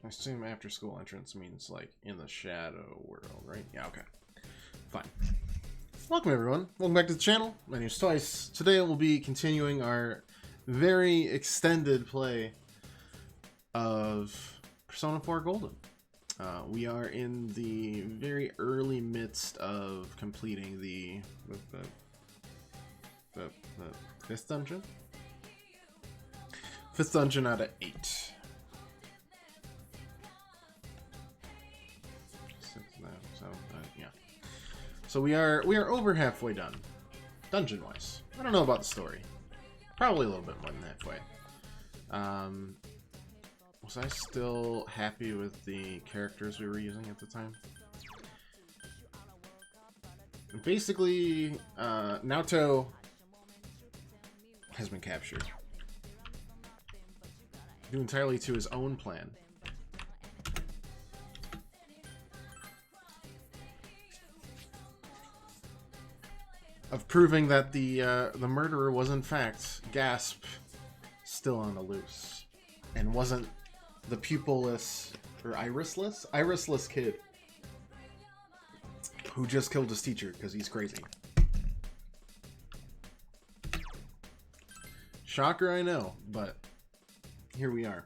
I assume after school entrance means like in the shadow world, right? Yeah, okay. Fine. Welcome everyone. Welcome back to the channel. My name is Twice. Today we'll be continuing our very extended play of Persona 4 Golden. We are in the very early midst of completing the fifth dungeon? Fifth dungeon out of 8. 6, 9, 7, yeah. So we are over halfway done, dungeon-wise. I don't know about the story. Probably a little bit more than halfway. Was I still happy with the characters we were using at the time? Basically, Naoto has been captured. Due entirely to his own plan. Of proving that the murderer was in fact Gasp, still on the loose, and wasn't the pupilless or irisless kid who just killed his teacher because he's crazy. Shocker, I know, but here we are.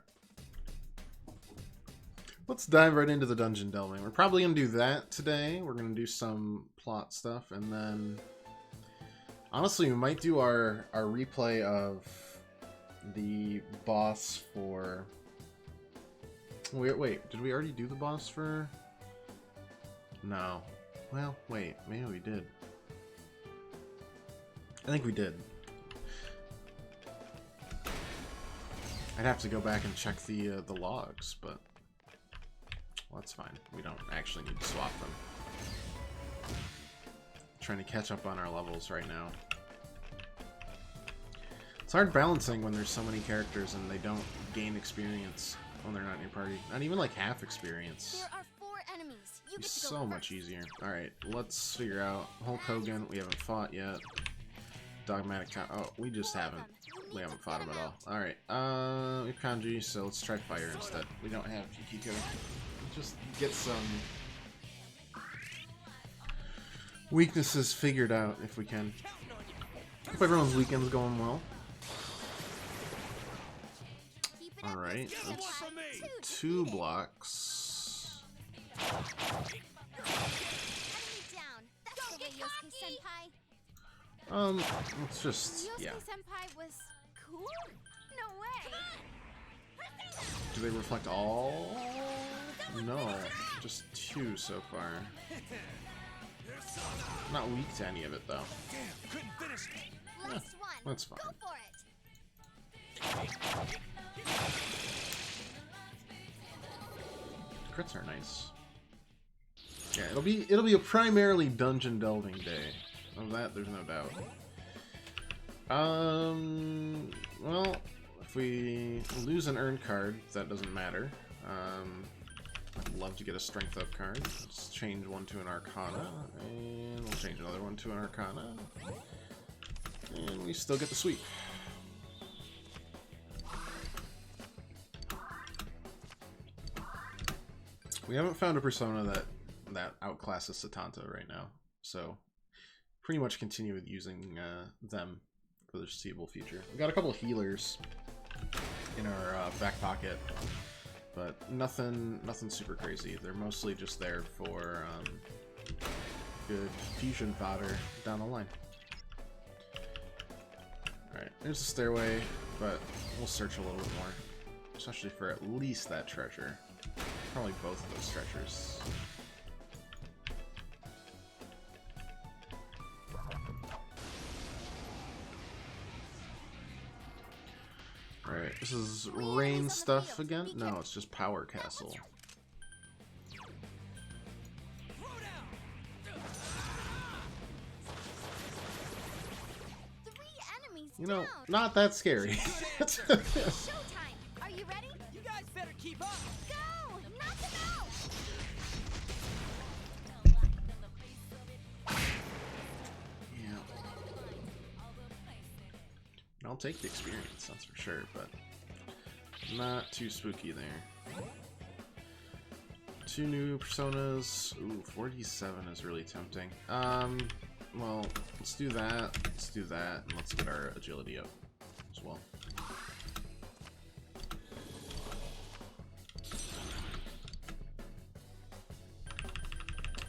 Let's dive right into the dungeon delving. We're probably gonna do that today. We're gonna do some plot stuff, and then honestly, we might do our replay of the boss for... Wait, did we already do the boss for... No. Well, wait, maybe we did. I think we did. I'd have to go back and check the logs, but... Well, that's fine. We don't actually need to swap them. Trying to catch up on our levels right now. It's hard balancing when there's so many characters and they don't gain experience when they're not in your party. Not even like half experience. There are 4 enemies. You It's get to go so much first. easier. Alright, let's figure out Hulk Hogan. We haven't fought yet. Dogmatic. Oh, we just haven't. We haven't fought him at all. Alright, we have Kanji, so let's try fire instead. We don't have Yukiko. Just get some weaknesses figured out if we can. Hope everyone's weekend's going well. Keep it up. Alright, One, that's 2 two blocks. Enemy down. That's the way Yosuke Senpai. Let's just, yeah. Yosuke Senpai was cool? No way. Do they reflect all? No, just 2 so far. Not weak to any of it, though. Last one. That's fine. Go for it. Crits are nice. Yeah, it'll be a primarily dungeon delving day. Of that, there's no doubt. Well, if we lose an earn card, that doesn't matter. I'd love to get a strength up card. Let's change one to an Arcana, and we'll change another one to an Arcana. And we still get the sweep. We haven't found a persona that outclasses Satanta right now, so pretty much continue with using them for the foreseeable future. We got a couple of healers in our back pocket, but nothing super crazy. They're mostly just there for good fusion fodder down the line. Alright, there's the stairway, but we'll search a little bit more, especially for at least that treasure. Probably both of those treasures. Alright, this is rain stuff again? No, it's just Power Castle. You know, not that scary. Showtime. Are you ready? You guys better keep up. Go! Knock him out! Yeah. I'll take the experience, that's for sure, but not too spooky there. 2 new personas. Ooh, 47 is really tempting. Well, let's do that. Let's do that, and let's get our agility up as well.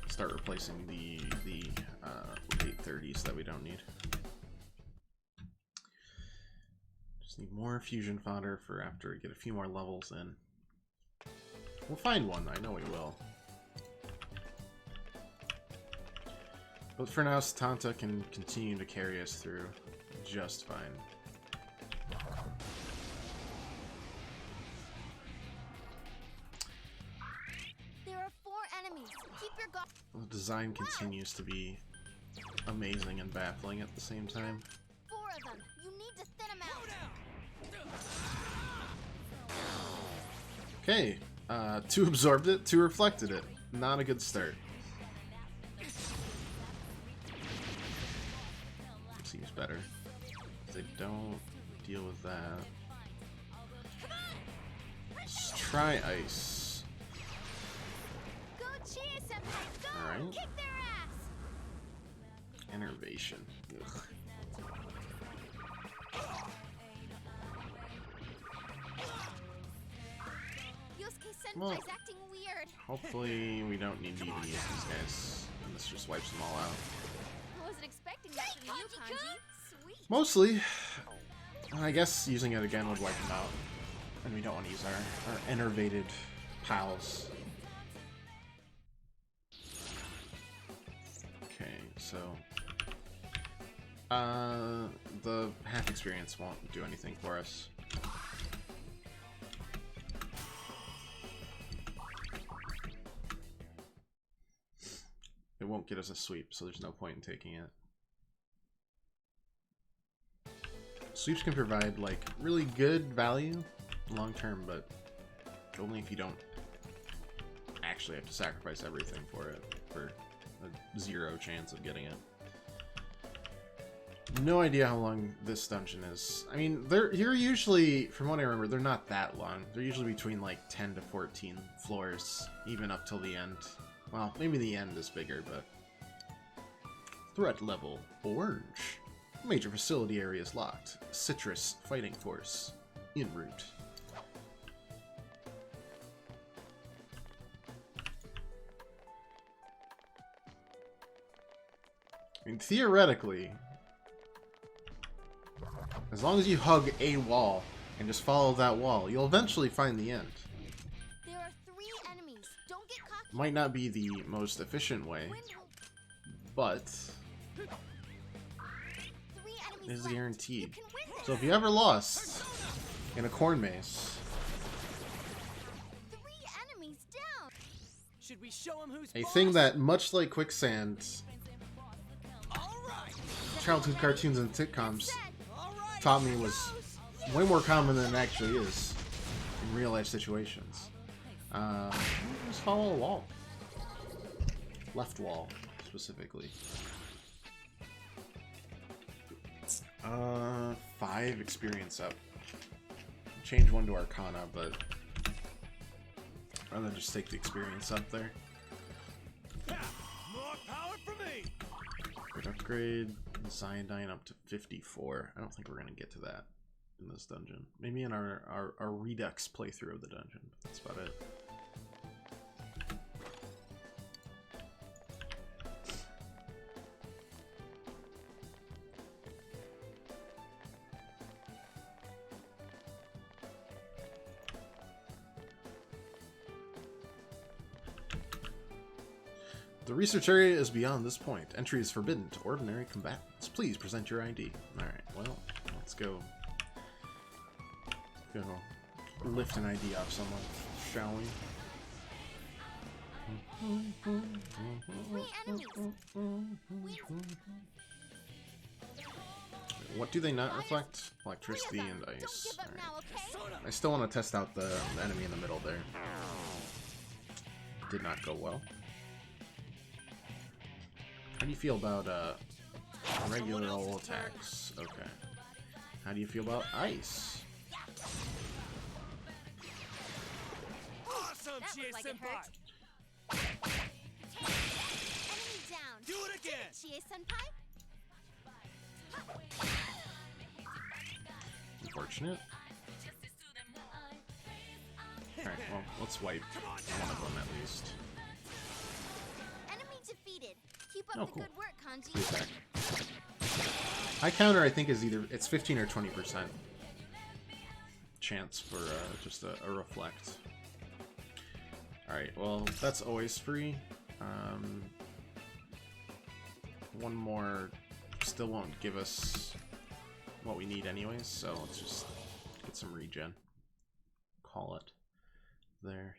Start replacing the late 30s that we don't need. Just need more fusion fodder for after we get a few more levels in. We'll find one, I know we will. But for now, Setanta can continue to carry us through just fine. There are 4 enemies. Keep your guard. The design continues to be amazing and baffling at the same time. 4 of them. You need to thin them out. Okay, 2 absorbed it, 2 reflected it. Not a good start. Seems better. They don't deal with that. Let's try ice. Go cheer, senpai. Go. Alright. Kick their ass. Enervation. Ugh. Yosuke senpai's Well, acting weird. hopefully we don't need to even use these guys. And this just wipes them all out. I wasn't expecting that from you, Kanji. Sweet. Mostly. I guess using it again would wipe them out. And we don't want to use our enervated pals. Okay, so... the half experience won't do anything for us. It won't get us a sweep, so there's no point in taking it. Sweeps can provide, like, really good value long term, but only if you don't actually have to sacrifice everything for it, for a 0 chance of getting it. No idea how long this dungeon is. I mean, you're usually, from what I remember, they're not that long. They're usually between like 10 to 14 floors, even up till the end. Well, maybe the end is bigger, but... Threat level, orange. Major facility areas locked. Citrus fighting force, en route. I mean, theoretically, as long as you hug a wall and just follow that wall, you'll eventually find the end. There are 3 enemies. Don't get cocky. Might not be the most efficient way, but 3 enemies it is left. guaranteed. You can win this. So if you ever lost in a corn maze, 3 enemies down. Should we show him who's a boss? thing that, much like Quicksand, All right. childhood cartoons and sitcoms All right. taught me was way more common than it actually is in real life situations. Just follow a wall. Left wall, specifically. 5 experience up. Change 1 to Arcana, but rather just take the experience up there. More power for me. Good upgrade. Cyanide up to 54. I don't think we're gonna get to that in this dungeon. Maybe in our Redux playthrough of the dungeon. That's about it. The research area is beyond this point. Entry is forbidden to ordinary combatants. Please present your ID. Alright, well, let's go. Go lift an ID off someone, shall we? 3 enemies. What do they not reflect? Electricity and Don't ice. give up Alright. now, okay? I still want to test out the enemy in the middle there. Did not go well. How do you feel about regular old attacks? Okay. How do you feel about ice? Awesome, That Chie looked like it Senpai. hurt. Do it again. Chie-senpai? Unfortunate. Alright, well, let's wipe one of them at least. Enemy defeated. Keep up Oh, the cool. good work, Kanji. Good attack. High counter, I think, is either it's 15 or 20% chance for just a reflect. Alright, well, that's always free. One more still won't give us what we need anyways, so let's just get some regen. Call it there.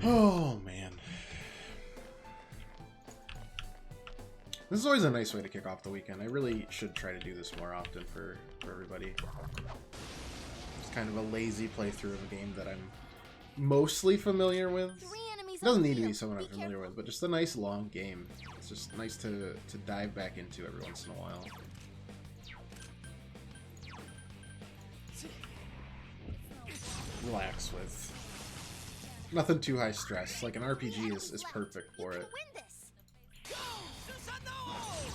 Oh, man. This is always a nice way to kick off the weekend. I really should try to do this more often for everybody. It's kind of a lazy playthrough of a game that I'm mostly familiar with. 3 enemies It doesn't on the need to be field. someone I'm Be familiar careful. with, but just a nice long game. It's just nice to dive back into every once in a while. Relax with. Nothing too high stress. Like an RPG is perfect for You it. can win this. Go, Susanoo!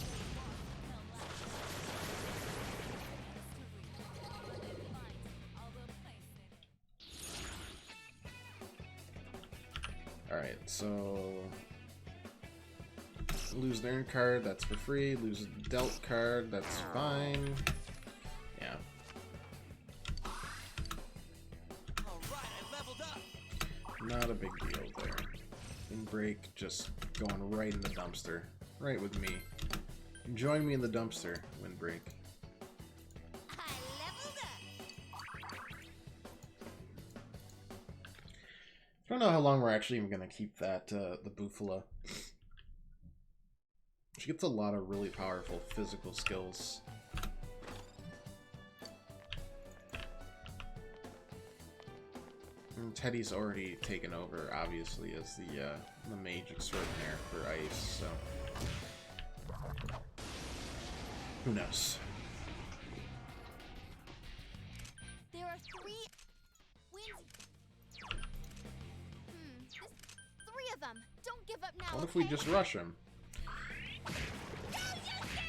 Alright, so lose their card, that's for free. Lose a dealt card, that's fine. Yeah. All right, I leveled up. Not a big deal there. Windbreak just going right in the dumpster. Right with me. Join me in the dumpster, Windbreak. I leveled up. I don't know how long we're actually even going to keep that, the Bufala. She gets a lot of really powerful physical skills. And Teddy's already taken over, obviously, as the mage extraordinaire for Ice, so... Who knows? There are 3 wins. This 3 of them. Don't give up now. What if we okay? just rush him? Go, Yusuke!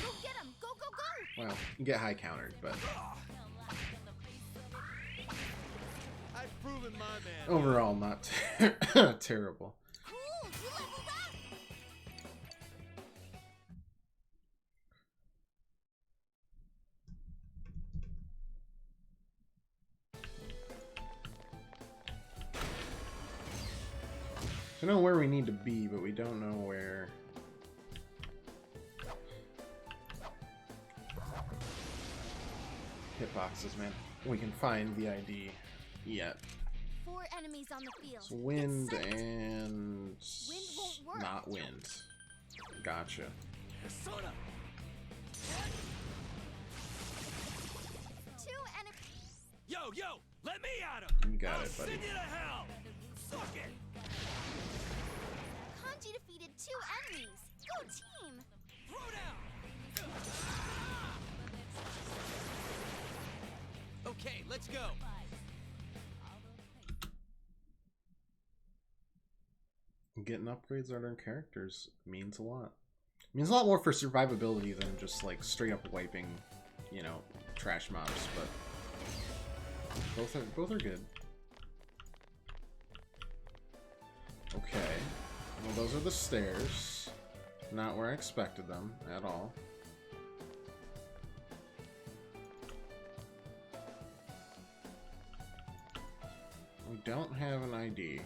Go get him. Go, go, go. Well, you can get high countered, but I've proven my man. overall not terrible. Cool. You leveled up. We know where we need to be, but we don't know where. Hitboxes, man. We can find the ID yet. 4 enemies on the field. It's wind Get psyched. and Wind won't work. not wind. Gotcha. Persona. 2 enemies. Yo, let me at him. You got I'll it, buddy. send you to hell. Suck it. Kanji defeated 2 enemies. Go team. Throw down. Okay, let's go. Getting upgrades on our characters means a lot. Means a lot more for survivability than just like straight up wiping, you know, trash mobs, but both are good. Okay. Well, those are the stairs. Not where I expected them at all. We don't have an ID.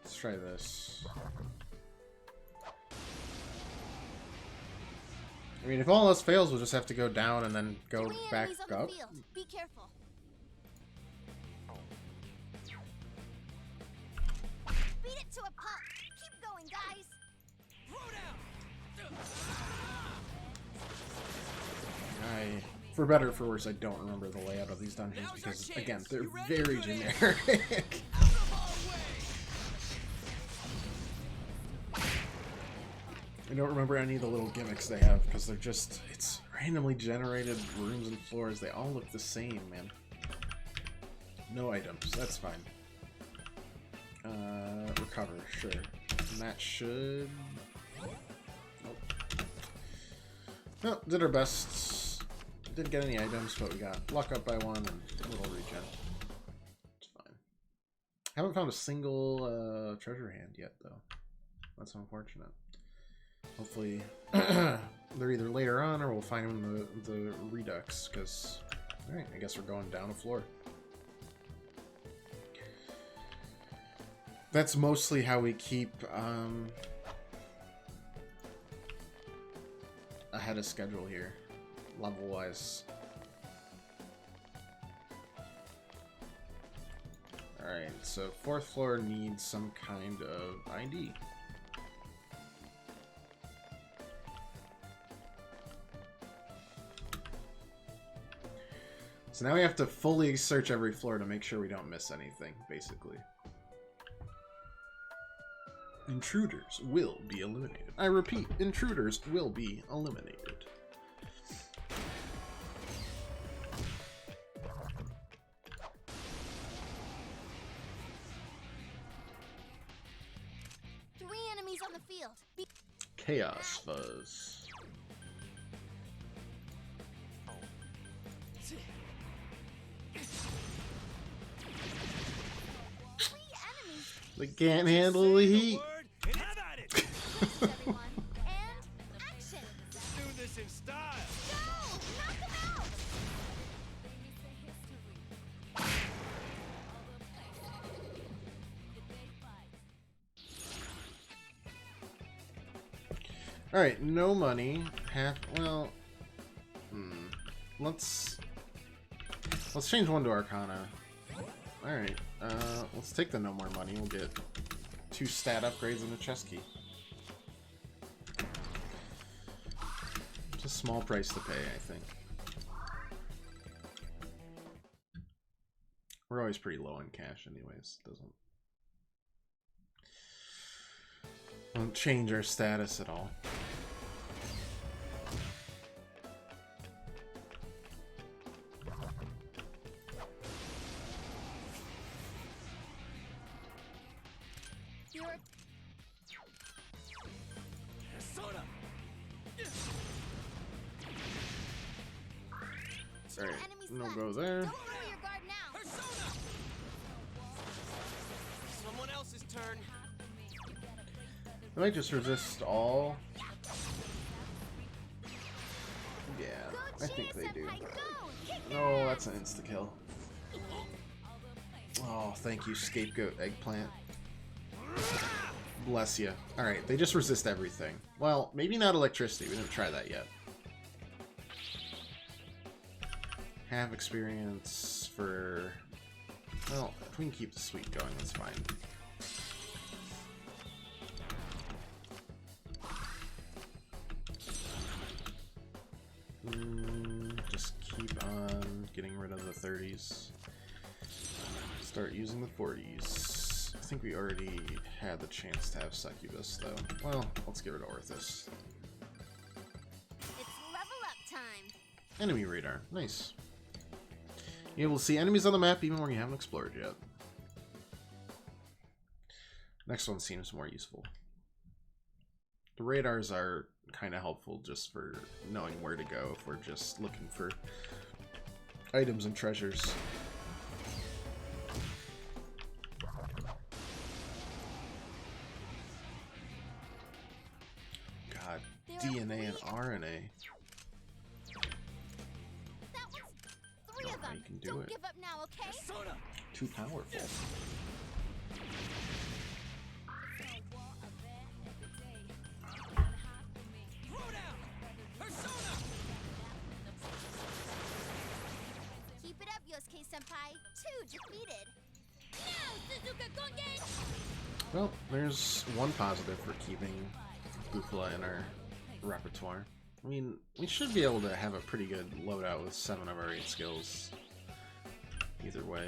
Let's try this. I mean, if all else fails, we'll just have to go down and then go 3 back enemies on up. the field. Be careful. Beat it to a pulp. Keep going, guys. Throw down. For better or for worse, I don't remember the layout of these dungeons Now's our because, chance. again, they're You ready? very Good generic. Out of our way. I don't remember any of the little gimmicks they have because they're just, it's randomly generated rooms and floors. They all look the same, man. No items, that's fine. Recover, sure. And that should... Nope. Well, did our best. Didn't get any items, but we got luck up by one and a little regen. It's fine. Haven't found a single treasure hand yet, though. That's unfortunate. Hopefully they're either later on or we'll find them in the redux, because... Alright, I guess we're going down a floor. That's mostly how we keep ahead of schedule here, level-wise. Alright, so 4th floor needs some kind of ID. So now we have to fully search every floor to make sure we don't miss anything, basically. Intruders will be eliminated. I repeat, intruders will be eliminated. Three enemies on the field. Chaos Fuzz. They can't handle the heat. And have at it. Everyone. And action. Let's do this in style. Go! Knock them out! Alright, no money. Well... Let's change one to Arcana. Alright, let's take the no more money. We'll get 2 stat upgrades and a chest key. It's a small price to pay, I think. We're always pretty low in cash anyways. Won't change our status at all. Persona. Alright, no left. go there. Don't lower your guard now. Persona. Someone else's turn. I might just resist all. Yeah, I think they do. No, that's an insta-kill. Oh, thank you, Scapegoat Eggplant. Bless you. Alright, they just resist everything. Well, maybe not electricity. We didn't try that yet. Have experience for... Well, if we can keep the sweet going, that's fine. Just keep on getting rid of the 30s. Start using the 40s. I think we already had the chance to have Succubus, though. Well, let's get rid of Orthus. It's level up time. Enemy radar. Nice. You're able to see enemies on the map even when you haven't explored yet. Next one seems more useful. The radars are kind of helpful just for knowing where to go if we're just looking for items and treasures. God, DNA and RNA. That was 3 of Now them. you can do Don't it. give up now, okay? Persona. Too powerful. Throwdown. Persona. Keep it up, Yosuke Senpai. 2 defeated. Now, Suzuka Gongen! Well, there's one positive for keeping Bufala in our repertoire. I mean, we should be able to have a pretty good loadout with 7 of our 8 skills. Either way.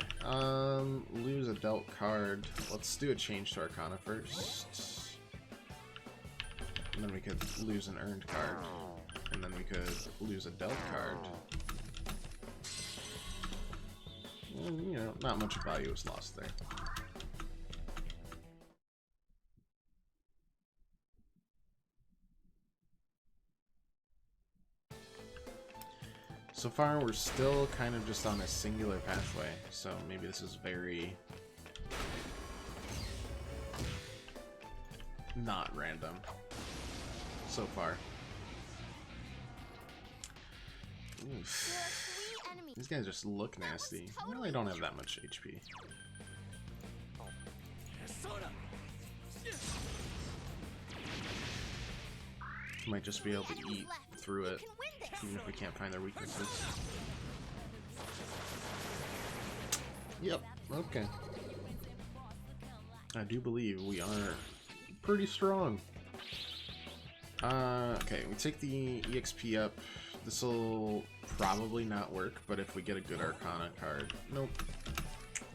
Lose a dealt card. Let's do a change to Arcana first. And then we could lose an earned card. And then we could lose a dealt card. And, you know, not much value was lost there. So far, we're still kind of just on a singular pathway, so maybe this is very not random so far. Oof. There are 3 enemies. These guys just look nasty. I really don't have that much HP. Persona. Might just be able to eat through it, You can win this. even if we can't find their weaknesses. Yep, okay. I do believe we are pretty strong. Okay, we take the EXP up. This will probably not work, but if we get a good Arcana card... Nope.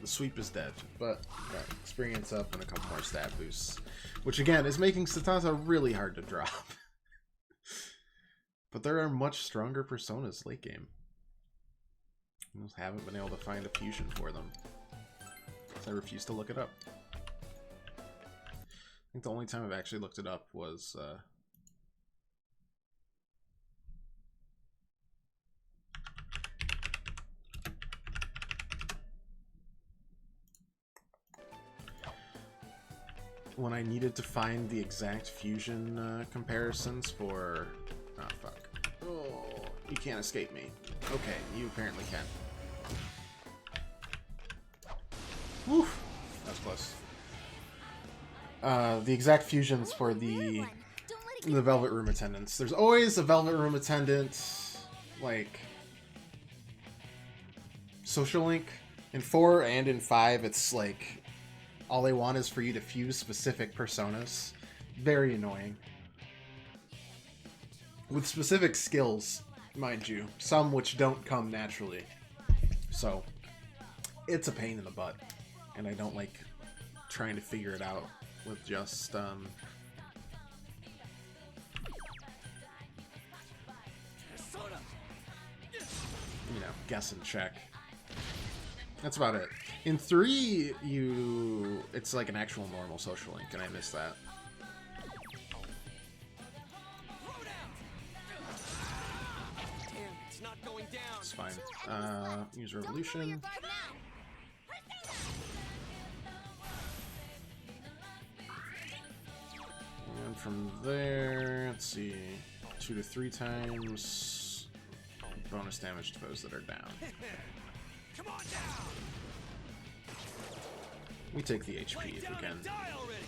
The sweep is dead, but got experience up and a couple more stat boosts. Which again, is making Satanta really hard to drop. But there are much stronger personas late game. I just haven't been able to find a fusion for them. So I refuse to look it up. I think the only time I've actually looked it up was when I needed to find the exact fusion comparisons for... Oh, fuck. Oh, you can't escape me. Okay, you apparently can. Woof! That was close. The exact fusions for the Velvet Room attendants. There's always a Velvet Room attendant, like... Social Link. In 4 and in 5, it's like... all they want is for you to fuse specific personas. Very annoying. With specific skills, mind you. Some which don't come naturally. So, it's a pain in the butt. And I don't like trying to figure it out with just, you know, guess and check. That's about it. In 3, it's like an actual normal social link, and I missed that. Damn, it's not going down. It's fine. Use Revolution. And from there, let's see, 2 to 3 times bonus damage to foes that are down. Come on down. We take the HP if we can. Die already.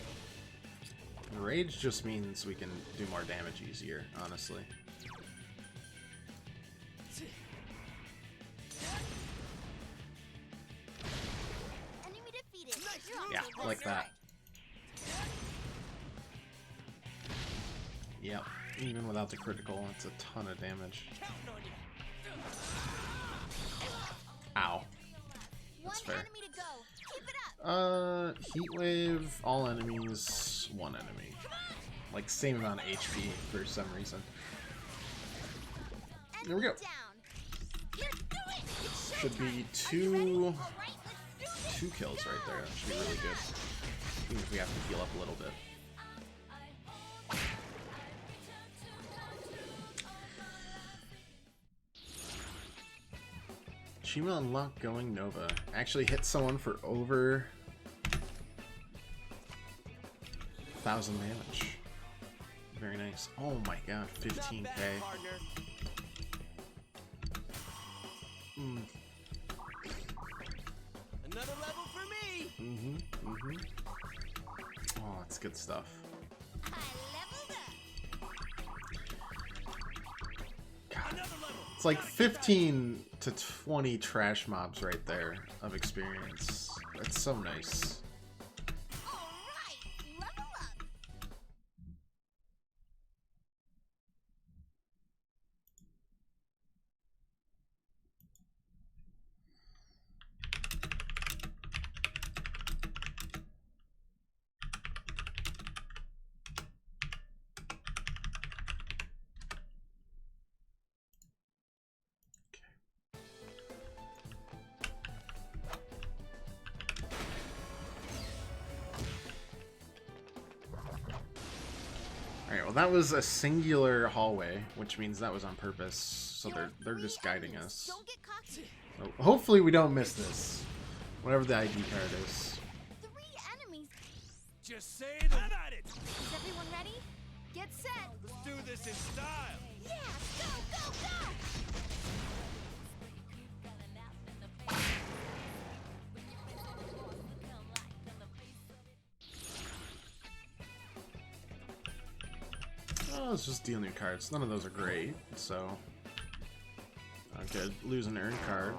Rage just means we can do more damage easier, honestly. Enemy defeated. Yeah, like that. Yep, even without the critical, it's a ton of damage. Ow. That's fair. Enemy to go. Keep it up. Heat Wave, all enemies, 1 enemy. Like, same amount of HP for some reason. There we go. Should be two kills right there. That should be really good. Even if we have to heal up a little bit. Chima unlocked Going Nova. Actually hit someone for over 1,000 damage. Very nice. Oh my god, 15k. Another level for me. Oh, that's good stuff. God. It's like 15 to 20 trash mobs right there of experience. That's so nice. that was a singular hallway, which means that was on purpose. So they're just guiding us. Don't get cocky. So hopefully we don't miss this. Whatever the ID card is. 3 enemies. Just say that. I'm at it. Is everyone ready? Get set. Let's do this in style. Yeah, go, go, go! Oh, let's just deal new cards. None of those are great, so I could lose an earn card.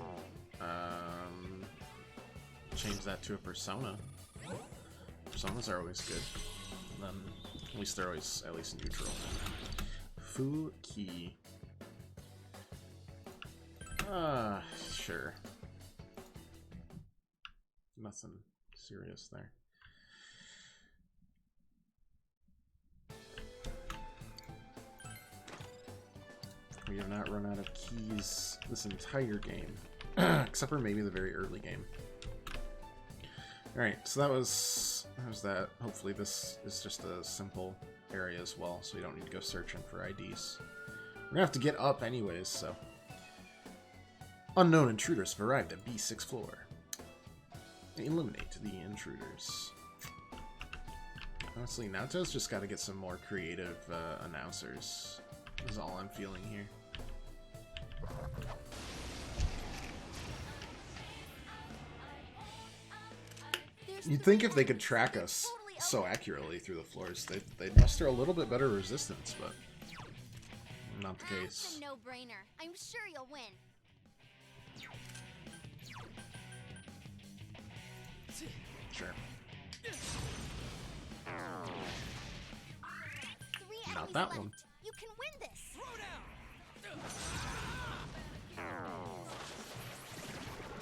Change that to a persona. Personas are always good. And then at least they're always at least neutral. Fuki. Sure. Nothing serious there. We have not run out of keys this entire game. Except for maybe the very early game. Alright, so that was that. Hopefully this is just a simple area as well, so we don't need to go searching for IDs. We're gonna have to get up anyways, so. Unknown intruders have arrived at B6 floor. Eliminate the intruders. Honestly, Naoto's just gotta get some more creative announcers. Is all I'm feeling here. You'd think if they could track us so accurately through the floors, they'd muster a little bit better resistance, but not the case. That's a no-brainer. I'm sure you'll win. Sure. 3 Not enemies that left. one. You can win this. Throw down.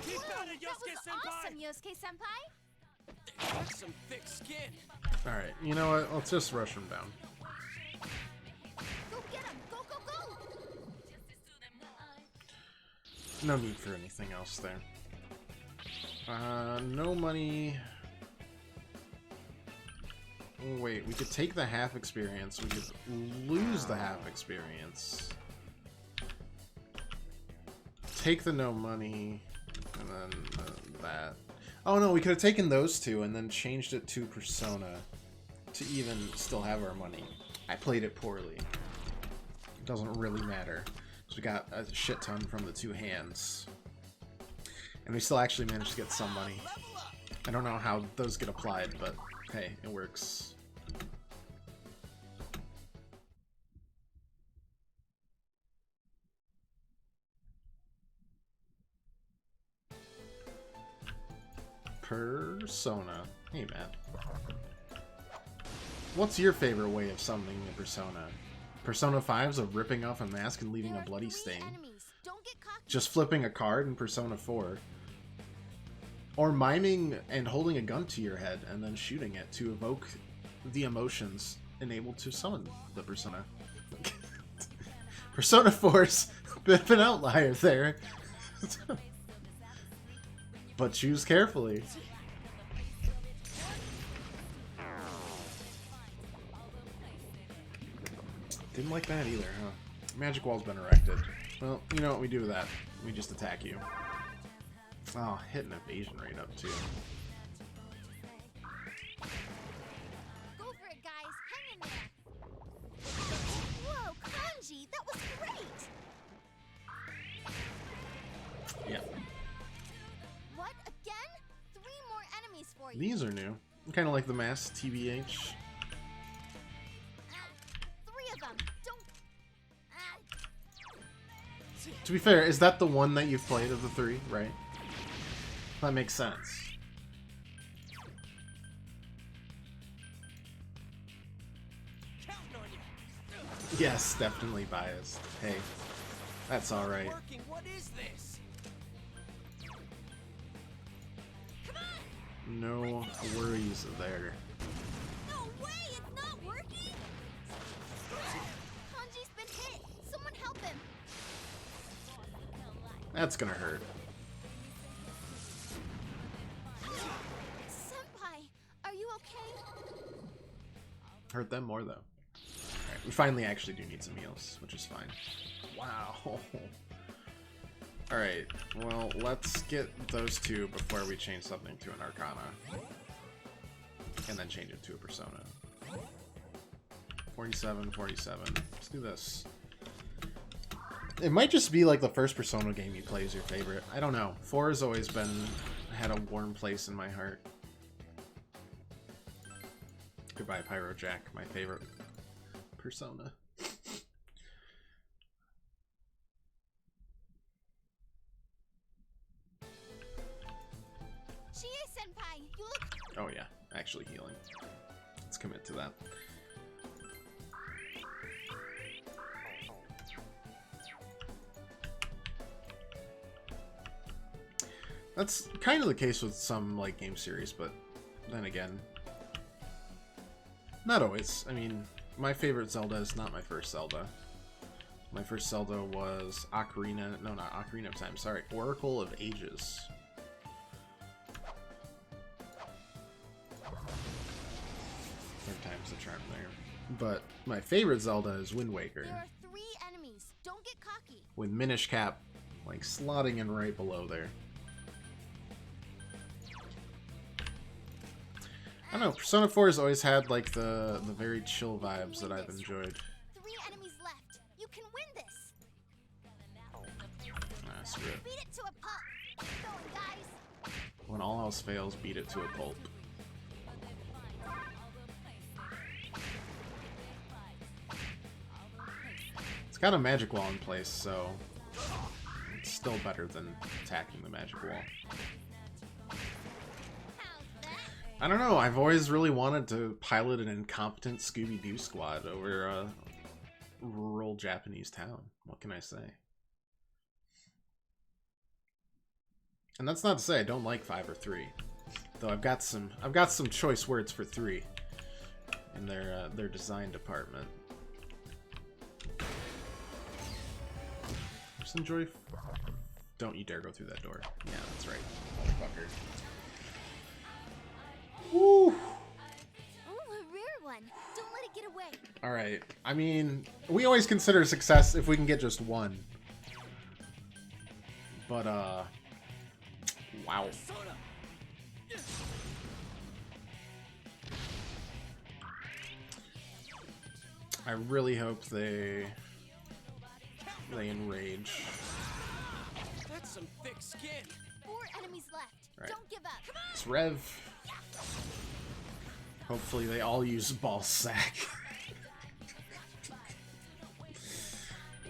Keep Whoa, at it, that was Yosuke-senpai. awesome, Yosuke-senpai. That's some thick skin. Alright, you know what? Let's just rush them down. Go get him. Go, go, go. No need for anything else there. No money. Oh, wait, we could take the half experience. We could lose the half experience. Take the no money. And then that. Oh no, we could have taken those two and then changed it to Persona to even still have our money. I played it poorly. It doesn't really matter. So we got a shit ton from the 2 hands. And we still actually managed to get some money. I don't know how those get applied, but hey, it works. Persona. Hey, Matt. What's your favorite way of summoning a Persona? Persona 5's of ripping off a mask and leaving There a are bloody 3 stain? enemies. Don't get cocky. Just flipping a card in Persona 4? Or miming and holding a gun to your head and then shooting it to evoke the emotions enabled to summon the Persona? Persona 4's a bit of an outlier there. But choose carefully. Didn't like that either, huh? Magic wall's been erected. Well, you know what we do with that? We just attack you. Oh, hit an evasion rate up too. Go for it, guys. Hang in there. Whoa, Kanji, that was great. Yeah. What, again? 3 more enemies for you. These are new. Kind of like the mass TBH. 3 of them. Don't. To be fair, is that the one that you've played of the 3, right? That makes sense. Counting on you. Yes, definitely biased. Hey, that's alright. Working. What is this? No worries there. No way, it's not working. Kanji's been hit. Someone help him. That's gonna hurt. Senpai, are you okay? Hurt them more though. Alright, We finally actually do need some heals, which is fine. Wow. Alright, well, let's get those two before we change something to an Arcana. And then change it to a Persona. 47, 47. Let's do this. It might just be like the first Persona game you play is your favorite. I don't know. 4 has always had a warm place in my heart. Goodbye, Pyro Jack, my favorite Persona. Chie-senpai, you look... Oh yeah, actually healing. Let's commit to that. That's kind of the case with some like game series, but then again, not always. I mean, my favorite Zelda is not my first Zelda. My first Zelda was Ocarina, no, not Ocarina of Time, sorry, Oracle of Ages. Third time's the charm there. But my favorite Zelda is Wind Waker, There are 3 enemies. Don't get cocky. with Minish Cap like slotting in right below there. I don't know, Persona 4 has always had like the very chill vibes that I've enjoyed. 3 enemies left. You can win this. Ah, screw it. Beat it to a pulp. Keep going, guys. When all else fails, beat it to a pulp. It's got a magic wall in place, so it's still better than attacking the magic wall. I don't know, I've always really wanted to pilot an incompetent Scooby-Doo squad over a rural Japanese town. What can I say? And that's not to say I don't like 5 or 3. Though I've got some choice words for 3 in their design department. Just enjoy. Don't you dare go through that door. Yeah, that's right, motherfucker. Woo! Ooh, a rare one. Don't let it get away. Alright, I mean, we always consider success if we can get just one. But, wow. I really hope they enrage. That's some thick skin. 4 enemies left. Right. Don't give up. Come on. It's Rev. Hopefully they all use ball sack.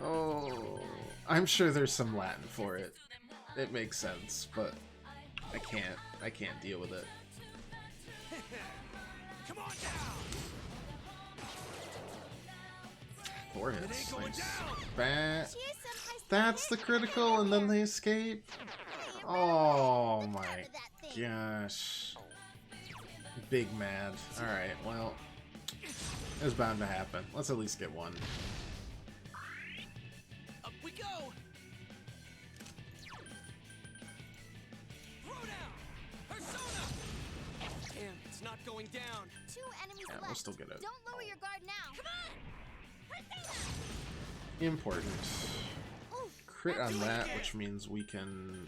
Oh, I'm sure there's some Latin for it. It makes sense, but I can't deal with it. Come on down. 4 It ain't hits. going Nice. down. Chie-senpai's That's the critical, and then they escape. Oh my gosh. Big mad. Alright, well, it was bound to happen. Let's at least get one. Up we go. Throw down. Persona. Damn, it's not going down. 2 enemies Yeah, left. we'll still get it. Don't lower your guard now. Come on. Important. Ooh, Crit on that, which means we can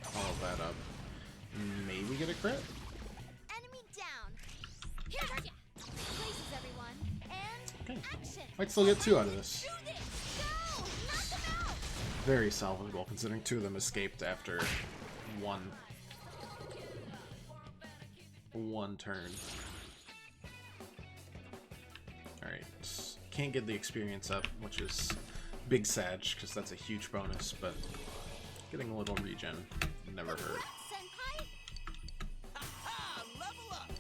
follow that up. Maybe get a crit? enemy down. Here, places everyone. And Okay. action. Might still get 2 out of this. Do this. Go. Knock them out. Very salvageable, considering 2 of them escaped after one turn. Alright. Can't get the experience up, which is big sad, because that's a huge bonus, but getting a little regen never hurt. Senpai, Ha! Level up.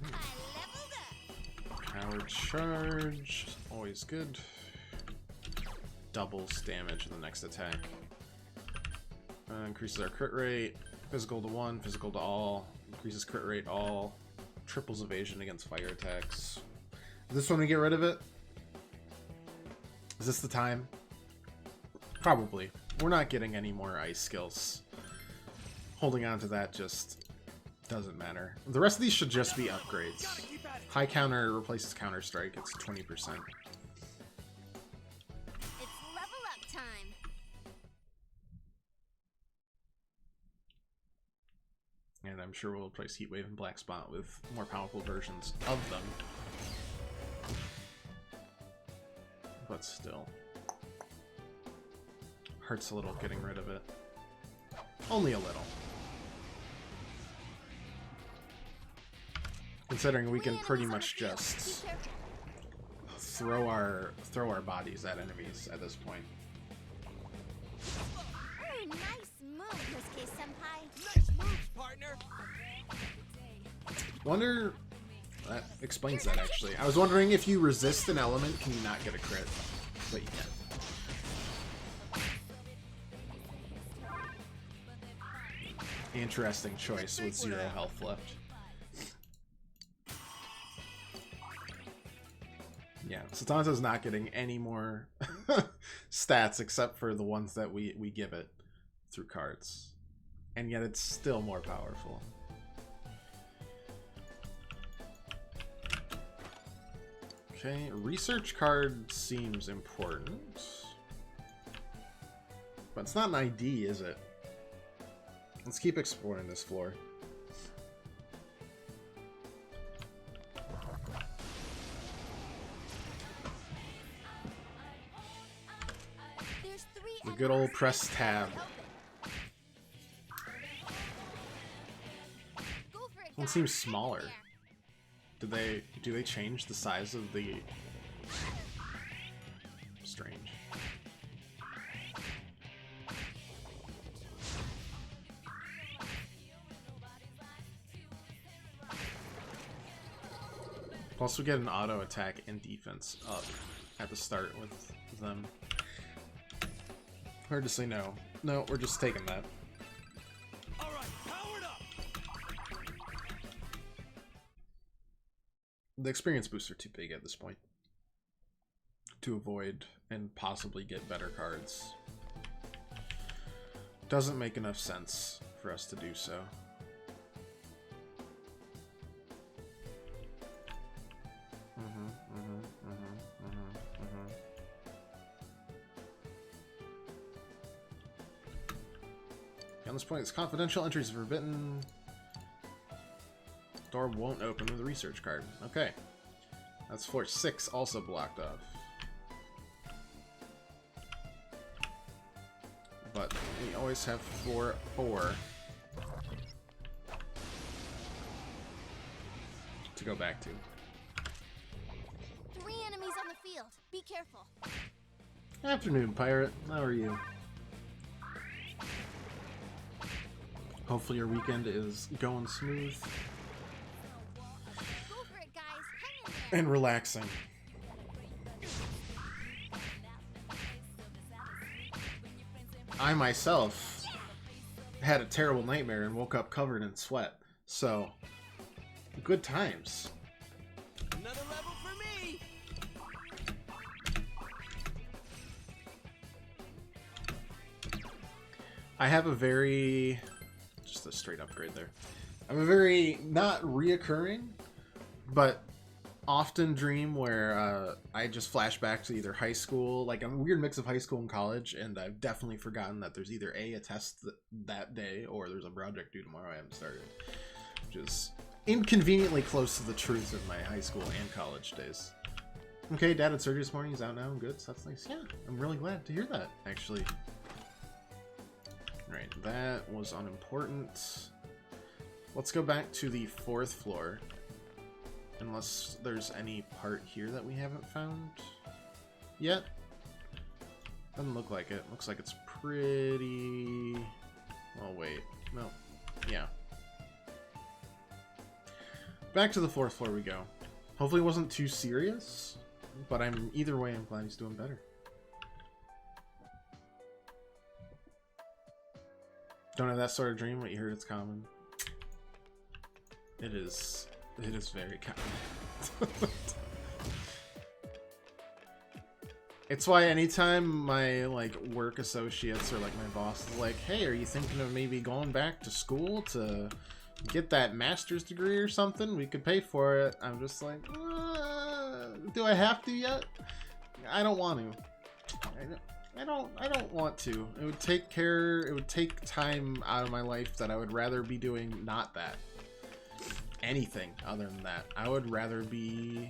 I leveled up. Power charge, always good. Doubles damage in the next attack. Increases our crit rate. Physical to 1, physical to all. Increases crit rate all. Triples evasion against fire attacks. Is this when we get rid of it? Is this the time? Probably. We're not getting any more ice skills. Holding on to that just doesn't matter. The rest of these should just be upgrades. Gotta keep at it. High counter replaces counter strike. It's 20%. It's level up time. And I'm sure we'll replace Heatwave and Black Spot with more powerful versions of them. But still. Hurts a little getting rid of it. Only a little. Considering we can pretty much just throw our bodies at enemies at this point. Ooh, nice move, Yosuke Senpai. Nice moves, partner. Wonder... That explains that, actually. I was wondering if you resist an element, can you not get a crit? But you can. Interesting choice with 0 health left. Yeah, Satanta's not getting any more stats except for the ones that we give it through cards. And yet it's still more powerful. Okay, research card seems important. But it's not an ID, is it? Let's keep exploring this floor. The good old press tab. One seems smaller. Do they change the size of the... Strange. Plus we get an auto attack and defense up at the start with them. Hard to say no. No, we're just taking that. All right, powered up. The experience boosts are too big at this point to avoid and possibly get better cards. Doesn't make enough sense for us to do so. On this point, it's confidential. Entries are forbidden. Door won't open with a research card. Okay. That's floor 6 also blocked off. But we always have floor 4 to go back to. 3 enemies on the field. Be careful. Afternoon, pirate. How are you? Hopefully your weekend is going smooth. Go for it, guys. Hang in there. And relaxing. I myself had a terrible nightmare and woke up covered in sweat. So, good times. Another level for me. I have a very... just a straight upgrade there. I have a very, not reoccurring, but often dream where I just flash back to either high school, like a weird mix of high school and college, and I've definitely forgotten that there's either a test that day or there's a project due tomorrow I haven't started. Which is inconveniently close to the truth of my high school and college days. Okay, Dad had surgery this morning, he's out now and good, so that's nice. Yeah, I'm really glad to hear that, actually. Right, that was unimportant. Let's go back to the 4th floor. Unless there's any part here that we haven't found yet. Doesn't look like it. Looks like it's pretty... Oh, wait. No. Yeah. Back to the 4th floor we go. Hopefully it wasn't too serious, but either way, I'm glad he's doing better. Don't have that sort of dream, but you heard it's common. It is very common. It's why anytime my work associates or my boss is like, hey, are you thinking of maybe going back to school to get that master's degree or something, we could pay for it. I'm just like, do I have to yet? I don't want to. I don't want to. It would take time out of my life that I would rather be doing not that. Anything other than that. I would rather be,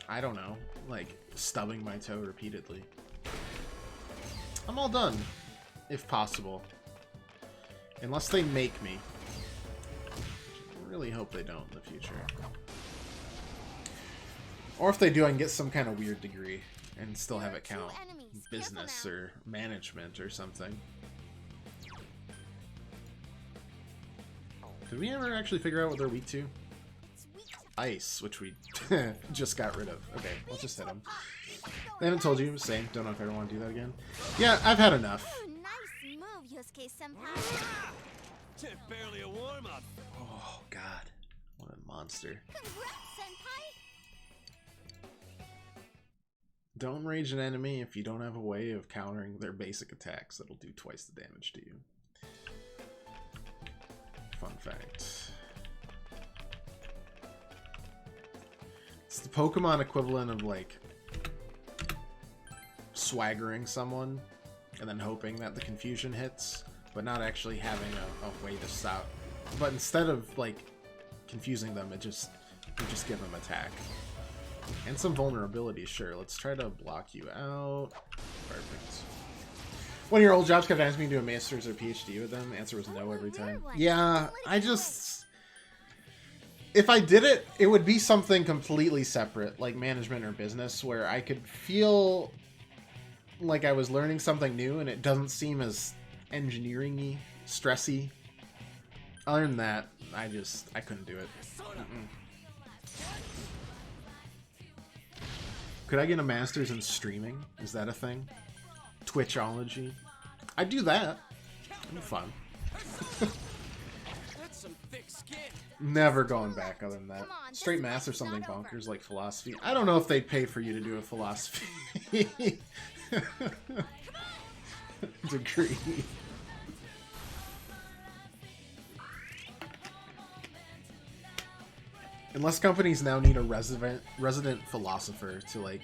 I don't know, like stubbing my toe repeatedly. I'm all done, if possible. Unless they make me. I really hope they don't in the future. Or if they do, I can get some kind of weird degree and still have it count. Business or management or something. Did we ever actually figure out what they're weak to? Ice, which we just got rid of. Okay, let's just hit them. They haven't told you. Same. Don't know if I ever want to do that again. Yeah, I've had enough. Nice move, Yosuke-senpai. Barely a warm-up. Oh, God. What a monster. Congrats, senpai. Don't rage an enemy if you don't have a way of countering their basic attacks that'll do twice the damage to you. Fun fact. It's the Pokemon equivalent of, like, swaggering someone and then hoping that the confusion hits, but not actually having a way to stop. But instead of, like, confusing them, you just give them attack. And some vulnerability, sure. Let's try to block you out. Perfect. One of your old jobs kept asking me to do a master's or PhD with them. Answer was no every time. Yeah, I just... If I did it, it would be something completely separate, like management or business, where I could feel like I was learning something new and it doesn't seem as engineering-y, stressy. Other than that, I couldn't do it. Could I get a master's in streaming? Is that a thing? Twitchology? I'd do that. It'd be fun. That's some thick skin. Never going back other than that. Straight math or something bonkers like philosophy. I don't know if they'd pay for you to do a philosophy degree. Unless companies now need a resident philosopher to, like,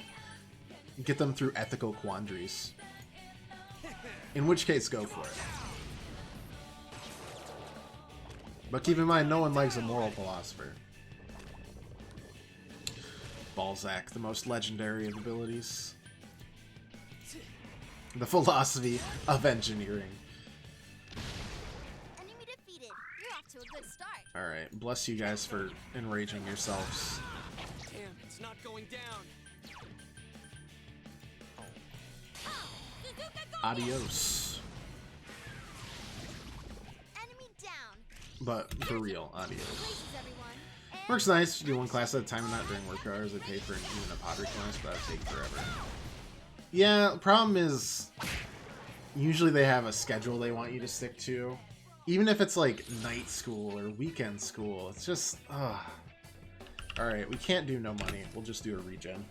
get them through ethical quandaries. In which case, go for it. But keep in mind, no one likes a moral philosopher. Balzac, the most legendary of abilities. The philosophy of engineering. Enemy defeated. You're off to a good start. Alright, bless you guys for enraging yourselves. Damn, it's not going down. Adios. Enemy down. But for real, adios. Places, everyone. And Works nice to do one class at a time and not during work hours. They pay for even a pottery class, but that'd take forever. Yeah, the problem is usually they have a schedule they want you to stick to. Even if it's like night school or weekend school, it's just, Alright, we can't do no money. We'll just do a regen.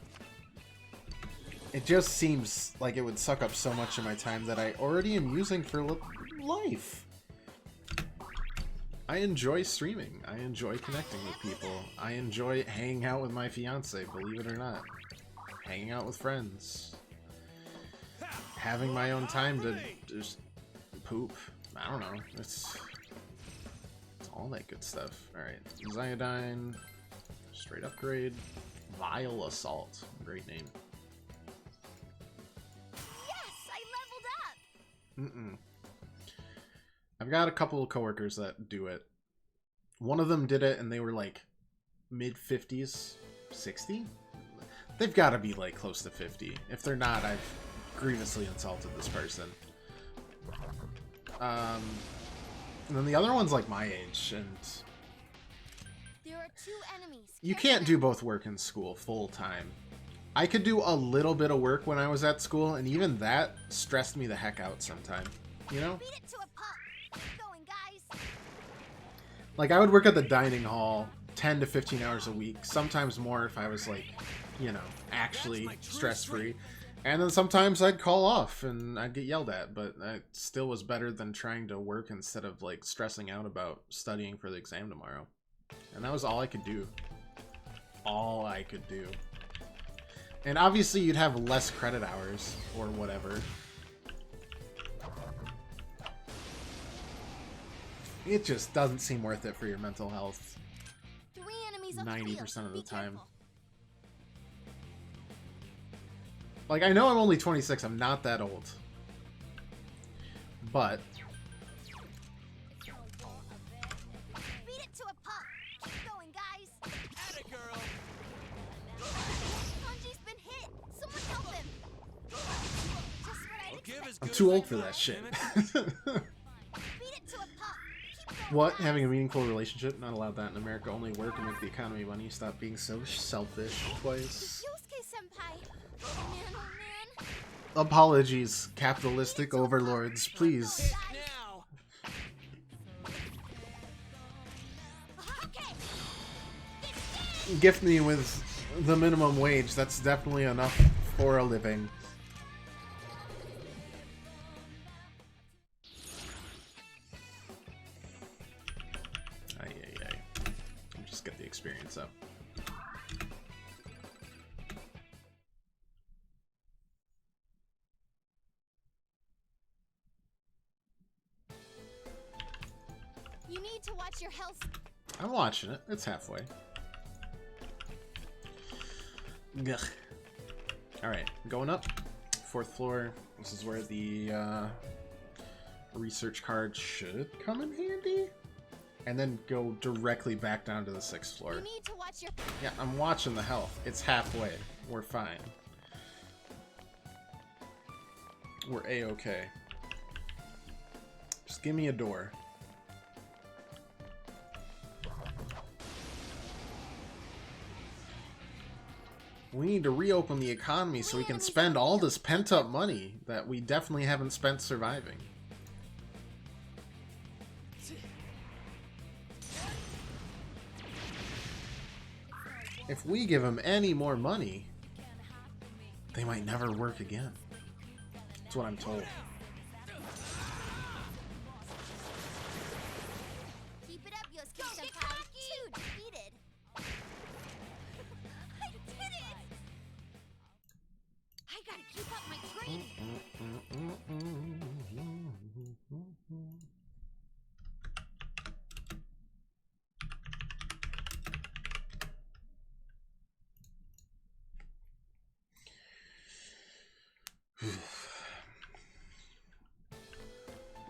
It just seems like it would suck up so much of my time that I already am using for life. I enjoy streaming. I enjoy connecting with people. I enjoy hanging out with my fiance, believe it or not. Hanging out with friends. Having my own time to just poop. I don't know. It's all that good stuff. Alright. Zyodine. Straight upgrade. Vile Assault. Great name. yes, I leveled up. I've got a couple of coworkers that do it. One of them did it and they were like mid-50s. 60? They've got to be like close to 50. If they're not, I've grievously insulted this person. And then the other one's like my age, and There are 2 enemies. you can't do both work and school full time. I could do a little bit of work when I was at school, and even that stressed me the heck out sometime. You know? Beat it to a pulp. Keep going, guys. Like, I would work at the dining hall 10 to 15 hours a week, sometimes more if I was, like, you know, actually stress-free. And then sometimes I'd call off and I'd get yelled at, but that still was better than trying to work instead of like stressing out about studying for the exam tomorrow. And that was all I could do. All I could do. And obviously you'd have less credit hours or whatever. It just doesn't seem worth it for your mental health 3 enemies up 90% of the Be time. careful. Like, I know I'm only 26, I'm not that old. But Beat it to a pulp. Keep going, guys. Atta girl. Kanji's been hit. Someone help him. Just what I'd I'll give expect. as I'm good too as I old for got, that shit. damn it. Beat it to a pulp. Keep going, What? guys. Having a meaningful relationship? Not allowed that in America. Only work and make the economy money. Stop being so selfish. Twice. Yosuke-senpai. Oh man, oh man. Apologies, capitalistic overlords. Please. Now. Okay. Gift me with the minimum wage. That's definitely enough for a living. Ay, ay, ay. Just get the experience up. You need to watch your health. I'm watching it. It's halfway. Ugh. Alright, going up. 4th floor. This is where the research card should come in handy. And then go directly back down to the 6th floor. You need to watch your. Yeah, I'm watching the health. It's halfway. We're fine. We're A-okay. Just give me a door. We need to reopen the economy so we can spend all this pent-up money that we definitely haven't spent surviving. If we give them any more money, they might never work again. That's what I'm told. Keep it up, Yosuke-senpai. 2 defeated. I did it! I gotta keep up my training.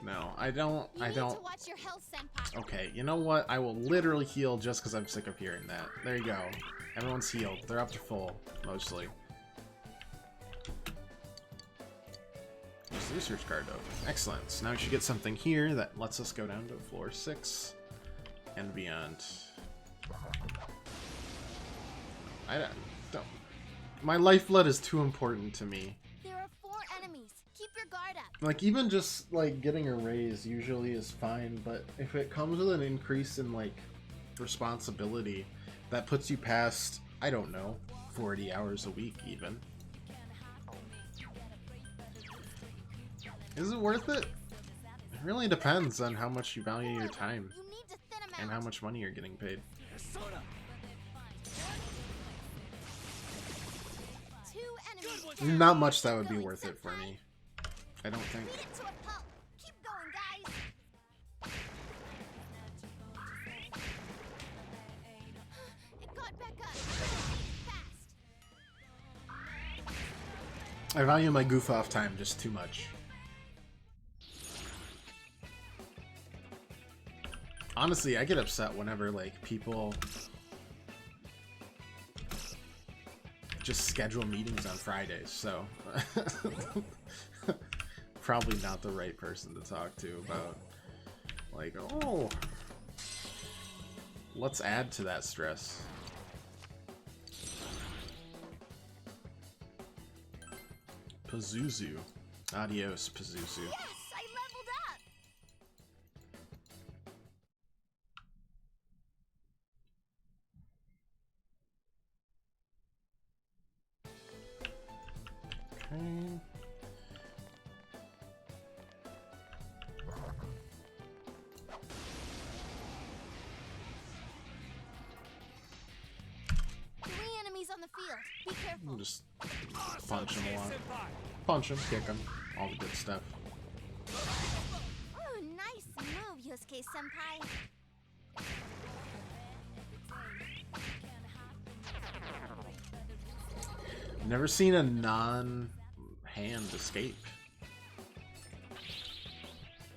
No, I don't. You I need don't. to watch your health, senpai. Okay, you know what? I will literally heal just because I'm sick of hearing that. There you go. Everyone's healed. They're up to full, mostly. There's the research card open. Excellent. So now we should get something here that lets us go down to floor 6 and beyond. I don't. My life blood is too important to me. There are 4 enemies. Keep your guard up. Like, even just, like, getting a raise usually is fine, but if it comes with an increase in, like, responsibility, that puts you past, I don't know, 40 hours a week, even. Is it worth it? It really depends on how much you value your time You need to thin them out. and how much money you're getting paid. Persona. 2 enemies. Good down. Not much that Keep would be going, worth it for senpai. me. I don't think. Beat it to a pulp. Keep going, guys. It got back up. Fast. I value my goof off time just too much. Honestly, I get upset whenever, like, people just schedule meetings on Fridays, so probably not the right person to talk to about, like, oh, let's add to that stress. Pazuzu. Adios, Pazuzu. Yes, I leveled up. Okay. field. Be careful. Just Awesome, punch him a lot. Chie-senpai. Punch him, kick him, all the good stuff. Oh, nice move, Yosuke Senpai. Never seen a non-hand escape.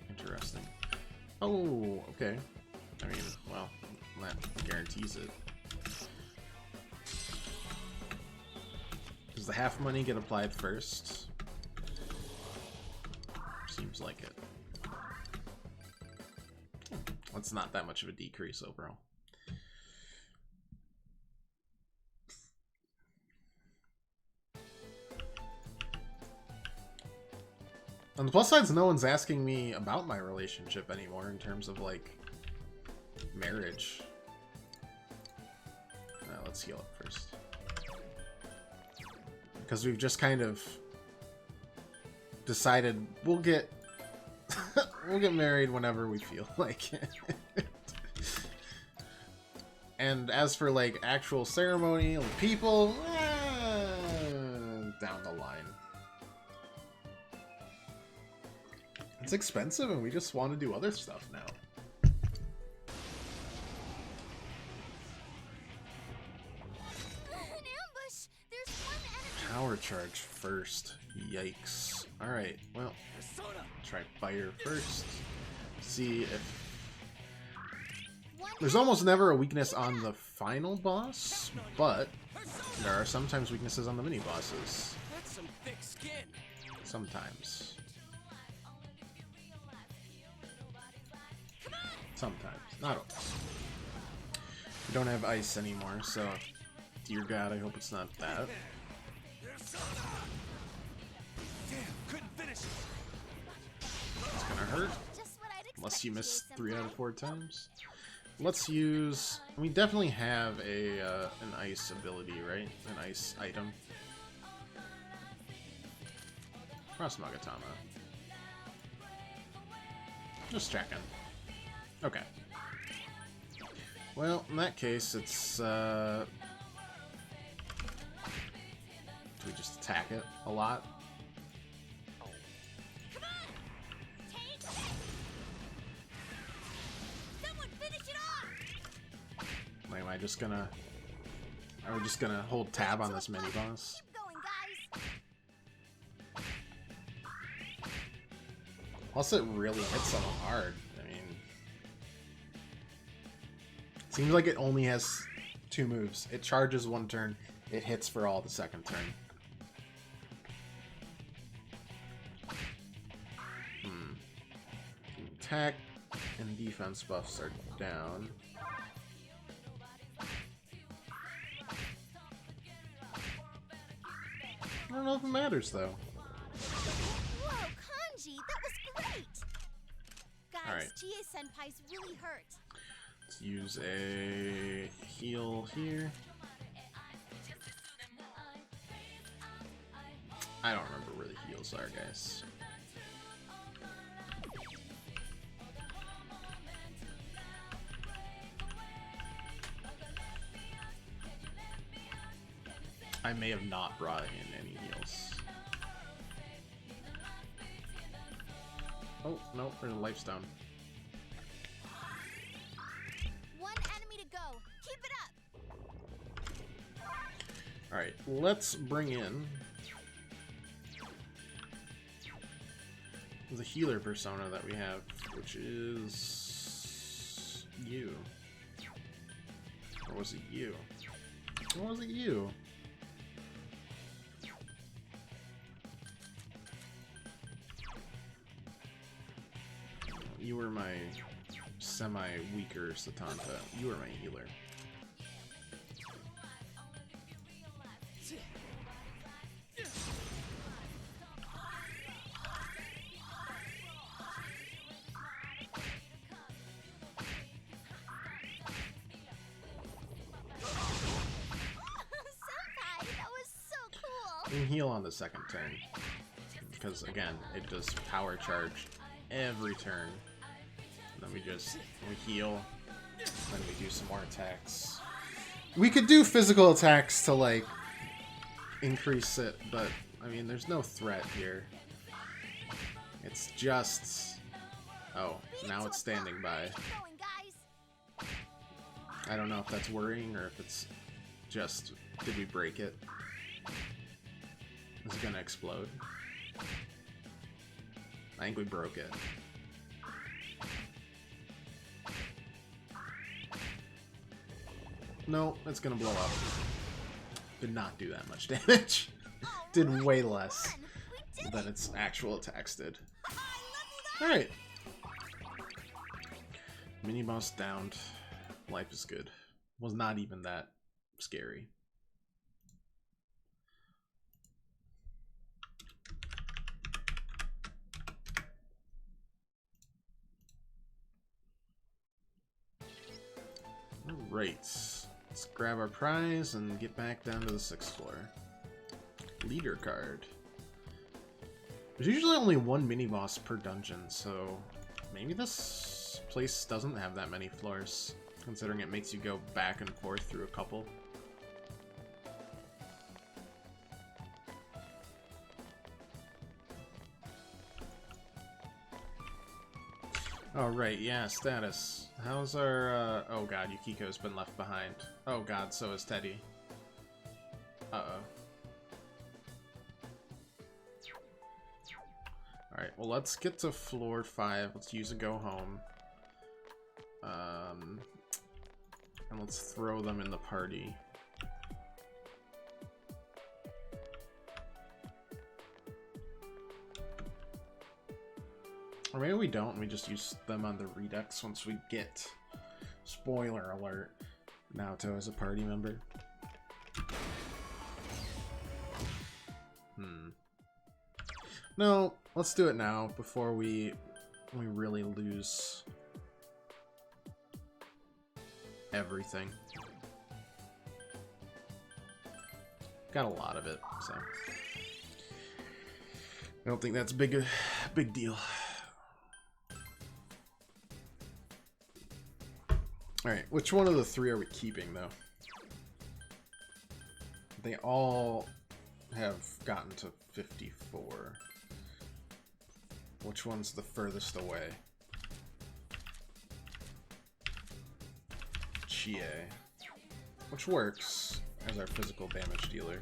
Interesting. Oh, okay. I mean, well, that guarantees it. Does the half money get applied first? Seems like it. That's not that much of a decrease overall. On the plus side, no one's asking me about my relationship anymore in terms of, like, marriage. Let's heal up first. Because we've just kind of decided we'll get we'll get married whenever we feel like it. And as for, like, actual ceremony and people, down the line. It's expensive and we just want to do other stuff now. An ambush! There's one enemy. Power charge first. Yikes. Alright, well, Persona. try fire first. See if... One There's almost never a weakness on the final boss, but there are sometimes weaknesses on the mini bosses. That's some thick skin. Sometimes. Sometimes. Not always. We don't have ice anymore, so dear God, I hope it's not that. Persona. Damn, couldn't finish it. It's gonna hurt. Just what I'd Unless you expect, miss Chie-senpai. 3 out of 4 times. Let's use... We definitely have a an ice ability, right? An ice item. Cross Magatama. Just checking. Okay. Well, in that case, it's... Do we just attack it a lot? Take this! Someone finish it off! Like, am I just gonna... Are we just gonna hold tab on this mini-boss? Keep going, guys! Plus, it really hits someone hard. I mean... Seems like it only has 2 moves. It charges 1 turn, it hits for all the 2nd turn. Attack and defense buffs are down. I don't know if it matters, though. Whoa, Kanji, that was great! Guys, Alright. Chie-senpai's really hurt. Let's use a heal here. I don't remember where the heals are, guys. I may have not brought in any heals. Oh, no, there's a life stone. One enemy to go. Keep it up! Alright, let's bring in the healer persona that we have, which is you. Or was it you? Or was it you? You were my semi-weaker Satanta. You were my healer. Senpai, that was so cool! You can heal on the 2nd turn. Because, again, it does power charge every turn. And then we heal. Then we do some more attacks. We could do physical attacks to, like, increase it, but I mean, there's no threat here. It's just... Oh, now it's standing by. Going, guys. I don't know if that's worrying or if it's just... Did we break it? Is it gonna explode? I think we broke it. No, it's gonna blow up. Did not do that much damage. Did way less than its actual attacks did. Alright. Mini boss downed. Life is good. Was not even that scary. Alright. Let's grab our prize and get back down to the 6th floor. Leader card. There's usually only one mini-boss per dungeon, so maybe this place doesn't have that many floors, considering it makes you go back and forth through a couple. Oh, right, yeah, status. How's our, oh god, Yukiko's been left behind. Oh god, so is Teddy. Uh-oh. Alright, well, let's get to floor 5. Let's use a go home. And let's throw them in the party. Or maybe we don't, and we just use them on the Redux once we get... Spoiler alert. Naoto as a party member. No, let's do it now, before we really lose everything. Got a lot of it, so... I don't think that's a big deal. Alright, which one of the 3 are we keeping, though? They all have gotten to 54. Which one's the furthest away? Chie. Which works as our physical damage dealer.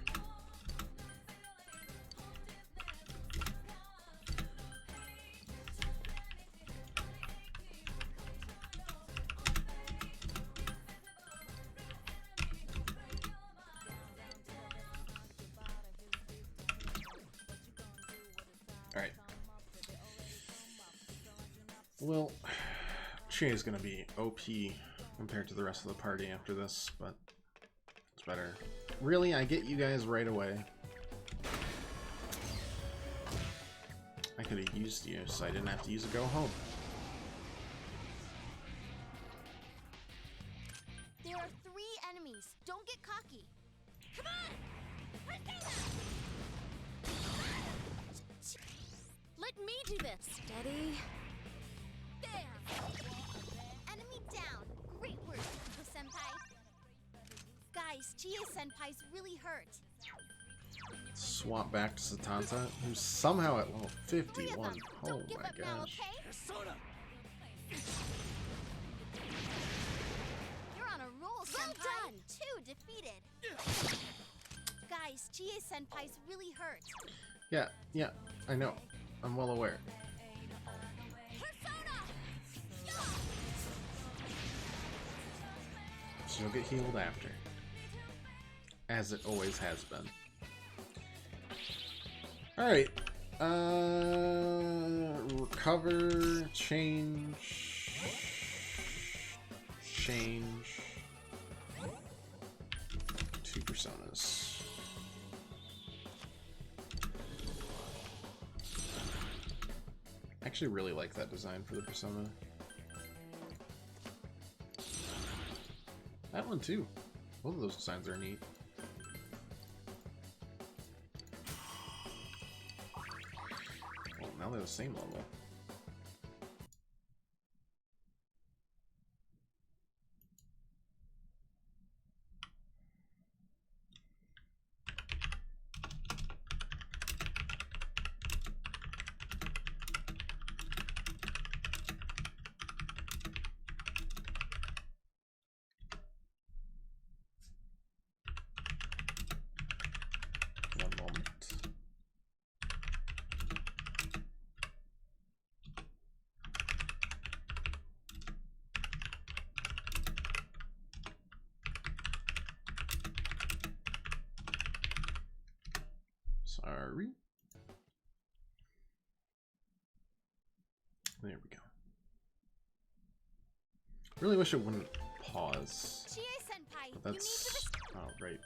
Alright. Well, Chie is going to be OP compared to the rest of the party after this, but it's better. Really, I get you guys right away. I could have used you, so I didn't have to use a go home. There are 3 enemies. Don't get cocky. Come on! Let me do this. Steady. There. Enemy down. Great work, Senpai. Guys, Chie-senpai's really hurt. Swap back to Satanta, who's somehow at level 51. Oh Don't give my up now, gosh. okay? Persona! You're on a roll, Senpai. Done. 2 defeated. Guys, Chie-senpai's really hurt. Yeah, I know. I'm well aware. Persona! She'll get healed after. As it always has been. Alright. Recover, change. 2 personas. I actually really like that design for the persona. That one too. Both of those designs are neat. Well, now they're the same level. Sorry. There we go. Really wish it wouldn't pause. Chie-senpai, But that's... Oh, right.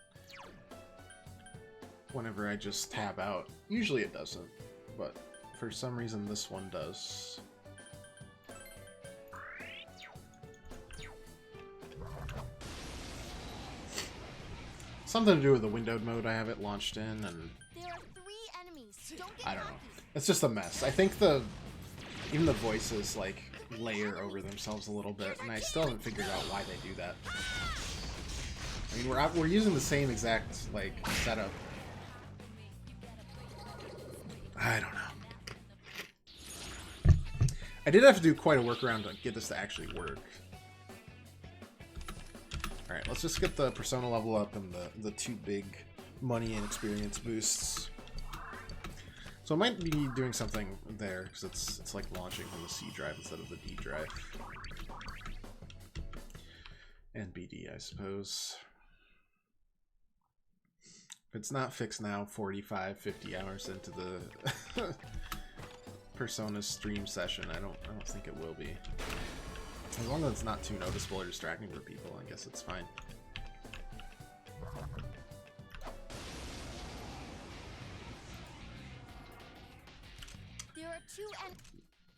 Whenever I just tab out. Usually it doesn't, but for some reason this one does. Something to do with the windowed mode I have it launched in, and There are 3 enemies. Don't get I don't know. cocky. It's just a mess. I think even the voices like layer over themselves a little bit, and I still haven't figured out why they do that. I mean, we're using the same exact like setup. I don't know. I did have to do quite a workaround to get this to actually work. Alright, let's just get the Persona level up and the 2 big money and experience boosts. So I might be doing something there, because it's like launching from the C drive instead of the D drive. And BD, I suppose. If it's not fixed now, 45, 50 hours into the Persona stream session, I don't think it will be. As long as it's not too noticeable or distracting for people, I guess it's fine. There are 2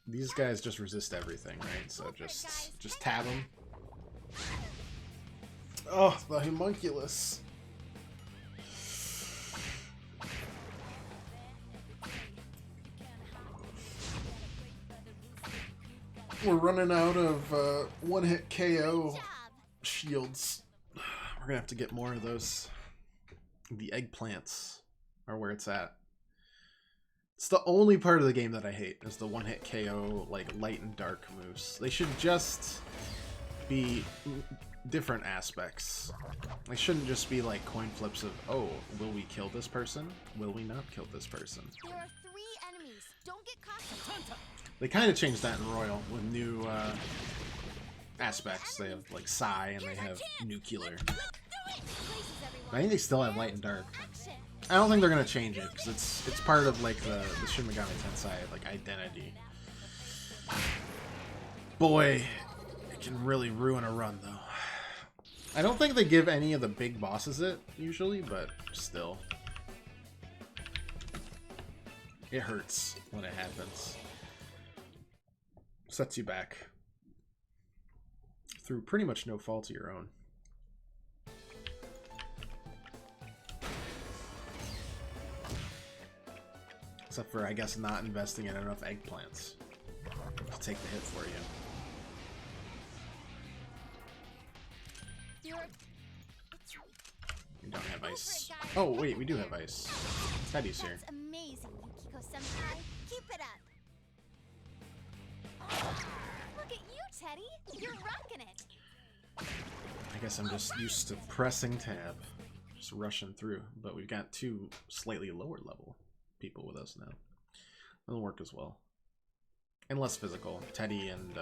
These guys just resist everything, right? So just tab them. Oh, the homunculus. We're running out of one-hit KO job. shields. We're gonna have to get more of those. The eggplants are where it's at. It's the only part of the game that I hate, is the one-hit KO, like, light and dark moves. They should just be different aspects. They shouldn't just be like coin flips of, oh, will we kill this person? Will we not kill this person? There are 3 enemies. Don't get cocky. They kind of changed that in Royal with new aspects. They have like Psy and they have Nuclear. Places, everyone. I think they still have light and dark. Action. I don't think they're gonna change it because it's part of like the Shin Megami Tensei like identity. Boy, it can really ruin a run though. I don't think they give any of the big bosses it usually, but still, it hurts when it happens. Sets you back through pretty much no fault of your own. Except for, I guess, not investing in enough eggplants to take the hit for you. We don't have ice. Oh, wait, we do have ice. Teddy's here. That's amazing, Yukiko-senpai. Keep it up. Look at you, Teddy. You're rocking it. I guess I'm just used to pressing tab. Just rushing through. But we've got 2 slightly lower level people with us now. That'll work as well. And less physical. Teddy and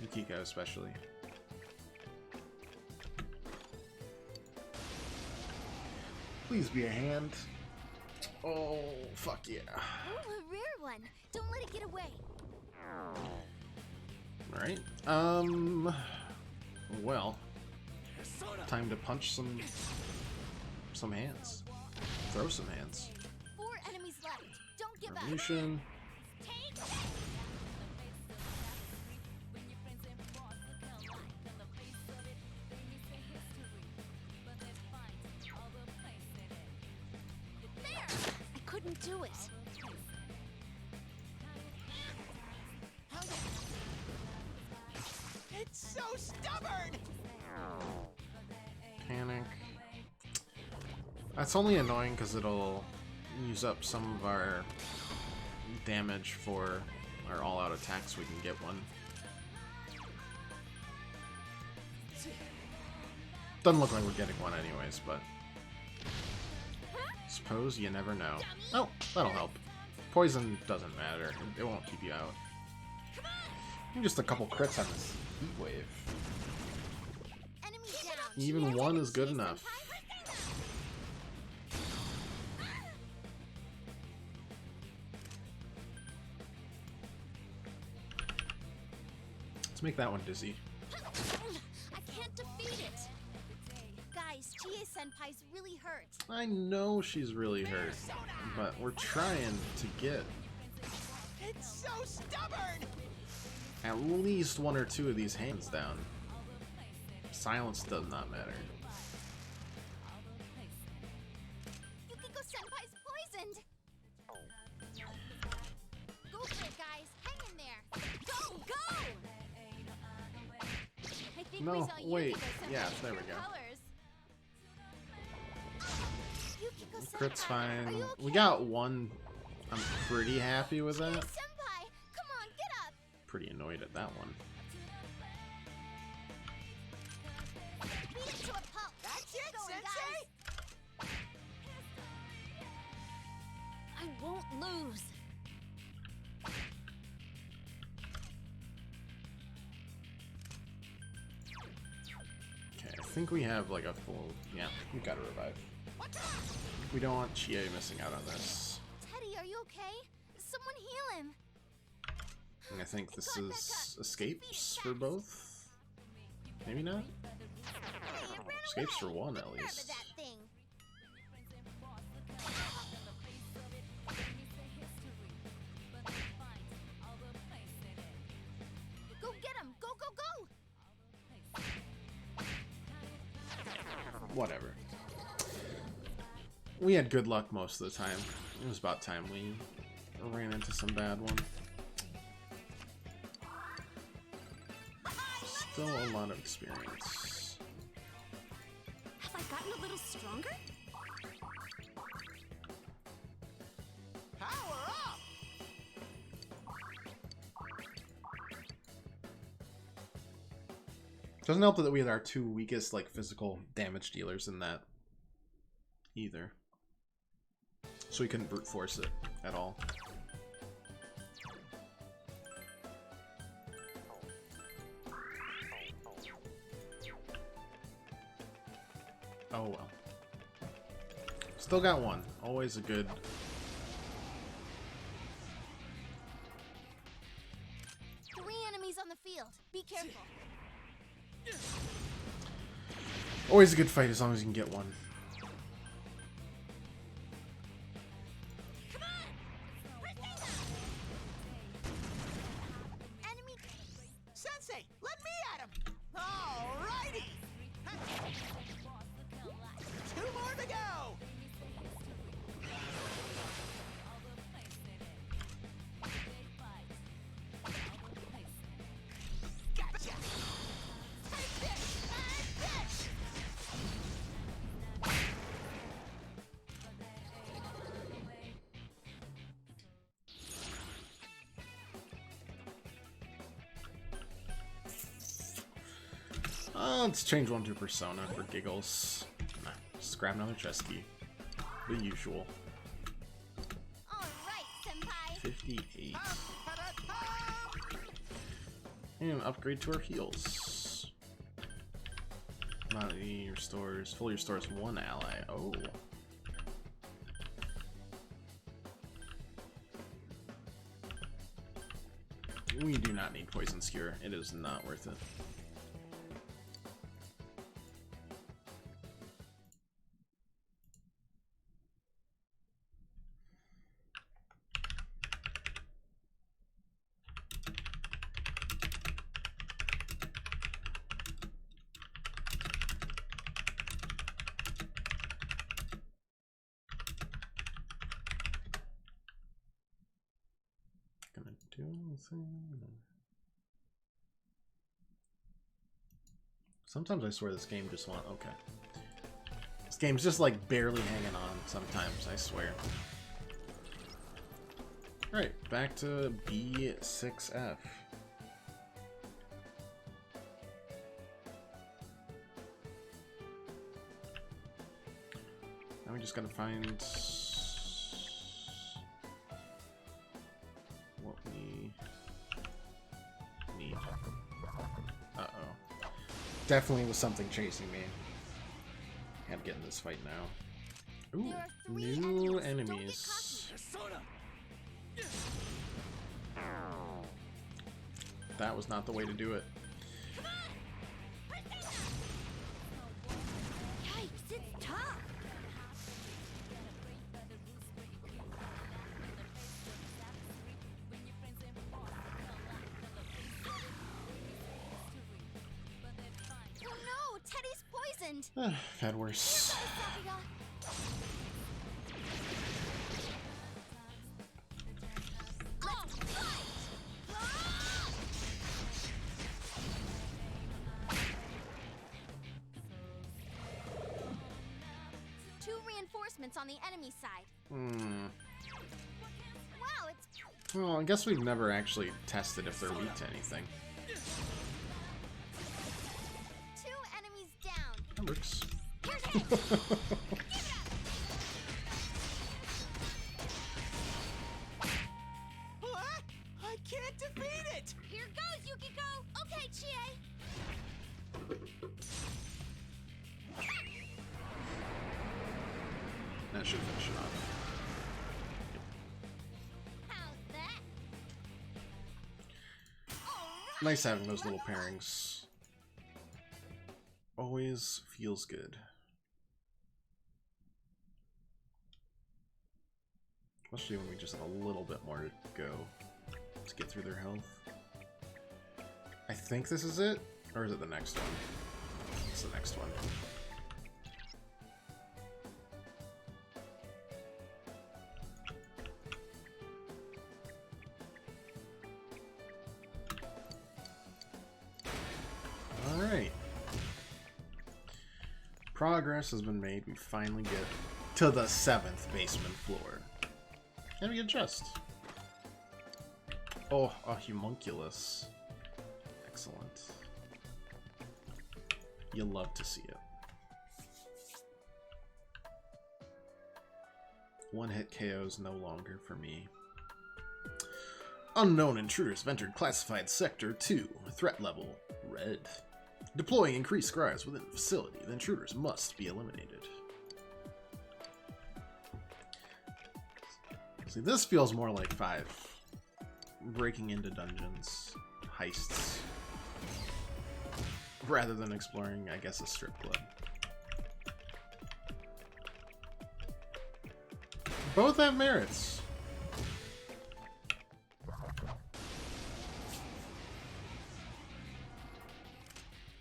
Yukiko especially. Please be a hand. Oh, fuck yeah. Ooh, a rare one. Don't let it get away. Alright. Well. Time to punch some hands. Throw some hands. 4 enemies left. Don't give up. Revolution. Take. There! I couldn't do it. It's so stubborn! Panic. That's only annoying because it'll use up some of our damage for our all-out attacks. We can get one. Doesn't look like we're getting one anyways, but suppose you never know. Oh, that'll help. Poison doesn't matter. It won't keep you out. Just a couple crits on this heat wave. Enemy down. Even one is good enough. Let's make that one dizzy. I can't defeat it. Guys, Chie-senpai's really hurt. I know she's really hurt, but we're trying to get It's so stubborn! at least one or two of these hands down. Silence does not matter. Yukiko-senpai's poisoned. Go for it, guys. Hang in there. Go, go! I think we No, saw wait. Yukiko-senpai's Yeah, there we true go. colors. Yukiko-senpai, Crit's are fine. you We okay? got one. I'm pretty happy with that. Chie-senpai, come on, get up. Pretty annoyed at that one. Beat it to a pulp. That's Keep it, going, Sensei! guys. I won't lose. Okay, I think we have like a full. Yeah, we gotta revive. We don't want Chie missing out on this. Teddy, are you okay? Someone heal him. And I think this is escapes for both. Maybe not. Hey, it ran Escapes for away. one The at nerve of least. that thing. Go get him! Go, go, go! Whatever. We had good luck most of the time. It was about time we ran into some bad one. Still a lot of experience. Have I gotten a little stronger? Power up! Doesn't help that we had our two weakest like physical damage dealers in that either. So we couldn't brute force it at all. Oh well. Still got one. Always a good. Three enemies on the field. Be careful. Always a good fight as long as you can get one. Come on! Persona! Enemy... Sensei, let me at him! Alrighty! Two more to go! Gotcha! Take this! And this! Let's change one to Persona for giggles. Nah, just grab another chest key. The usual. Alright, senpai. 58. Ta-da-ta! And upgrade to our heals. Body restores, fully restores one ally. Oh. We do not need Poison Skewer. It is not worth it. Gonna do anything? Sometimes I swear this game just want okay. This game's just like barely hanging on sometimes, I swear. Alright, back to B6F. Now we just gotta find what we need. Uh-oh. Definitely was something chasing me. Had to get in this fight now. Ooh, There are three new enemies. Don't get enemies. Persona! That was not the way to do it. Yikes, it's tough. Oh no, Teddy's poisoned. Had worse. Sakuga. Let's fight! Ah! 2 reinforcements on the enemy side. Hmm. Wow, it's Well, I guess we've never actually tested if they're weak to anything. 2 enemies down. That works. Here's it. What? I can't defeat it! Here goes, Yukiko. Okay, Chie. That should finish it off. How's that? Alright. Nice having those little pairings. Always feels good. Especially when we just have a little bit more to go to get through their health. I think this is it? Or is it the next one? It's the next one. Alright. Progress has been made. We finally get to the 7th basement floor. And we get just. Oh, a homunculus. Excellent. You love to see it. One-hit KOs no longer for me. Unknown intruders have entered classified sector 2. Threat level red. Deploying increased scries within the facility. The intruders must be eliminated. See, this feels more like 5. Breaking into dungeons, heists, rather than exploring, I guess, a strip club. Both have merits.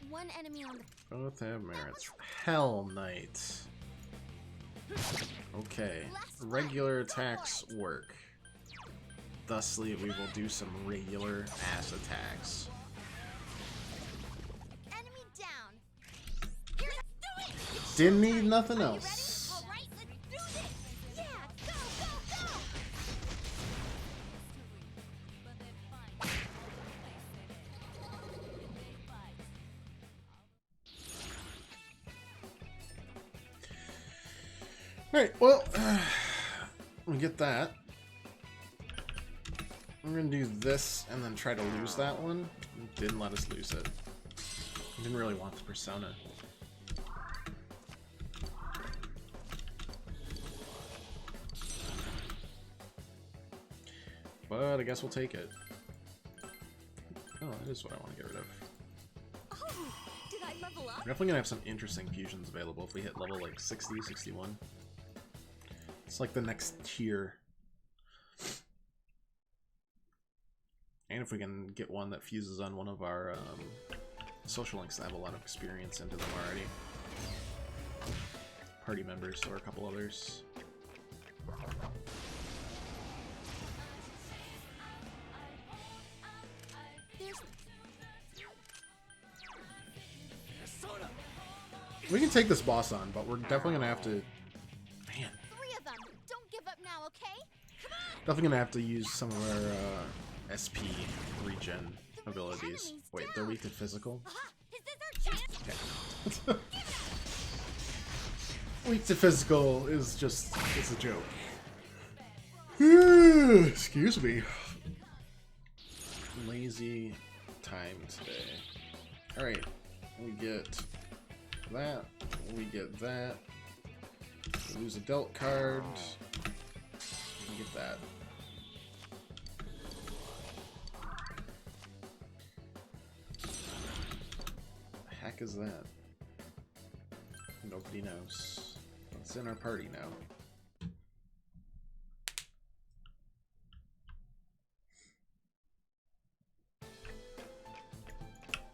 One enemy on the Both have merits. Hell Knight. Okay. Regular attacks work. Thusly, we will do some regular ass attacks. enemy down. Here, let's do it. Didn't need nothing Are you ready? else. All right, let's do this. Yeah, go, go, go. Alright, well, we get that. I'm gonna do this and then try to lose that one. Didn't let us lose it. Didn't really want the persona. But I guess we'll take it. Oh, that is what I want to get rid of. Oh, did I level up? We're definitely gonna have some interesting fusions available if we hit level like 60, 61. It's like the next tier. And if we can get one that fuses on one of our social links that have a lot of experience into them already. Party members or a couple others. There's Persona! We can take this boss on, but we're definitely gonna have to... Man, 3 of them. Don't give up now, okay? Come on. definitely gonna have to use some of our SP regen abilities. Wait, they're weak to physical? Aha! Is this our chance? Weak to physical is just... it's a joke. Excuse me. Lazy time today. Alright, we get that, we get that. We lose a dealt card. We get that. heck is that? Nobody knows. It's in our party now.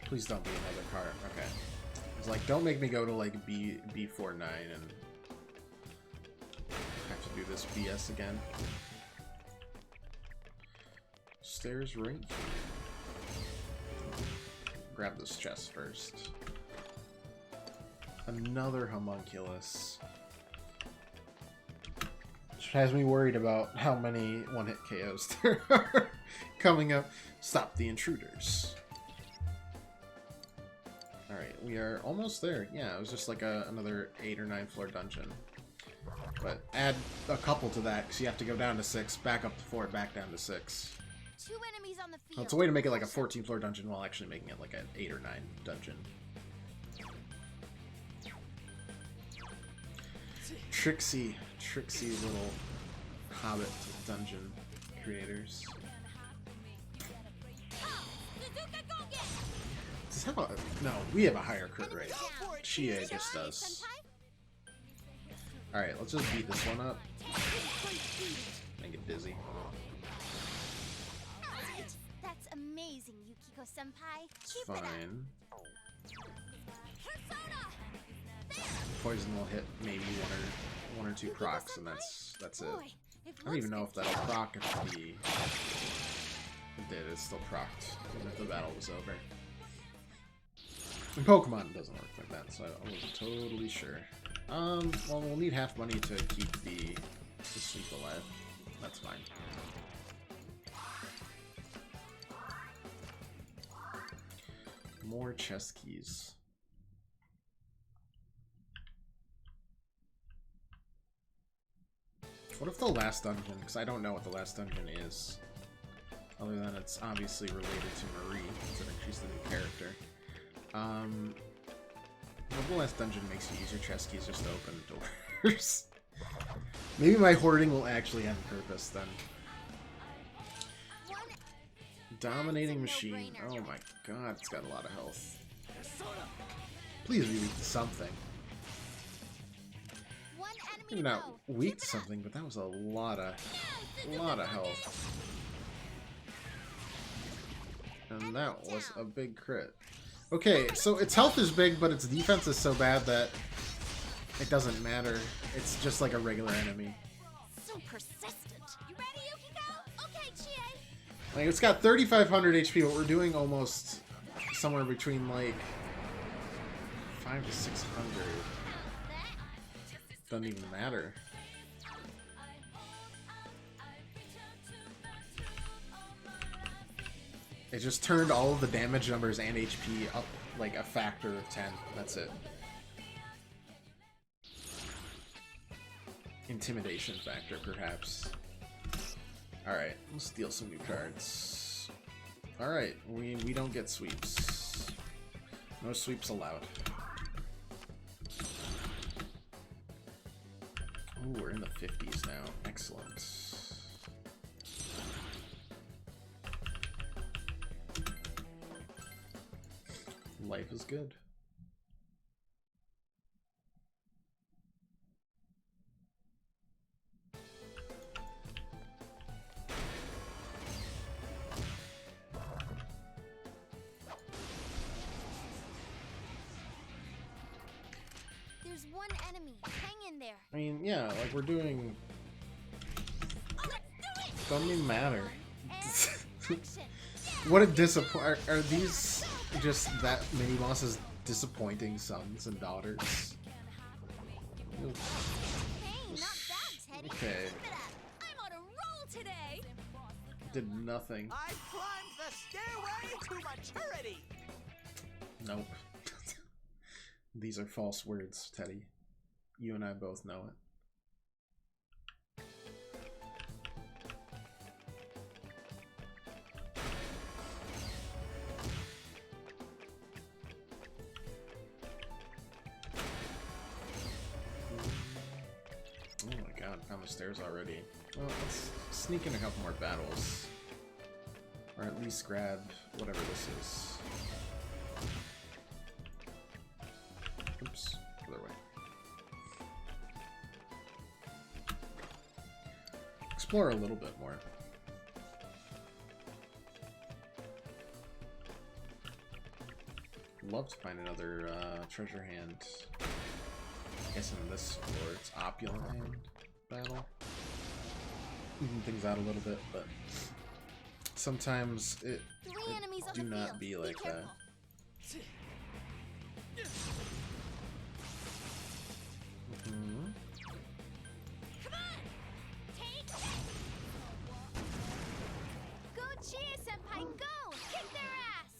Please don't be another card. Okay. It's like, don't make me go to like B49 and have to do this BS again. Stairs right here. Grab this chest first. Another homunculus. Which has me worried about how many one-hit KOs there are coming up. Stop the intruders. Alright, we are almost there. Yeah, it was just like another 8 or 9 floor dungeon. But add a couple to that, because you have to go down to 6, back up to 4, back down to 6. 2 enemies on the field. Well, it's a way to make it like a 14 floor dungeon while actually making it like an 8 or 9 dungeon. Tricksy little hobbit dungeon creators. Does have a, no, we have a higher crit rate. Chie just does. Alright, let's just beat this one up. Make it dizzy. That's amazing, Yukiko-senpai. It's Keep it up. fine. Poison will hit maybe one or two procs, and that's it. I don't even know if that'll proc if the... It did, it's still procced, even if the battle was over. In Pokemon, it doesn't work like that, so I wasn't totally sure. Well, we'll need half money to keep the sweep alive. That's fine. More chest keys. What if the last dungeon, because I don't know what the last dungeon is, other than it's obviously related to Marie, considering she's the new character. What if the last dungeon makes you use your chest keys just to open doors? Maybe my hoarding will actually have a purpose then. Dominating machine. Oh my god, it's got a lot of health. Please be weak to something. Maybe not weak to something, but that was a lot of health. And that was a big crit. Okay, so its health is big, but its defense is so bad that it doesn't matter. It's just like a regular enemy. So persistent. You ready, Yukiko? Okay, Chie. Like, it's got 3,500 HP, but we're doing almost somewhere between like 500 to 600. Doesn't even matter. It just turned all of the damage numbers and HP up like a factor of 10. That's it. Intimidation factor, perhaps. Alright, let's steal some new cards. Alright, we don't get sweeps. No sweeps allowed. Ooh, we're in the 50s now. Excellent. Life is good. There's one enemy. Hang in there. I mean, yeah, like we're doing... Let's do it. Doesn't even matter. Action. What a disappoint. Are these just that mini bosses disappointing sons and daughters? Hey, not bad, Teddy. Okay. Keep it up. I'm on a roll today. Did nothing. I climbed the stairway to maturity. Nope. These are false words, Teddy. You and I both know it. Oh my god, found the stairs already. Well, let's sneak in a couple more battles. Or at least grab whatever this is. explore a little bit more. Love to find another treasure hand. I guess in this floor it's opulent hand battle. Even things out a little bit, but sometimes it do not be like that. Mm-hmm. Come on! Take it! Go Chia Senpai, go! Kick their ass!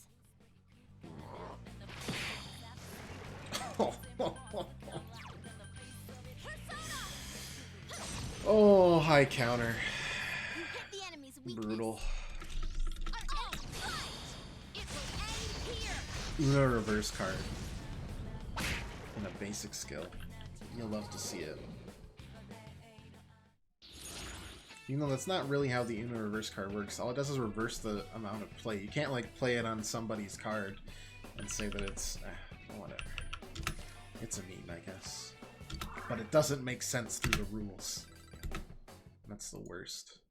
Oh, high counter. You hit the enemy's weakness. Brutal. It will end here. Una reverse card. And a basic skill. You'll love to see it. Even though that's not really how the Una reverse card works. All it does is reverse the amount of play. You can't like play it on somebody's card and say that it's whatever. It's a meme, I guess. But it doesn't make sense through the rules. That's the worst.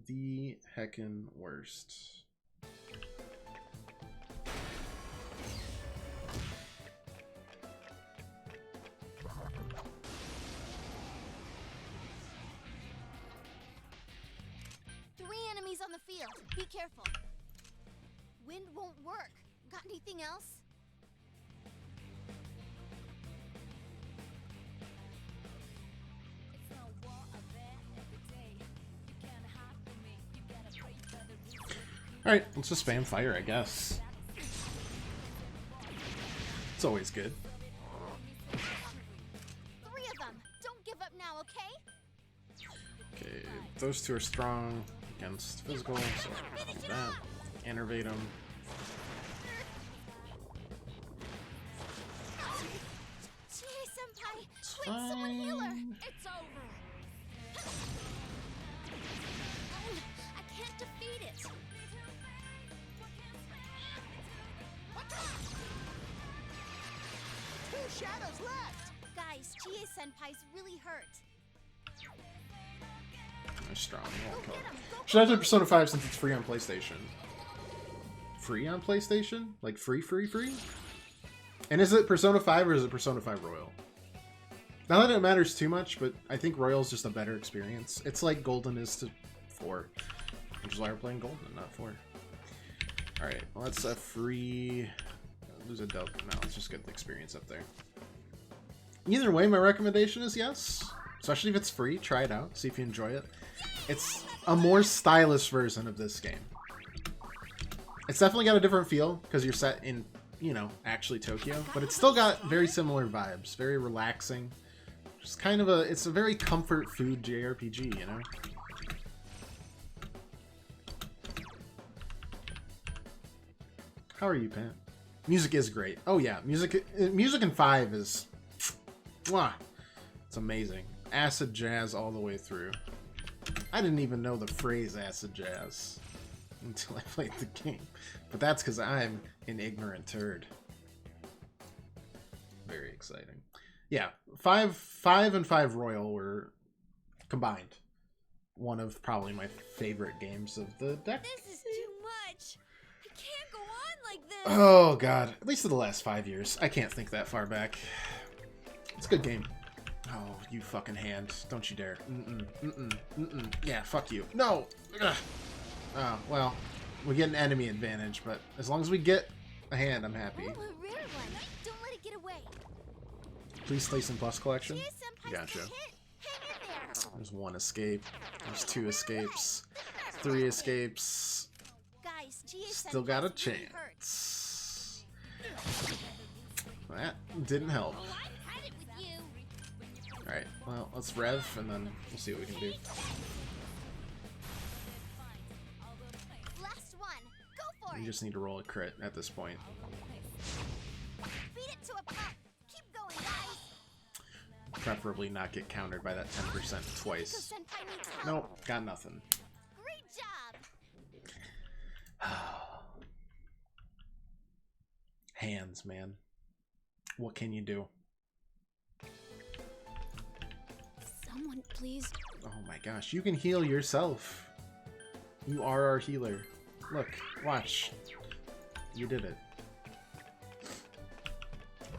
The heckin' worst. 3 enemies on the field. Be careful. Wind won't work. Got anything else? Alright, let's just spam fire, I guess. It's always good. 3 of them. Don't give up now, okay? Okay, those two are strong against physical, so I'll do that. Enervate them. Chie-senpai! Quick, someone heal her! It's over! I can't defeat it! Two shadows left! Guys, Chie-senpai's really hurt. They're strong. Won't kill them. Should I do Persona 5 since it's free on PlayStation? Free on PlayStation? Like free? And is it Persona 5 or is it Persona 5 Royal? Not that it matters too much, but I think Royal's just a better experience. It's like Golden is to 4, which is why we're playing Golden and not 4. Alright, well that's a free... Lose a dope. No, let's just get the experience up there. Either way, my recommendation is yes. Especially if it's free, try it out, see if you enjoy it. It's a more stylish version of this game. It's definitely got a different feel, because you're set in, you know, actually Tokyo, but it's still got very similar vibes, very relaxing. Just kind of a, it's a very comfort food JRPG, you know? How are you, Pant? Music is great. Oh yeah, music in 5 is... Mwah! It's amazing. Acid jazz all the way through. I didn't even know the phrase acid jazz until I played the game. But that's because I'm an ignorant turd. Very exciting. Yeah, 5 and 5 Royal were combined. One of probably my favorite games of the decade. This is too much! I can't go on like this! Oh god, at least in the last 5 years. I can't think that far back. It's a good game. Oh, you fucking hand. Don't you dare. Yeah, fuck you. No! Ugh. Oh, well, we get an enemy advantage, but as long as we get a hand, I'm happy. Ooh, a rare one. Don't let it get away. Please place in plus collection. Chie-senpai's Gotcha. hit. Hang in there. There's 1 escape. There's 2 escapes. 3 escapes. Guys, Still got a Chie-senpai's really hurt. chance. That didn't help. Oh, I had it with you. Alright, well, let's rev, and then we'll see what we can do. Last one. Go for We it. just need to roll a crit at this point. Beat it to a pop. Keep going, guys. Preferably not get countered by that 10% twice. Senpai needs help. Nope, got nothing. Great job. Hands, man. What can you do? Someone, please. Oh my gosh, you can heal yourself. You are our healer. Look, watch. You did it.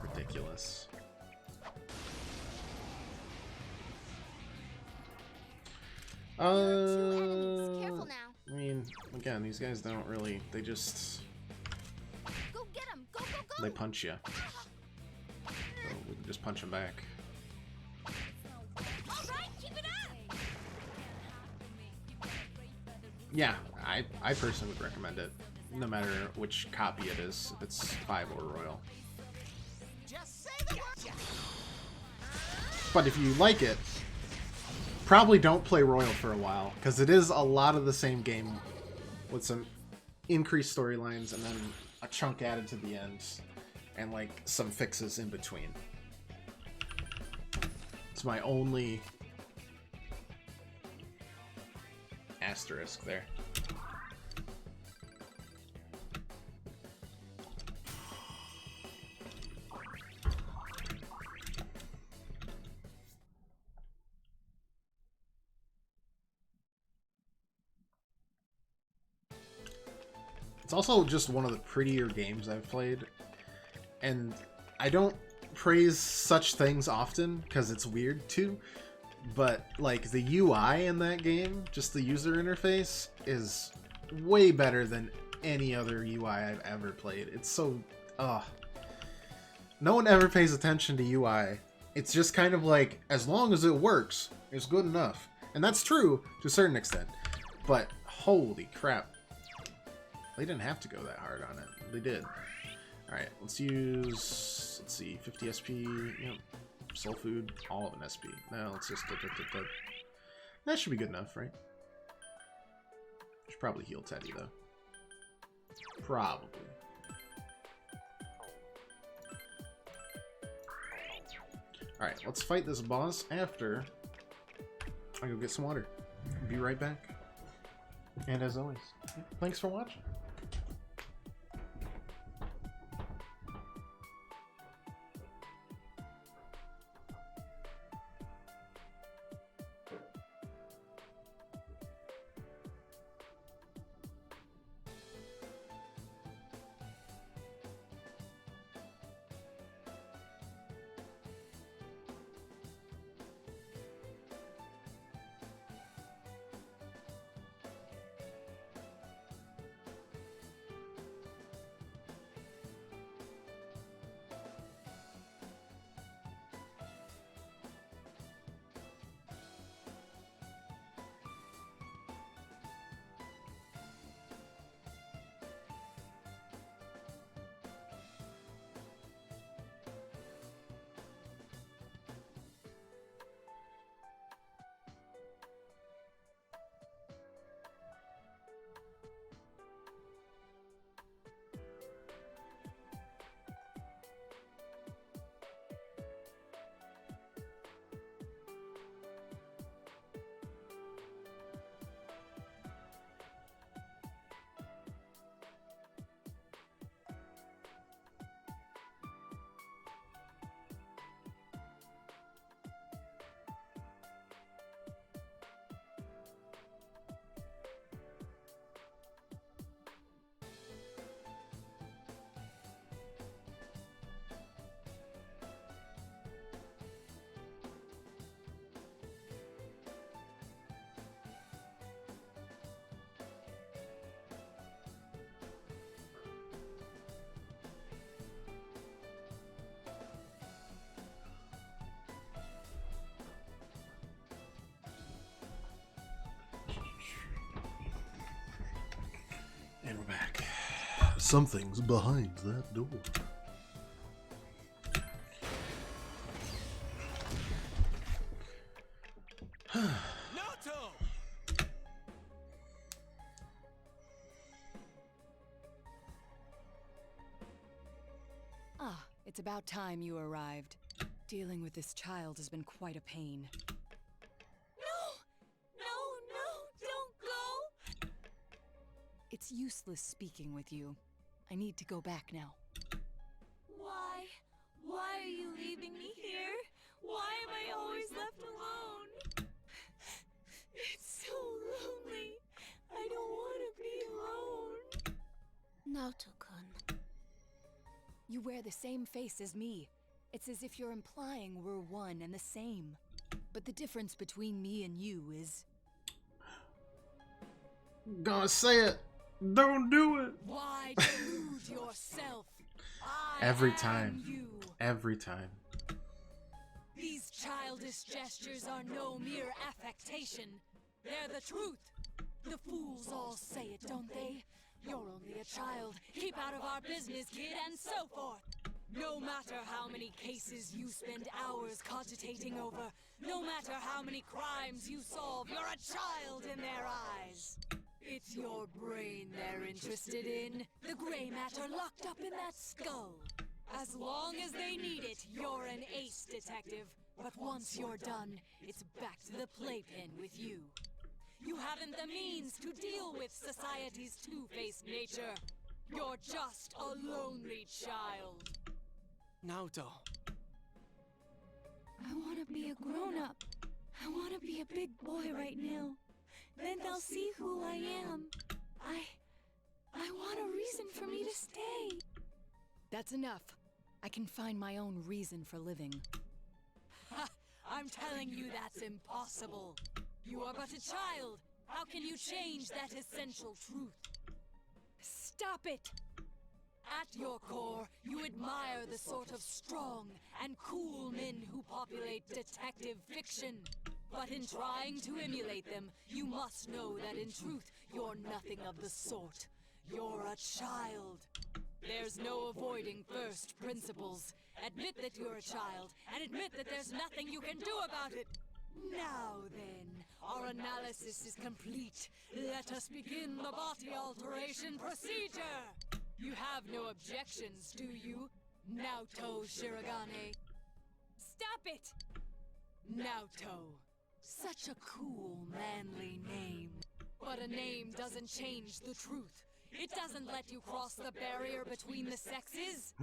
Ridiculous. Two enemies. Careful now. I mean, again, these guys don't really. They just. Go get him. Go, go, go. They punch you. So we can just punch them back. All right, keep it up. Yeah, I personally would recommend it. No matter which copy it is, if it's 5 or Royal. Just say the word. But if you like it, probably don't play Royal for a while, because it is a lot of the same game with some increased storylines and then a chunk added to the end and like some fixes in between. It's my only asterisk there. It's also just one of the prettier games I've played, and I don't praise such things often because it's weird too, but like the UI in that game, just the user interface, is way better than any other UI I've ever played. It's so no one ever pays attention to UI. It's just kind of like, as long as it works, it's good enough. And that's true to a certain extent, but holy crap. They didn't have to go that hard on it. They did. Alright, let's use, let's see, 50 SP, yep, soul food, all of an SP. Now let's just, that should be good enough, right? Should probably heal Teddy, though. Probably. Alright, let's fight this boss after I go get some water. Be right back. And as always, thanks for watching. And we're back. Something's behind that door. Naoto! Ah, it's about time you arrived. Dealing with this child has been quite a pain. No, don't go. It's useless speaking with you. I need to go back now. Why? Why are you leaving me here? Why am I always left alone? It's so lonely. I don't want to be alone. Naoto-kun. You wear the same face as me. It's as if you're implying we're one and the same. But the difference between me and you is... Gonna say it. Don't do it. Why delude yourself? Every am time. You. Every time. These childish gestures are no mere affectation. They're the truth. The fools all say it, don't they? You're only a child. Keep out of our business, kid, and so forth. No matter how many cases you spend hours cogitating over, no matter how many crimes you solve, you're a child in their eyes. It's your brain they're interested in, the gray matter locked up in that skull. As long as they need it, you're an ace detective. But once you're done, it's back to the playpen with you. You haven't the means to deal with society's two-faced nature. You're just a lonely child. Naoto. I want to be a grown-up. I want to be a big boy right now. Then they'll see who I am. I want a reason for me to stay. That's enough. I can find my own reason for living. Ha! I'm telling you that's impossible. You are but a child. How can you change that essential truth? Stop it! At your core, you admire the sort of strong and cool men who populate detective fiction. But in trying to emulate them, you must know that in truth, you're nothing of the sort. You're a child. There's no avoiding first principles. Admit that you're a child, and admit that there's nothing you can do about it. Now then, our analysis is complete. Let us begin the body alteration procedure. You have no objections, do you? Naoto Shirogane. Stop it! Naoto. Such a cool, manly name. But a name doesn't change the truth. It doesn't let you cross the barrier between the sexes.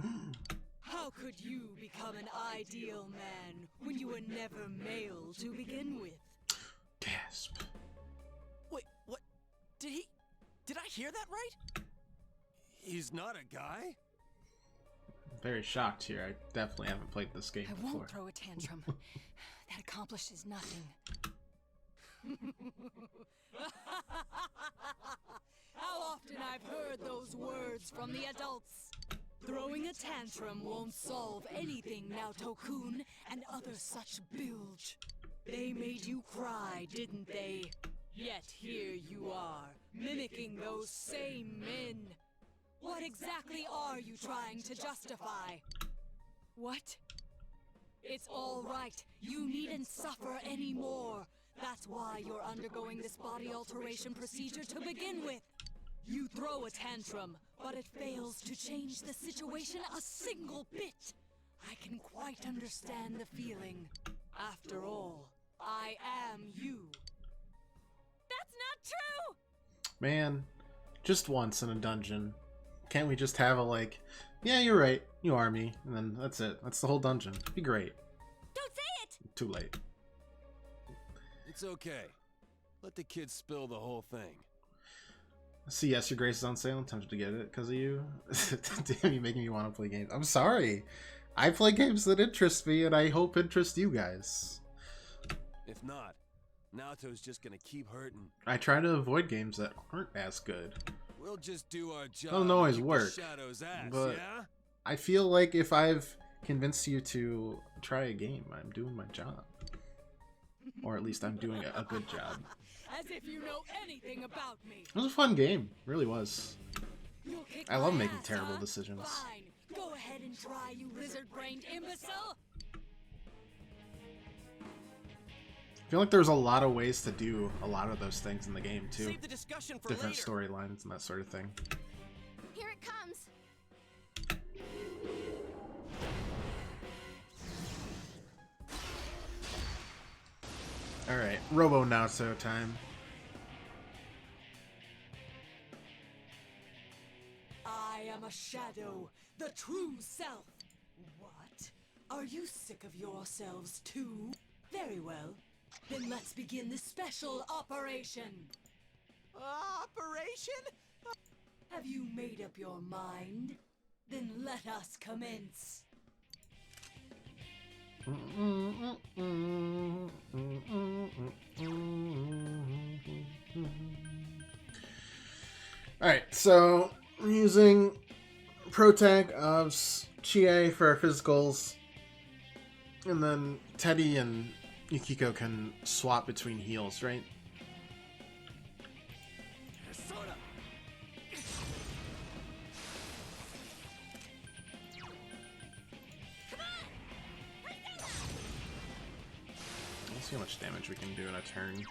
How could you become an ideal man when you were never male to begin with? Gasp. Wait, what? Did I hear that right? He's not a guy? Very shocked here. I definitely haven't played this game I before. won't throw a tantrum. That accomplishes nothing. How often I've heard those words from the adults. Throwing a tantrum won't solve anything, Naoto-kun, and other such bilge. They made you cry, didn't they? Yet here you are, mimicking those same men. What exactly are you trying to justify? What? It's all right. You needn't suffer anymore. That's why you're undergoing this body alteration procedure to begin with. You throw a tantrum, but it fails to change the situation a single bit. I can quite understand the feeling. After all, I am you. That's not true! Man, just once in a dungeon. Can't we just have a like, yeah, you're right, you are me, and then that's it. That's the whole dungeon. Be great. Don't say it! Too late. It's okay. Let the kids spill the whole thing. See, yes, your grace is on sale. I'm tempted to get it because of you. Damn, you making me want to play games. I'm sorry. I play games that interest me, and I hope interest you guys. If not, Naoto's just gonna keep hurting. I try to avoid games that aren't as good. We'll just do our job. Doesn't always and keep work, the Shadow's ass, but yeah? I feel like if I've convinced you to try a game, I'm doing my job. Or at least I'm doing a good job. As if you know anything about me. It was a fun game. It really was. You'll kick I love my making ass, terrible huh? decisions. Fine. Go ahead and try, you lizard-brained imbecile. I feel like there's a lot of ways to do a lot of those things in the game too. Save the discussion for Different later. storylines and that sort of thing. Here it comes. Alright, Robo Naoto time. I am a shadow, the true self. What? Are you sick of yourselves too? Very well. Then let's begin this special operation. Operation? Have you made up your mind? Then let us commence. Alright, so we're using Protag of Chie for our physicals, and then Teddy and Yukiko can swap between heals, right? Persona! Let's see how much damage we can do in a turn.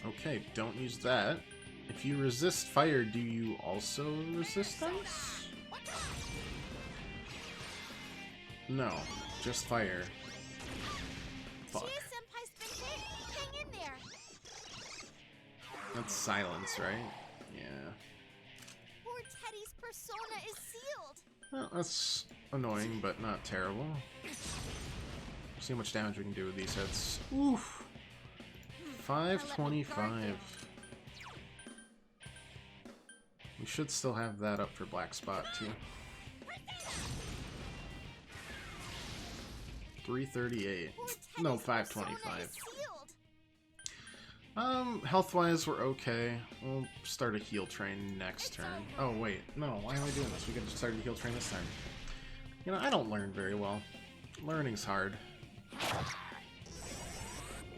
Okay, don't use that. If you resist fire, do you also resistance? No, just fire. Fuck. Chie-senpai's been hit. Hang in there. That's silence, right? Yeah. Poor Teddy's persona is sealed. Well, that's annoying, but not terrible. See how much damage we can do with these hits. Oof! 525. We should still have that up for Black Spot, too. 338. Poor Teddy's No, persona 525. is sealed. Health-wise, we're okay. We'll start a heal train next turn. Oh, wait. No, why am I doing this? We could just start a heal train this time. You know, I don't learn very well. Learning's hard.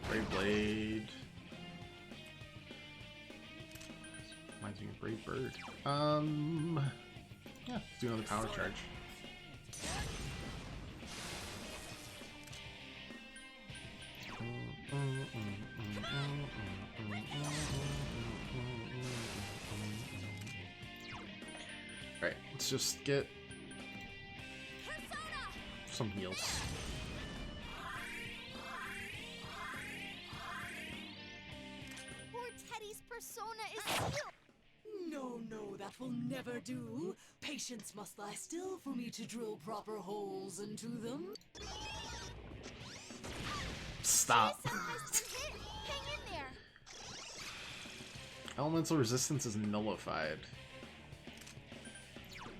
Brave Blade. Reminds me of Brave Bird. Yeah, let's do another power charge. Alright, let's just get some heals. Poor Teddy's persona is sealed. No, no, that will never do. Patience must lie still for me to drill proper holes into them. Stop. Chie-senpai's been hit. Hang in there. Elemental resistance is nullified.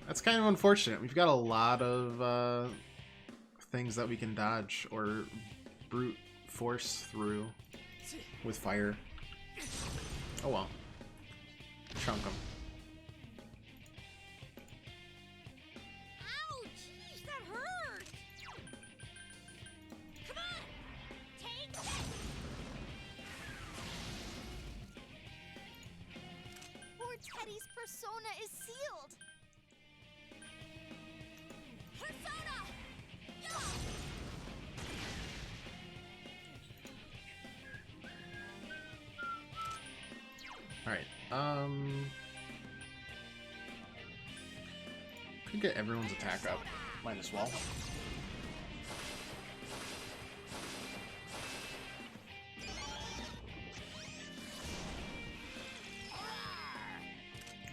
That's kind of unfortunate. We've got a lot of things that we can dodge or brute force through with fire. Oh well. Chunk them. Ouch! That hurt! Come on! Take this! Poor Teddy's persona is sealed! Persona! Yeah! Alright, could get everyone's attack up. Might as well.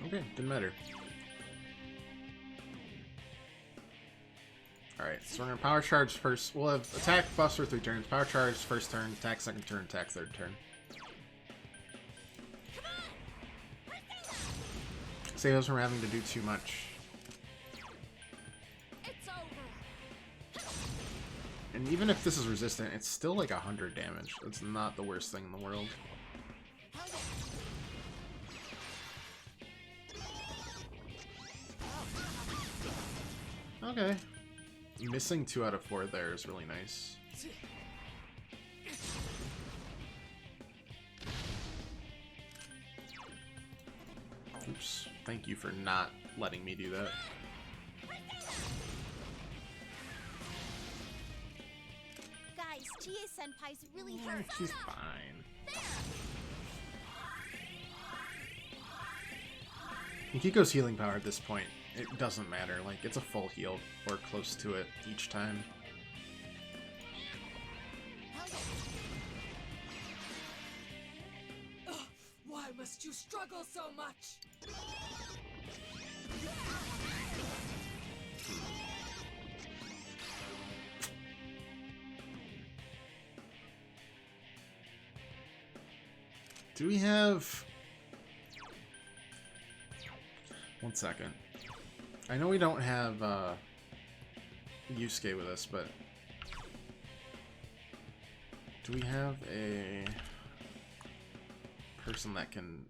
Okay, didn't matter. Alright, so we're gonna power charge first. We'll have attack buffs for 3 turns, power charge first turn, attack second turn, attack third turn. Save us from having to do too much. It's over! And even if this is resistant, it's still like 100 damage. It's not the worst thing in the world. Okay. Missing 2 out of 4 there is really nice. Oops. Thank you for not letting me do that. Guys, Chie-senpai's really hurt. She's fine. Yukiko's healing power at this point, it doesn't matter. Like, it's a full heal or close to it each time. must you struggle so much? Do we have... One second. I know we don't have Yusuke with us, but do we have a person that can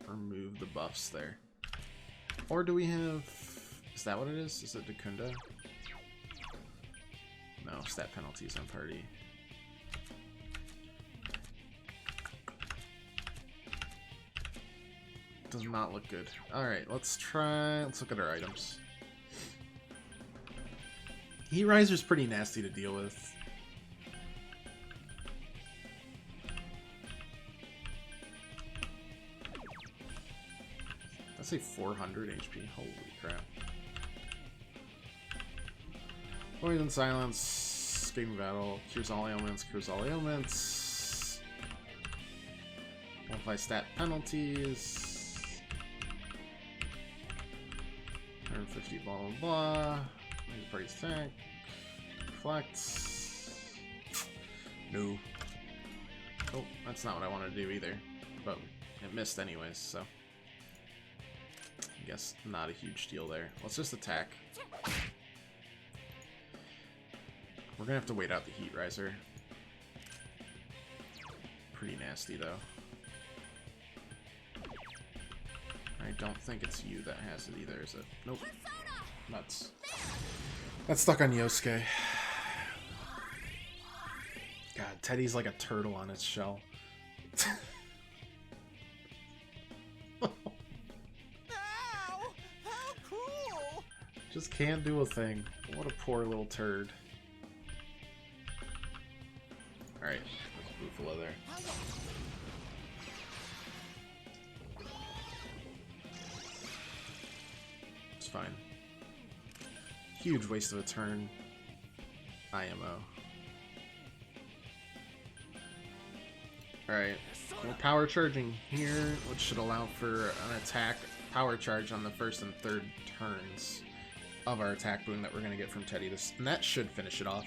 remove the buffs there? Or do we have... Is that what it is? Is it Dakunda? No, stat penalties on party. Does not look good. Alright, let's look at our items. Heat Riser's pretty nasty to deal with. Let's say 400 HP. Holy crap. Poison Silence, Escaping Battle, cures all ailments. Multiply stat penalties. 150 blah blah blah. Maybe party attack. Reflects. No. Oh, that's not what I wanted to do either. But it missed anyways, so I guess not a huge deal there. Let's just attack. We're gonna have to wait out the Heat Riser. Pretty nasty though. I don't think it's you that has it either, is it? Nope. Nuts. That's stuck on Yosuke. God, Teddy's like a turtle on its shell. Ow! How cruel! Just can't do a thing. What a poor little turd. Alright, there's Bufalo there. It's fine. Huge waste of a turn. IMO. Alright, we're power charging here, which should allow for an attack power charge on the first and third turns of our attack boon that we're going to get from Teddy. And that should finish it off.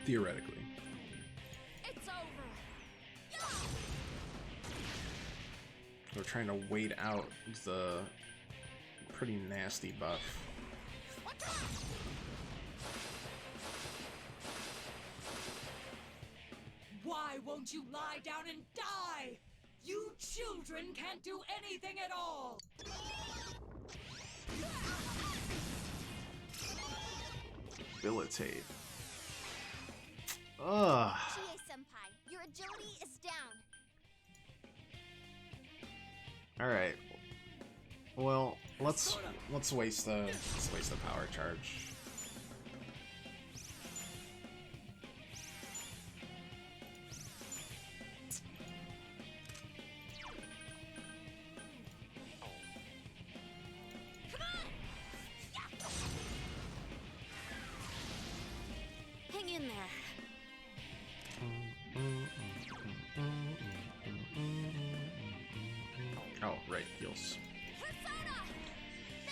Theoretically. It's over. We're trying to wait out the pretty nasty buff. Why won't you lie down and die? You children can't do anything at all! Debilitate. Ugh. Chie-senpai, your agility is down. Alright. Well, let's waste the power charge. Hang in there. Oh, right, heals.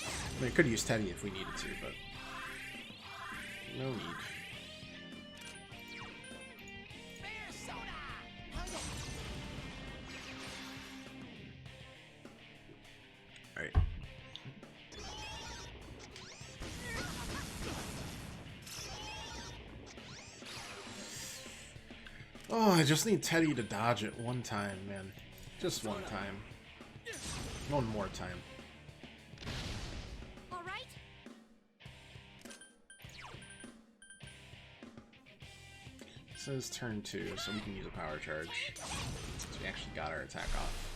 I mean, I could use Teddy if we needed to, but no need. Alright. Oh, I just need Teddy to dodge it one time, man. Just one time. One more time. All right. This is turn 2, so we can use a power charge. So we actually got our attack off.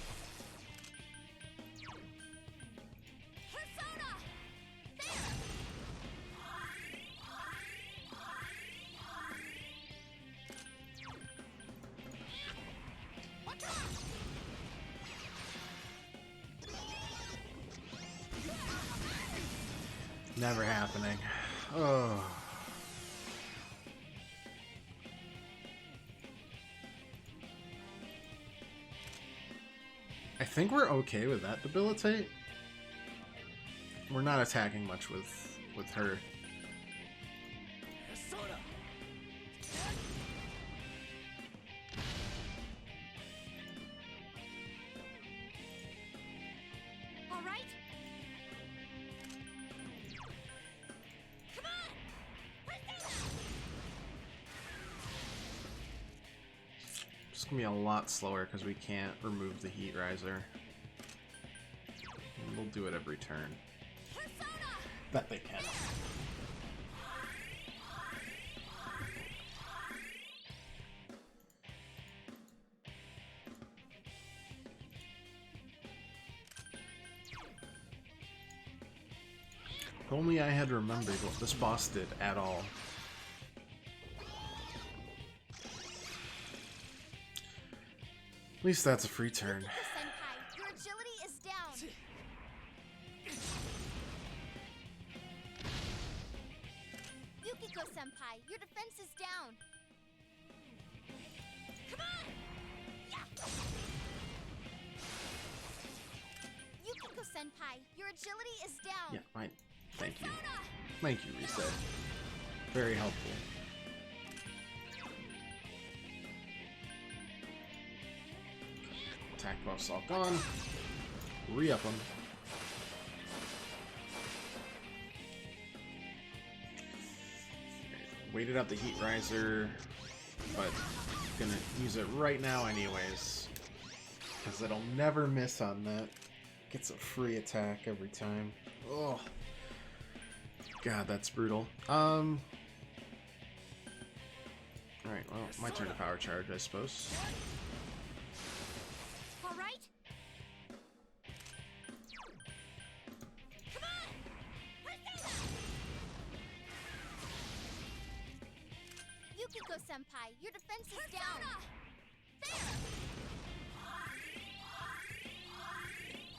Never happening. Oh. I think we're okay with that debilitate. We're not attacking much with her. Persona. All right. Come on. It's gonna be a lot slower because we can't remove the heat riser. And we'll do it every turn. That they can. If only I had remembered what this boss did at all. At least that's a free turn. Senpai, your agility is down. Yukiko Senpai, your defense is down. Come on! Yeah. Yukiko Senpai, your agility is down. Yeah, fine. Thank you. Thank you, Reset. Very helpful. Attack buff's all gone. Re-up them. Waited out the heat riser, but gonna use it right now anyways. Because it'll never miss on that. Gets a free attack every time. Oh. God, that's brutal. Alright, well, my turn to power charge, I suppose. All right. Come on! Yukiko Senpai, your defense is down.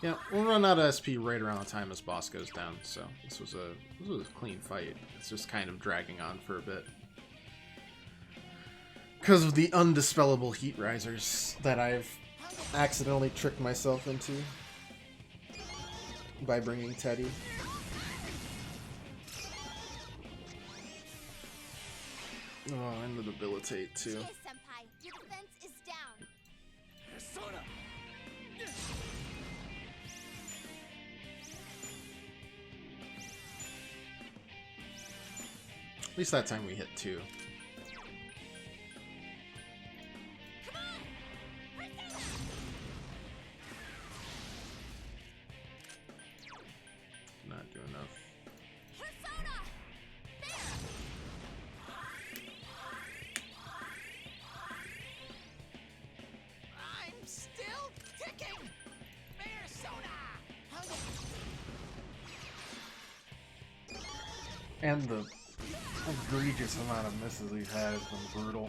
Yeah, we'll run out of SP right around the time this boss goes down, so this was a clean fight. It's just kind of dragging on for a bit. Because of the undispellable heat risers that I've accidentally tricked myself into by bringing Teddy. Oh, and the debilitate too. Chie Senpai, your defense is down. Persona. At least that time we hit 2. Not doing enough. Persona! I'm still ticking. Persona. And the egregious amount of misses we've had has been brutal.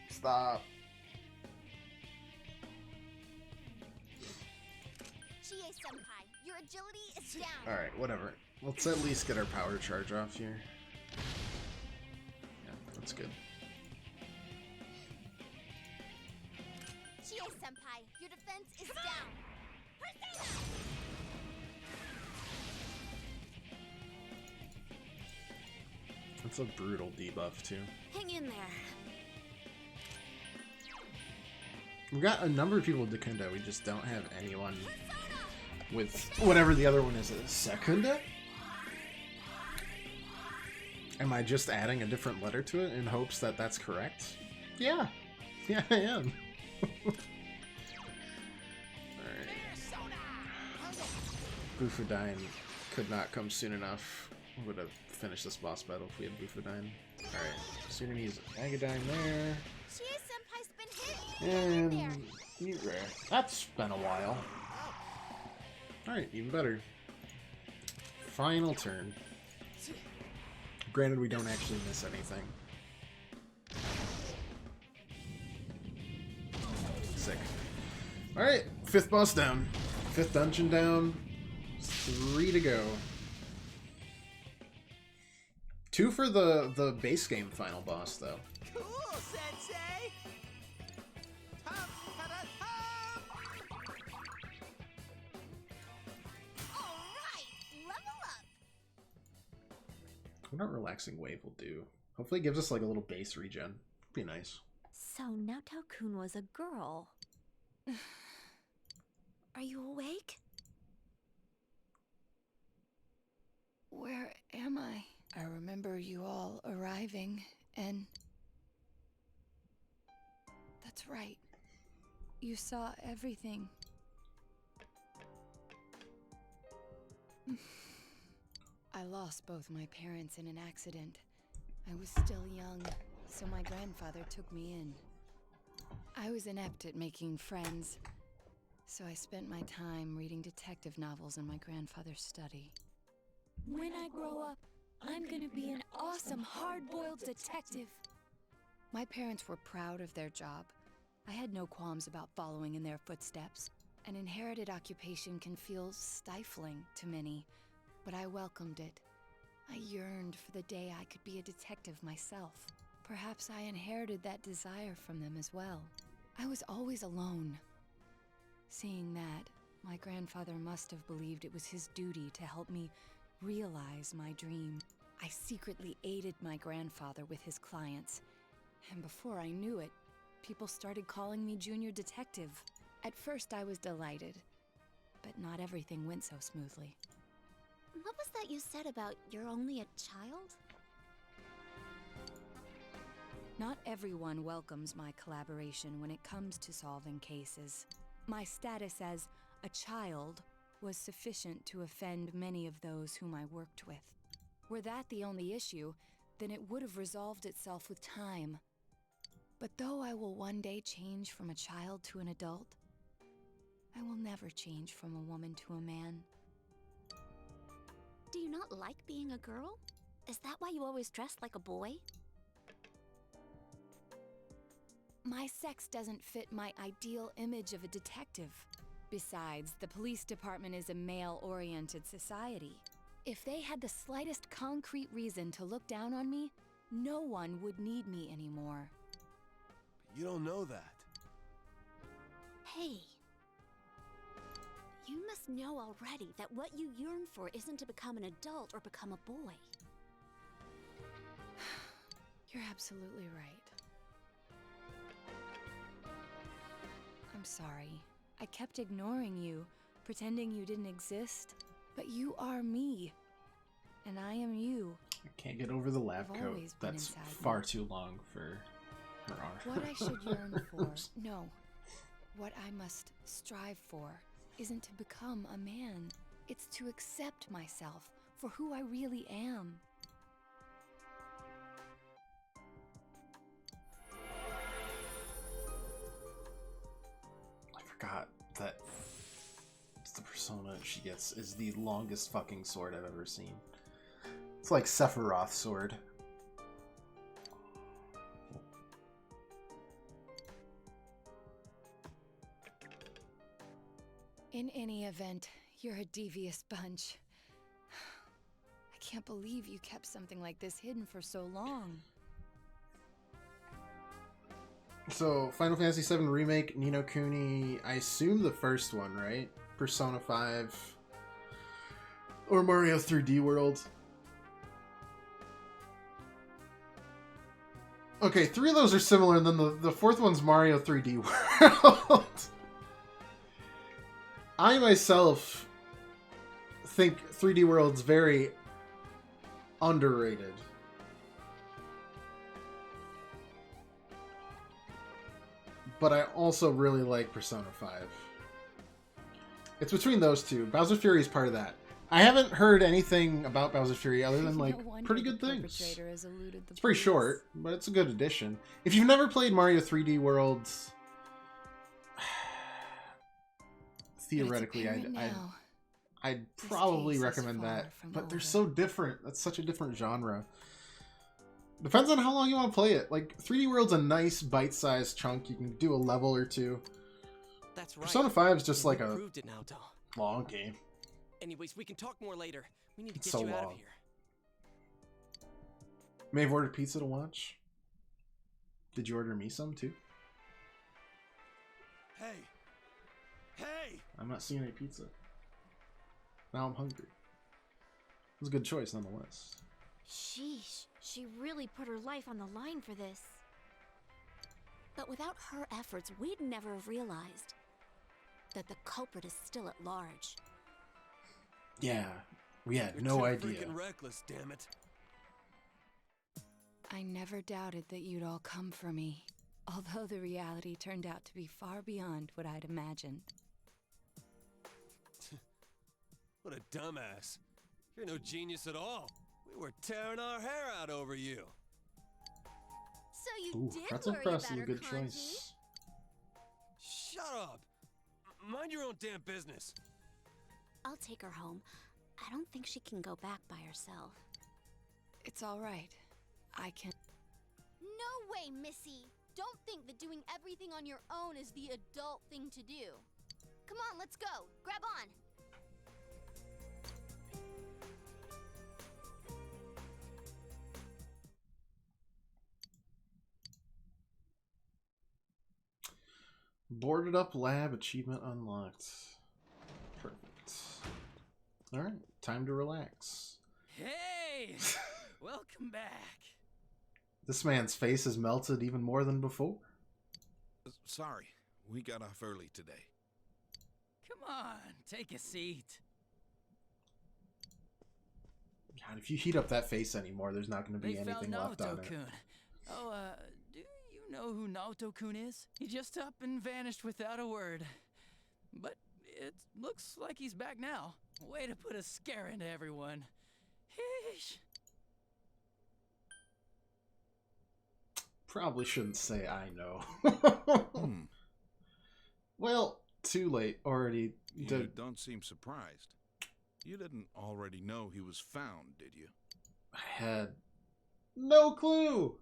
Stop. Chie Senpai, your agility is down. Alright, whatever. Let's at least get our power charge off here. Yeah, that's good. Chie Senpai, your defense is down. That's a brutal debuff too. Hang in there. We've got a number of people with Dekunda, we just don't have anyone with whatever the other one is. Sekunda? Am I just adding a different letter to it in hopes that that's correct? Yeah. Yeah, I am. Alright. Bufudine could not come soon enough. Would have finished this boss battle if we had Bufudine. Alright, so you're gonna use Agadine there. Chie Senpai's been hit. Hang in there. And Mute Rare. That's been a while. Alright, even better. Final turn. Granted, we don't actually miss anything. Sick. Alright, 5th boss down. 5th dungeon down. 3 to go. 2 for the base game final boss, though. Cool, Sensei! Alright, level up! What relaxing wave will do? Hopefully it gives us like a little base regen. Be nice. So Naoto-kun was a girl. Are you awake? Where am I? I remember you all arriving, and... That's right. You saw everything. I lost both my parents in an accident. I was still young, so my grandfather took me in. I was inept at making friends, so I spent my time reading detective novels in my grandfather's study. When I grow up, I'm gonna be an awesome hard-boiled detective. My parents were proud of their job. I had no qualms about following in their footsteps. An inherited occupation can feel stifling to many, but I welcomed it. I yearned for the day I could be a detective myself. Perhaps I inherited that desire from them as well. I was always alone. Seeing that, my grandfather must have believed it was his duty to help me realize my dream. I secretly aided my grandfather with his clients, and before I knew it, people started calling me Junior Detective. At first I was delighted, but not everything went so smoothly. What was that you said about you're only a child? Not everyone welcomes my collaboration when it comes to solving cases. My status as a child was sufficient to offend many of those whom I worked with. Were that the only issue, then it would have resolved itself with time. But though I will one day change from a child to an adult, I will never change from a woman to a man. Do you not like being a girl? Is that why you always dress like a boy? My sex doesn't fit my ideal image of a detective. Besides, the police department is a male-oriented society. If they had the slightest concrete reason to look down on me, no one would need me anymore. You don't know that. Hey. You must know already that what you yearn for isn't to become an adult or become a boy. You're absolutely right. I'm sorry. I kept ignoring you, pretending you didn't exist. But you are me, and I am you. I can't get over the lab I've coat. always been That's inside far me. too long for her arm. What I should yearn for, no. What I must strive for isn't to become a man. It's to accept myself for who I really am. I forgot that the persona she gets is the longest fucking sword I've ever seen. It's like Sephiroth's sword. In any event, you're a devious bunch. I can't believe you kept something like this hidden for so long. So, Final Fantasy VII Remake, Ni no Kuni, I assume the first one, right? Persona 5. Or Mario 3D World. Okay, 3 of those are similar, and then the fourth one's Mario 3D World. I myself think 3D World's very underrated. But I also really like Persona 5. It's between those two. Bowser Fury is part of that. I haven't heard anything about Bowser Fury other than, like, No wonder pretty the good things. perpetrator has eluded the It's pretty police. short, but it's a good addition. If you've never played Mario 3D World, theoretically, But it's apparent now. I'd This probably case is recommend far that. from But they're over. so different. That's such a different genre. Depends on how long you want to play it. Like, 3D World's a nice bite-sized chunk. You can do a level or two. That's right. Persona 5 is just And like you a proved it, Naoto. long game. Anyways, we can talk more later. We need to It's get so you out long. of here. May have ordered pizza to watch. Did you order me some too? Hey! Hey! I'm not seeing any pizza. Now I'm hungry. It was a good choice nonetheless. Sheesh, she really put her life on the line for this. But without her efforts, we'd never have realized that the culprit is still at large. Yeah, we had You're no too idea. freaking reckless, damn it. I never doubted that you'd all come for me, although the reality turned out to be far beyond what I'd imagined. What a dumbass. You're no genius at all. We were tearing our hair out over you. So you Ooh, did pretzel worry crust about is a her, good Kanji. choice. Shut up. Mind your own damn business. I'll take her home. I don't think she can go back by herself. It's all right. I can... No way, Missy. Don't think that doing everything on your own is the adult thing to do. Come on, let's go. Grab on. Boarded up lab achievement unlocked. Perfect. Alright, time to relax. Hey! Welcome back. This man's face is melted even more than before. Sorry, we got off early today. Come on, take a seat. God, if you heat up that face anymore, there's not going to be They anything found left on it. Naoto-kun. Oh, do you know who Naoto-kun is? He just up and vanished without a word. But it looks like he's back now. Way to put a scare into everyone. Heesh. Probably shouldn't say I know. Hmm. Well, too late. Already You did. don't seem surprised. You didn't already know he was found, did you? I had no clue.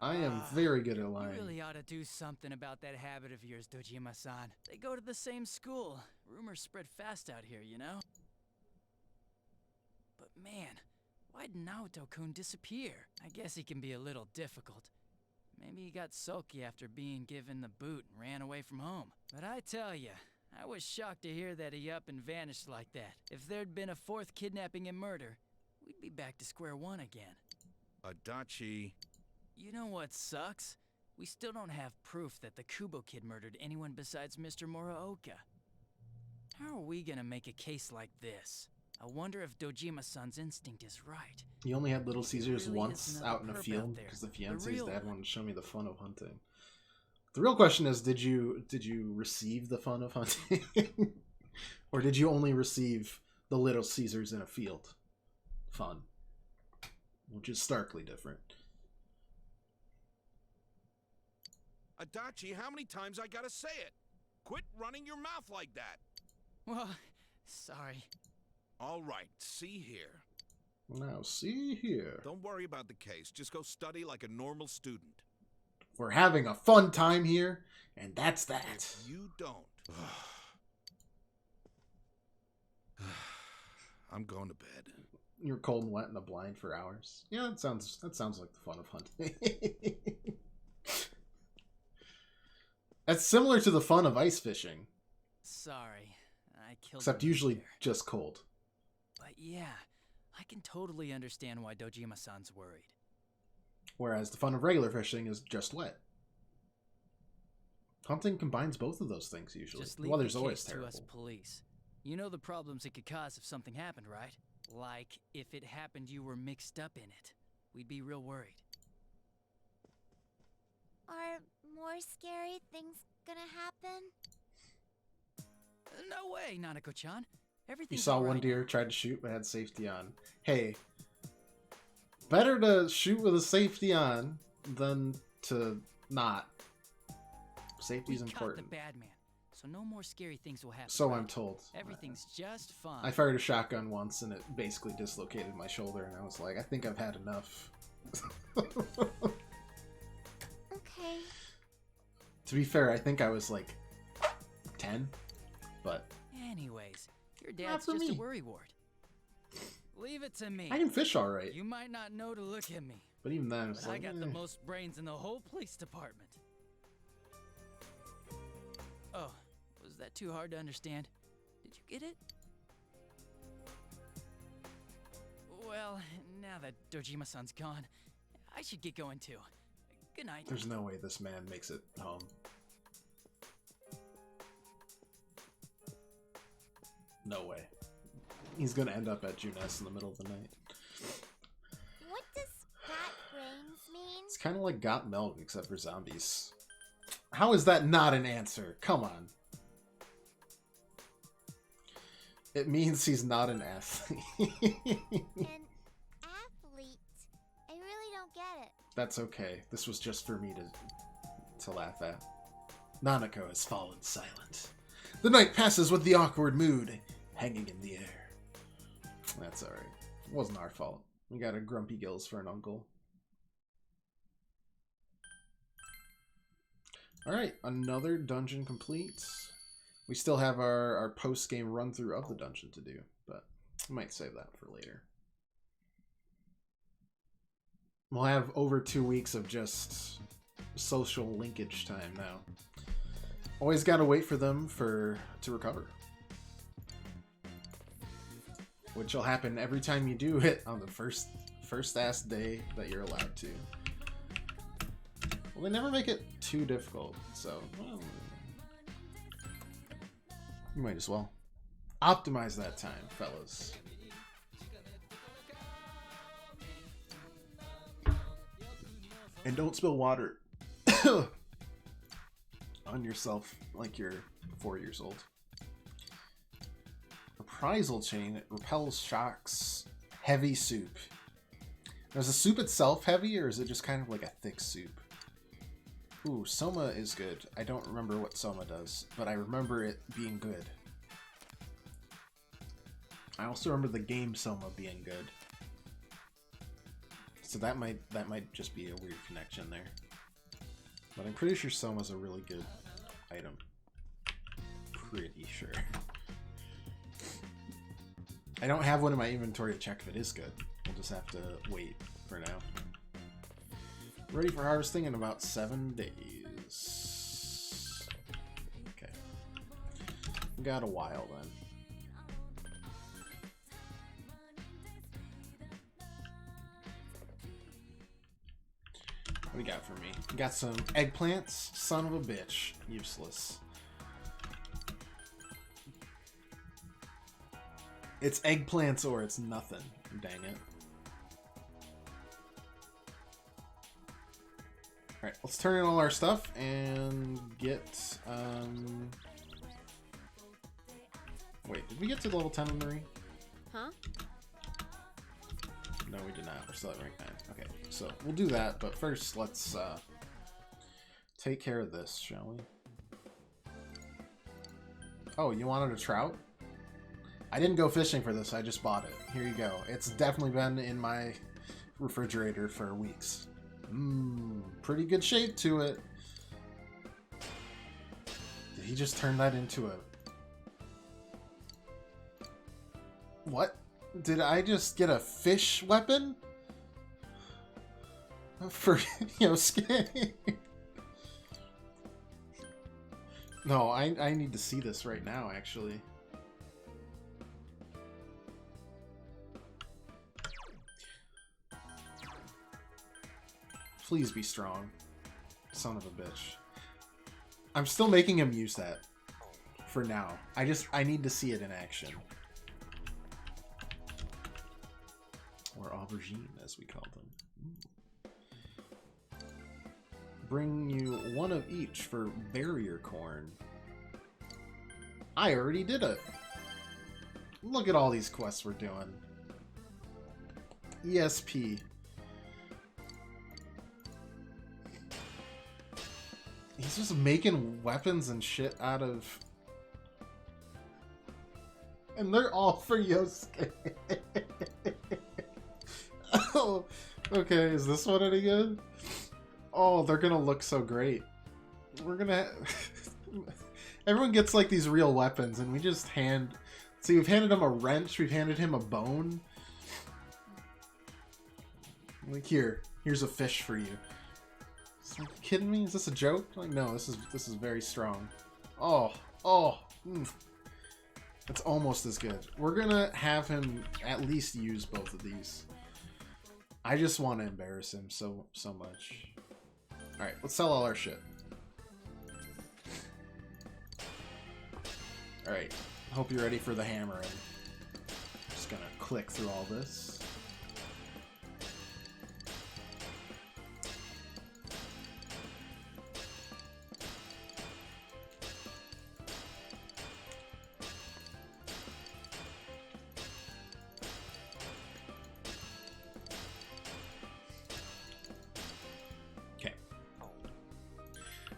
I am Ah, very good at You lying. really ought to do something about that habit of yours, Dojima-san. They go to the same school. Rumors spread fast out here, you know? But man, why'd Naoto-kun disappear? I guess he can be a little difficult. Maybe he got sulky after being given the boot and ran away from home. But I tell ya, I was shocked to hear that he up and vanished like that. If there'd been a fourth kidnapping and murder, we'd be back to square one again. Adachi. You know what sucks? We still don't have proof that the Kubo kid murdered anyone besides Mr. Muraoka. How are we gonna make a case like this? I wonder if Dojima-san's instinct is right. He only had Little Caesars really is once another out in a perp out field there. because the The fiance's real dad one. wanted to show me the fun of hunting. The real question is, did you receive the fun of hunting? Or did you only receive the Little Caesars in a field fun? Which is starkly different. Adachi, how many times I gotta say it? Quit running your mouth like that. Well, sorry. All right, see here. Now, see here. Don't worry about the case. Just go study like a normal student. We're having a fun time here, and that's that. If you don't... I'm going to bed. You're cold and wet in a blind for hours. Yeah, that sounds like the fun of hunting. That's similar to the fun of ice fishing, Sorry. I killed except him usually there. just cold. But yeah, I can totally understand why Dojima-san's worried. Whereas the fun of regular fishing is just wet. Hunting combines both of those things usually. Just leave Well, the there's always case to us terrible. police. You know the problems it could cause if something happened, right? Like, if it happened you were mixed up in it. We'd be real worried. Are more scary things gonna happen? No way, Nanako-chan. You Everything's saw one alright deer, now. tried to shoot, but had safety on. Hey, better to shoot with a safety on than to not. Safety's We important. caught the bad man, so no more scary things will happen. So right? I'm told. Everything's just fine. I fired a shotgun once and it basically dislocated my shoulder, and I was like, I think I've had enough. Okay. To be fair, I think I was like 10, but Anyways, your Not dad's for just me. a worrywart. Leave it to me. I can fish all right. You might not know to look at me, But even then, it's But I like, got the most brains in the whole police department. Oh, was that too hard to understand? Did you get it? Well, now that Dojima-san's gone, I should get going too. Good night. there's no way this man makes it home. No way. He's gonna end up at Junes in the middle of the night. What does got brains mean? It's kind of like got milk, except for zombies. How is that not an answer? Come on. It means he's not an athlete. An athlete? I really don't get it. That's okay. This was just for me to laugh at. Nanako has fallen silent. The night passes with the awkward mood hanging in the air. That's alright. It wasn't our fault. We got a Grumpy Gills for an uncle. Alright, another dungeon complete. We still have our post-game run-through of the dungeon to do, but I might save that for later. We'll have over 2 weeks of just social linkage time now. Always gotta wait for them to recover. Which will happen every time you do it on the first ass day that you're allowed to. Well, they never make it too difficult, so well, you might as well optimize that time, fellas. And don't spill water on yourself like you're 4 years old. Reprisal chain, it repels shocks. Heavy soup. Now, is the soup itself heavy, or is it just kind of like a thick soup? Ooh, Soma is good. I don't remember what Soma does, but I remember it being good. I also remember the game Soma being good. So that might just be a weird connection there. But I'm pretty sure Soma's a really good item. Pretty sure. I don't have one in my inventory to check if it is good. We'll just have to wait for now. Ready for harvesting in about 7 days. Okay. We got a while then. What do you got for me? We got some eggplants. Son of a bitch. Useless. It's eggplants or it's nothing. Dang it. Alright, let's turn in all our stuff and get, Wait, did we get to level 10 in Marie? Huh? No, we did not. We're still at rank 9. Okay, so we'll do that, but first let's, take care of this, shall we? Oh, you wanted a trout? I didn't go fishing for this, I just bought it. Here you go. It's definitely been in my refrigerator for weeks. Pretty good shape to it. Did he just turn that into a... What? Did I just get a fish weapon? For Yosuke? No, I need to see this right now, actually. Please be strong. Son of a bitch. I'm still making him use that. For now. I need to see it in action. Or aubergine, as we call them. Bring you one of each for barrier corn. I already did it. Look at all these quests we're doing. ESP. He's just making weapons and shit out of... And they're all for Yosuke. Oh, okay, is this one any good? Oh, they're gonna look so great. We're gonna... Everyone gets like these real weapons and we just hand... See, we've handed him a wrench, we've handed him a bone. Like, here's Here's a fish for you. Are you kidding me? Is this a joke? Like, no, this is very strong. Oh, that's almost as good. We're gonna have him at least use both of these. I just want to embarrass him so much. All right, let's sell all our shit. All right, hope you're ready for the hammer. Just gonna click through all this.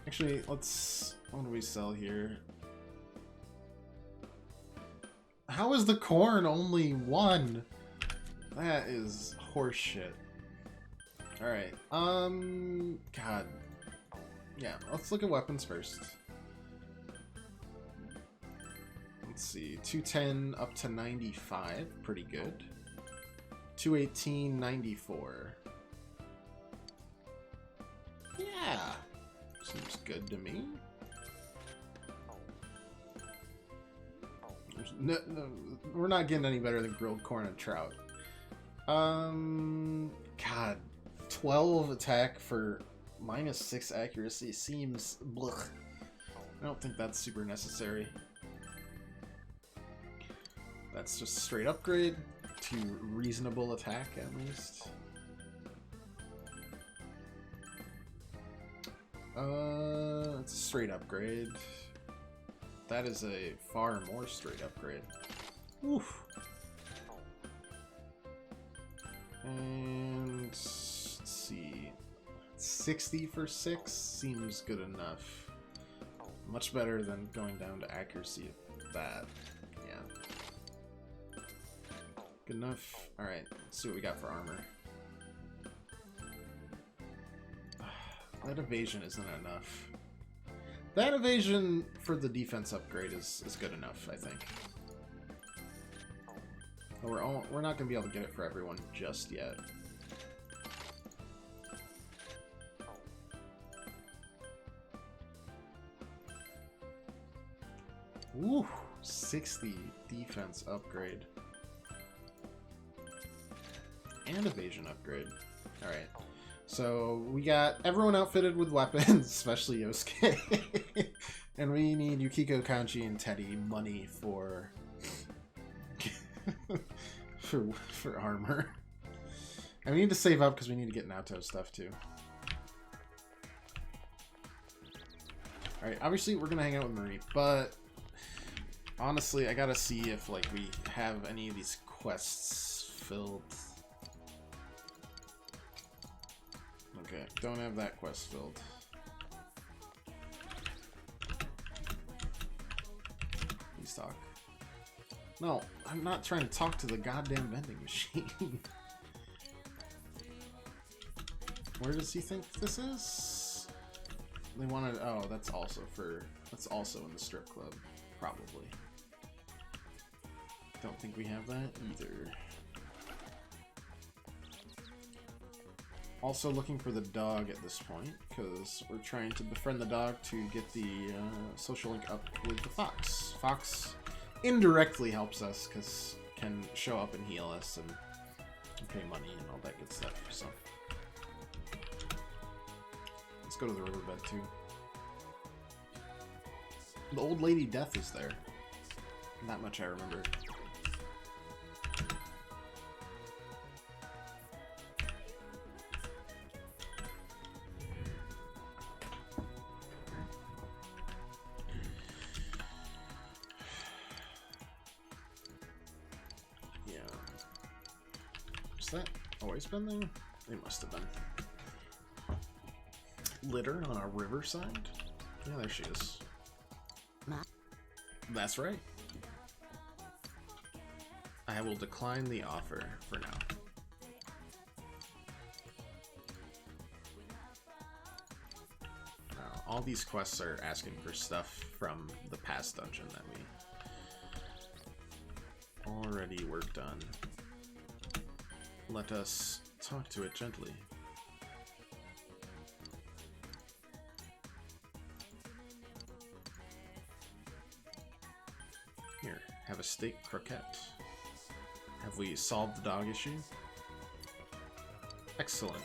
Actually, let's... what do we sell here? How is the corn only 1? That is horseshit. Alright, God. Yeah, let's look at weapons first. Let's see, 210 up to 95, pretty good. 218, 94. Yeah. Seems good to me. No, we're not getting any better than grilled corn and trout. God, 12 attack for -6 accuracy seems blech. I don't think that's super necessary. That's just a straight upgrade to reasonable attack at least. It's a straight upgrade. That is a far more straight upgrade. Oof. And let's see. 60 for 6 seems good enough. Much better than going down to accuracy of that. Yeah. Good enough. Alright, let's see what we got for armor. That evasion isn't enough. That evasion for the defense upgrade is good enough, I think. But we're not going to be able to get it for everyone just yet. Ooh, 60 defense upgrade. And evasion upgrade. Alright. So we got everyone outfitted with weapons, especially Yosuke. And we need Yukiko, Kanji, and Teddy money for for armor. And we need to save up because we need to get Naoto stuff too. Alright, obviously we're gonna hang out with Marie, but honestly I gotta see if like we have any of these quests filled. Okay, don't have that quest filled. Please talk. No, I'm not trying to talk to the goddamn vending machine. Where does he think this is? They wanted... oh, that's also in the strip club. Probably. Don't think we have that either. Also looking for the dog at this point, because we're trying to befriend the dog to get the social link up with the fox. Fox indirectly helps us, because can show up and heal us and pay money and all that good stuff. So let's go to the riverbed too. The old lady Death is there. Not much I remember. That always been there? It must have been. Litter on a riverside? Yeah, there she is. That's right. I will decline the offer for now. All these quests are asking for stuff from the past dungeon that we already worked on. Let us talk to it gently. steak croquette. Have we solved the dog issue? Excellent.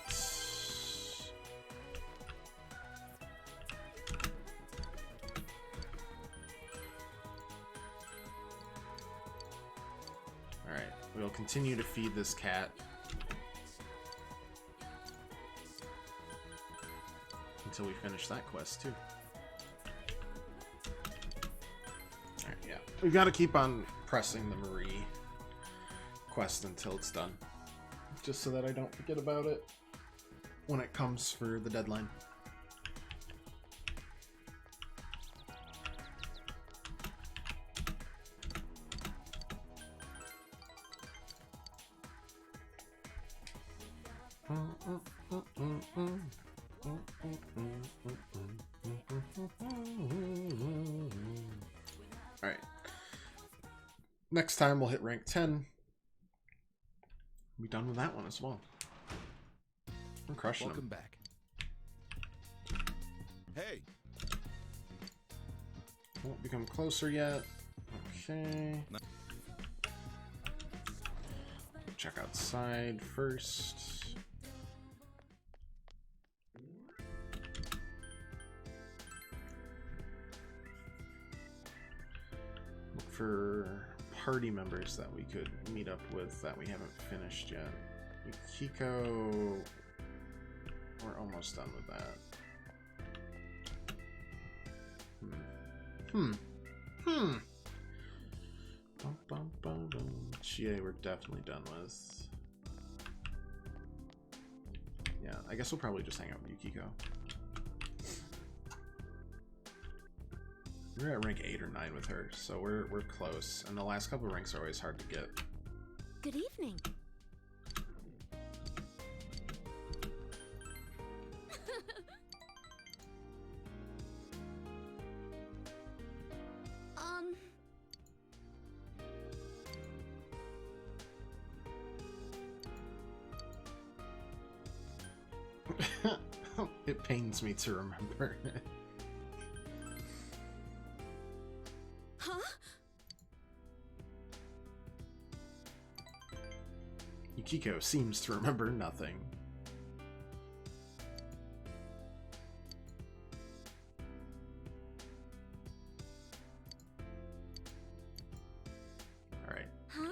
Alright, we'll continue to feed this cat until we finish that quest too. Alright, yeah. We've got to keep on pressing the Marie quest until it's done. Just so that I don't forget about it when it comes for the deadline. Alright. Next time we'll hit rank 10. Be done with that one as well. We're crushing Welcome them. back. Hey, Won't become closer yet. Okay. Check outside first. Look for party members that we could meet up with that we haven't finished yet. Yukiko, we're almost done with that. Chie, we're definitely done with. Yeah, I guess we'll probably just hang out with Yukiko. We're at rank 8 or 9 with her, so we're close. And the last couple of ranks are always hard to get. Good evening. It pains me to remember. Huh? Yukiko seems to remember nothing. Alright. Huh?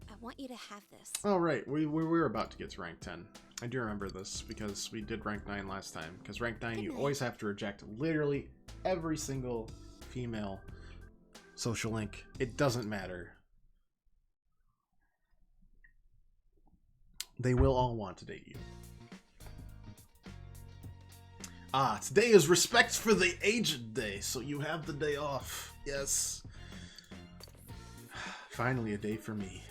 I want you to have this. Oh, right. We were about to get to rank 10. I do remember this because we did rank 9 last time. Because rank 9, you always have to reject literally every single female social link. It doesn't matter. They will all want to date you. Ah, today is Respect for the Aged Day, so you have the day off. Yes. Finally, a day for me.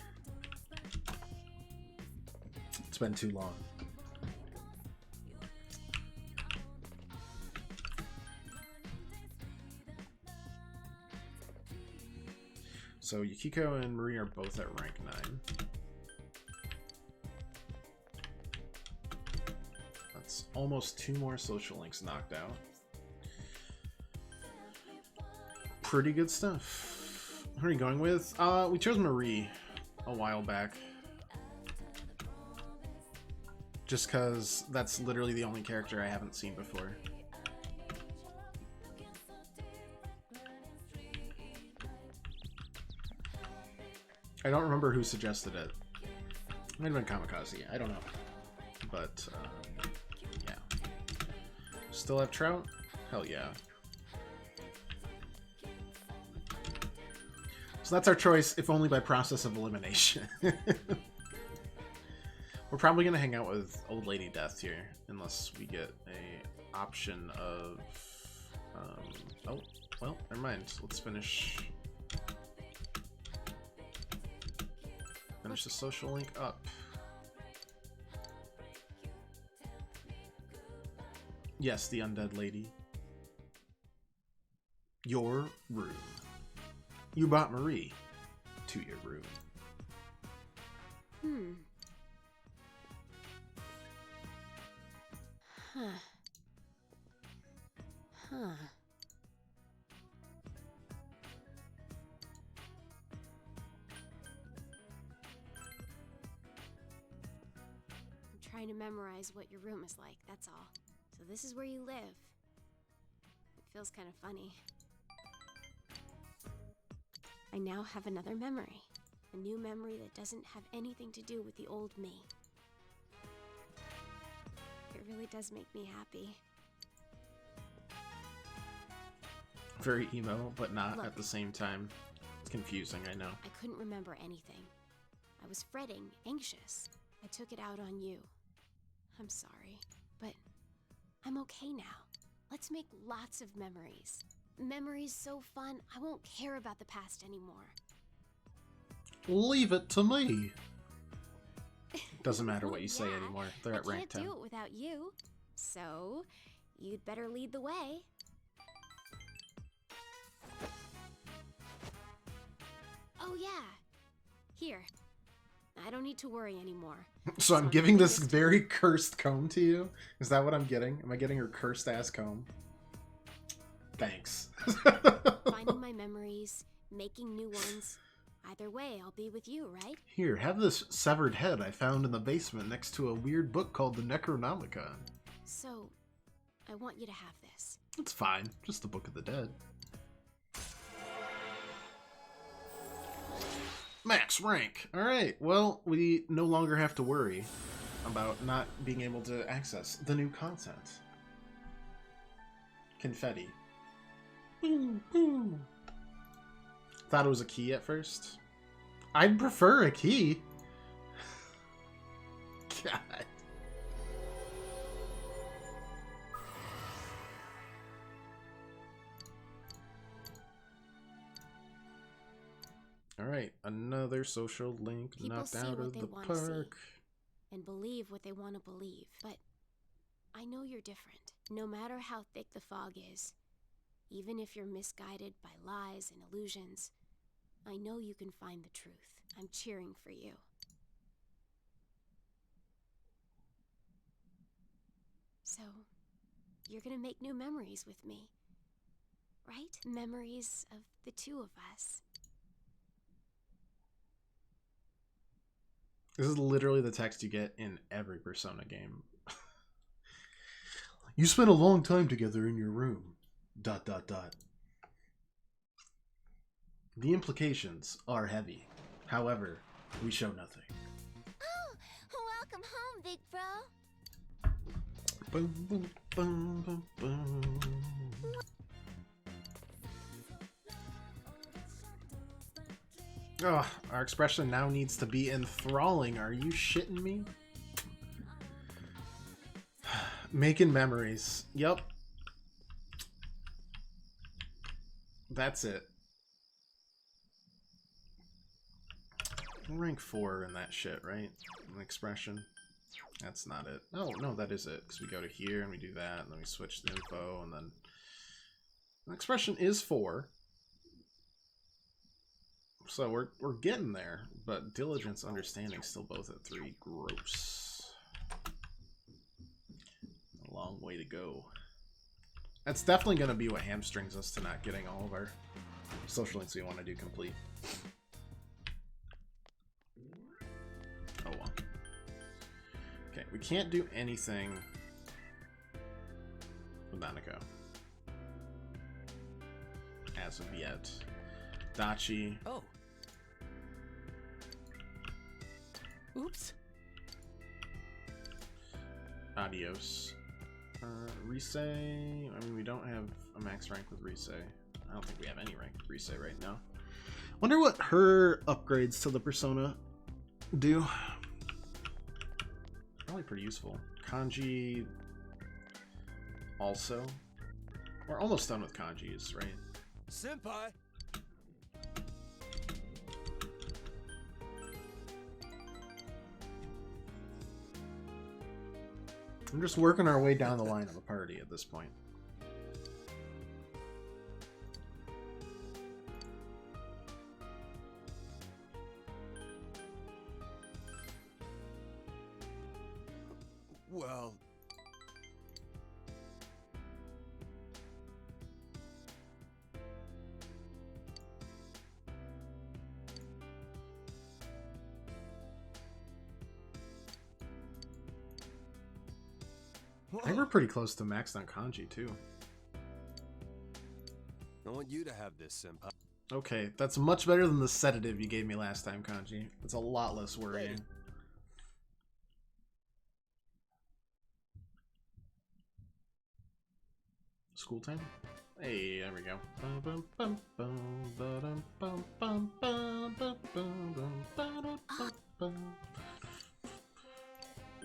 It's been too long. So Yukiko and Marie are both at rank 9. That's almost 2 more social links knocked out. Pretty good stuff. Who are you going with? We chose Marie a while back. Just because that's literally the only character I haven't seen before. I don't remember who suggested it. It might have been Kamikaze. I don't know. But, yeah. Still have Trout? Hell yeah. So that's our choice, if only by process of elimination. We're probably going to hang out with Old Lady Death here, unless we get a option of... oh, well, never mind. Let's finish the social link up. Yes, the undead lady. Your room. You brought Marie to your room. Huh. Huh. trying to memorize what your room is like, that's all. So this is where you live. It feels kind of funny. I now have another memory. A new memory that doesn't have anything to do with the old me. It really does make me happy. Very emo, but not Look. at the same time. It's confusing, I know. I couldn't remember anything. I was fretting, anxious. I took it out on you. I'm sorry, but I'm okay now. Let's make lots of memories. Memories so fun, I won't care about the past anymore. Leave it to me. Doesn't matter what you say Yeah, anymore. They're at I rank 10. can't do it without you. So, you'd better lead the way. Oh yeah. Here. I don't need to worry anymore. So I'm So giving this biggest- very cursed comb to you? Is that what I'm getting? Am I getting her cursed ass comb? Thanks. Finding my memories, making new ones. Either way, I'll be with you, right? Here, have this severed head I found in the basement next to a weird book called the Necronomicon. So, I want you to have this. It's fine. Just the Book of the Dead. Max rank. Alright, well, we no longer have to worry about not being able to access the new content. Confetti. Boom, boom. Thought it was a key at first. I'd prefer a key. God. Alright, another social link People knocked see out what of they the wanna see. park. And believe what they want to believe. But I know you're different. No matter how thick the fog is, even if you're misguided by lies and illusions, I know you can find the truth. I'm cheering for you. So, you're gonna make new memories with me, right? Memories of the two of us. This is literally the text you get in every Persona game. You spent a long time together in your room. ... The implications are heavy. However, we show nothing. Oh, welcome home, big bro. Boom, boom, boom, boom, boom. Oh, our expression now needs to be enthralling. Are you shitting me? Making memories. Yep. That's it. Rank 4 in that shit, right? An expression. That's not it. Oh, no, that is it. Because we go to here and we do that, and then we switch the info, and then... An expression is 4. So we're getting there, but diligence, understanding still both at 3. Gross. A long way to go. That's definitely going to be what hamstrings us to not getting all of our social links we want to do complete. Oh well. Okay, we can't do anything with Nanako. As of yet. Dachi. Oh. Oops. Adios. Rise. I mean, we don't have a max rank with Rise. I don't think we have any rank with Rise right now. Wonder what her upgrades to the Persona do. Probably pretty useful. Kanji also. We're almost done with kanjis, right? Senpai. I'm just working our way down the line of the party at this point. Well, I think we're pretty close to maxed on kanji too. I want you to have this, Senpai. Okay, that's much better than the sedative you gave me last time, Kanji. It's a lot less worrying. School time? Hey, there we go.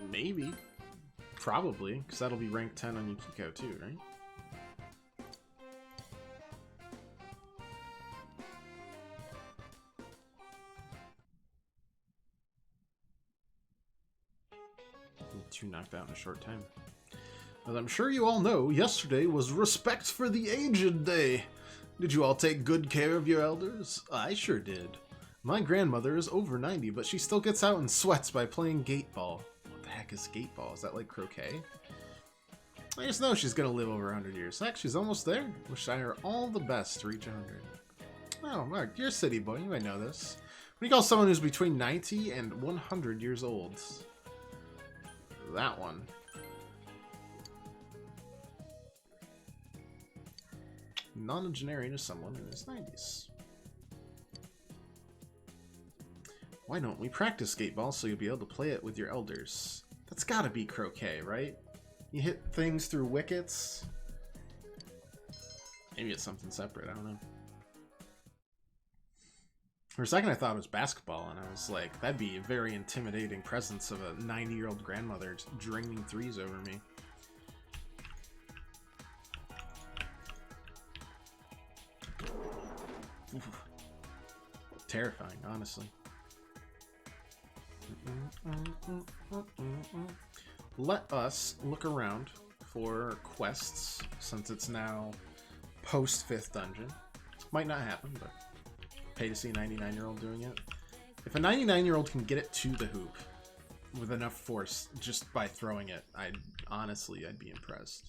Maybe. Probably, because that'll be rank 10 on Yukiko too, right? Two knocked out in a short time. As I'm sure you all know, yesterday was Respect for the Aged Day. Did you all take good care of your elders? I sure did. My grandmother is over 90, but she still gets out and sweats by playing gate ball. What the heck is gate ball? Is that like croquet? I just know she's gonna live over 100 years. Heck, she's almost there. Wish her all the best to reach 100. Oh, Mark, you're a city boy. You might know this. What do you call someone who's between 90 and 100 years old? That one. Non-generian is someone in his 90s. Why don't we practice skateball so you'll be able to play it with your elders? That's gotta be croquet, right? You hit things through wickets? Maybe it's something separate, I don't know. For a second I thought it was basketball, and I was like, that'd be a very intimidating presence of a 90-year-old grandmother draining threes over me. Oof. Terrifying, honestly. Let us look around for quests, since it's now post-5th dungeon. Might not happen, but pay to see a 99-year-old doing it. If a 99-year-old can get it to the hoop with enough force just by throwing it, I'd be impressed.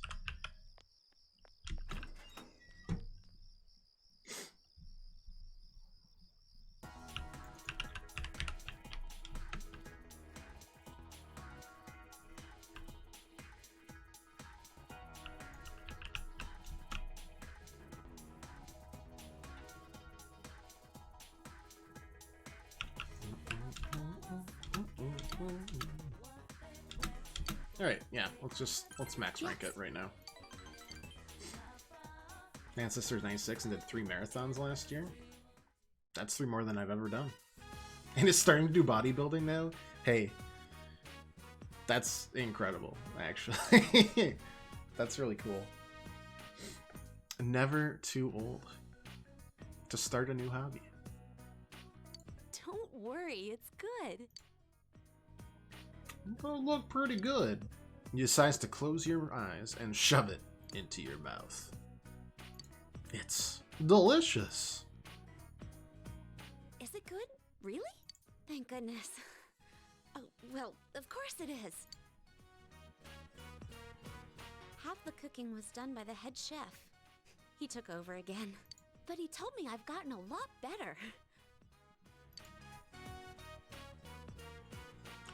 Alright, yeah, let's max rank it right now. Ancestor's 96 and did 3 marathons last year. That's 3 more than I've ever done. And is starting to do bodybuilding now? Hey, that's incredible, actually. That's really cool. Never too old to start a new hobby. Don't worry, it's good. It'll look pretty good. You decide to close your eyes and shove it into your mouth. It's delicious. Is it good? Really? Thank goodness. Oh, well, of course it is. Half the cooking was done by the head chef. He took over again. But he told me I've gotten a lot better.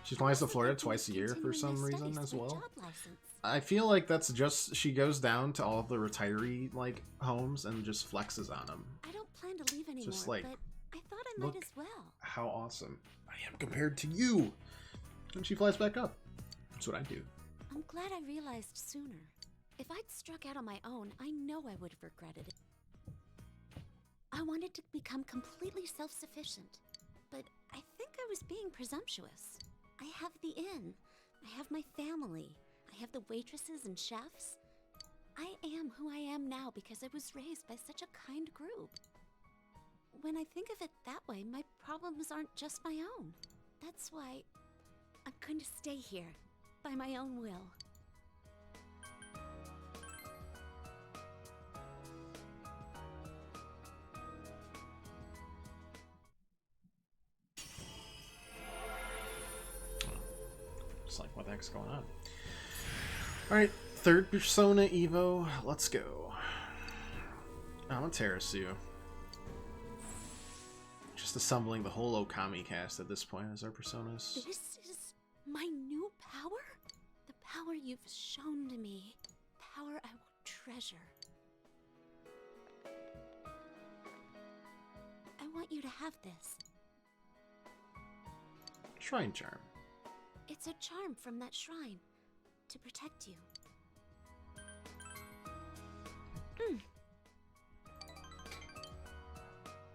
She flies to Florida twice a year for some reason as well. I feel like that's just, she goes down to all of the retiree like homes and just flexes on them. I don't plan to leave anymore, Just like, but I thought I might as well. How awesome I am compared to you. And she flies back up. That's what I do. I'm glad I realized sooner. If I'd struck out on my own, I know I would have regretted it. I wanted to become completely self-sufficient, but I think I was being presumptuous. I have the inn. I have my family. I have the waitresses and chefs. I am who I am now because I was raised by such a kind group. When I think of it that way, my problems aren't just my own. That's why I'm going to stay here, by my own will. Just like, what the heck's going on? Alright, third Persona Evo, let's go. Amaterasu. Just assembling the whole Okami cast at this point as our personas. This is my new power? The power you've shown to me, power I will treasure. I want you to have this. Shrine charm. It's a charm from that shrine to protect you.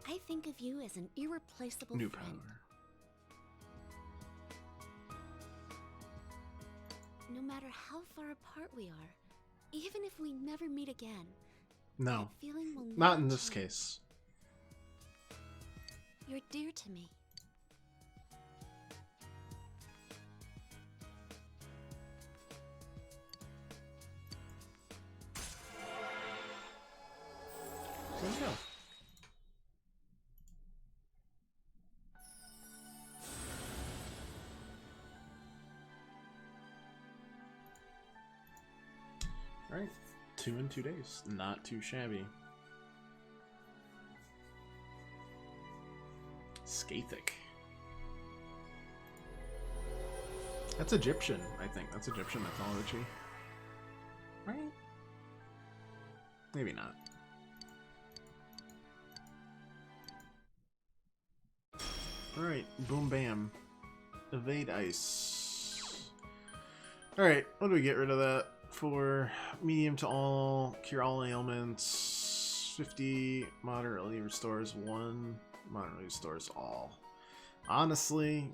I think of you as an irreplaceable New friend. power. No matter how far apart we are, even if we never meet again, No, that feeling will not never in this change. case. You're dear to me. There you go. Alright, 2 in 2 days. Not too shabby. Skathik. That's Egyptian, I think. That's Egyptian mythology. Right? Maybe not. Alright, boom bam. Evade ice. Alright, what do we get rid of that for? Medium to all, cure all ailments, 50, moderately restores 1, moderately restores all. Honestly,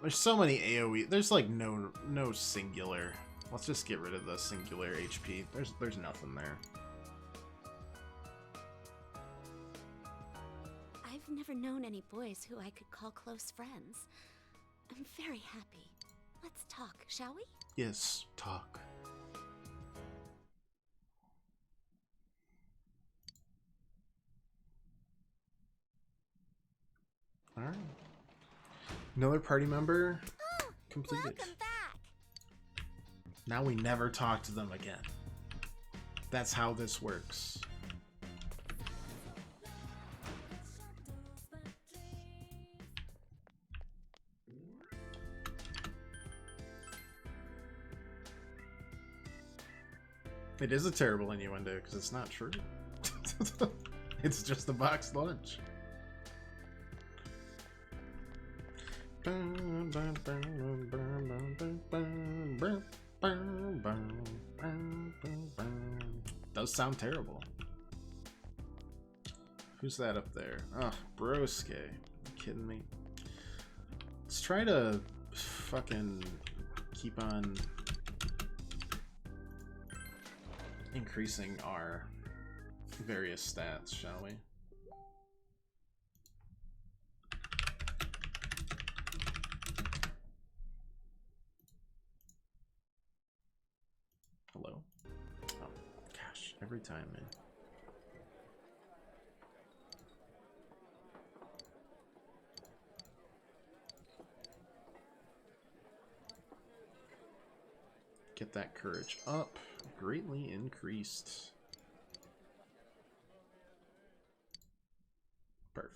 there's so many AoE, there's like no singular. Let's just get rid of the singular HP. There's nothing there. I've never known any boys who I could call close friends. I'm very happy. Let's talk, shall we? Yes, talk. Alright. Another party member completed. Welcome back. Now we never talk to them again. That's how this works. It is a terrible innuendo because it's not true. It's just a boxed lunch. Does sound terrible. Who's that up there? Oh, Broske. You kidding me? Let's try to fucking keep on increasing our various stats, shall we? Hello? Oh, gosh, every time, man. Get that courage up. Greatly increased. Perf.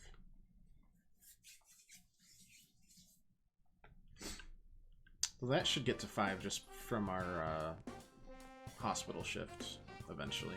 Well, that should get to 5 just from our hospital shift eventually.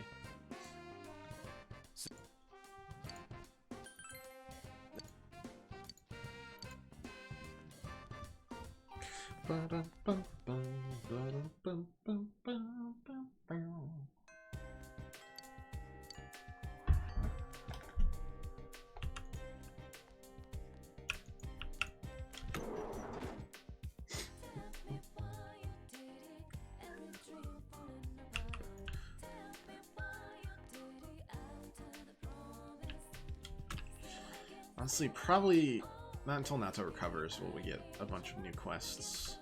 Honestly, probably not until Naoto recovers will we get a bunch of new quests.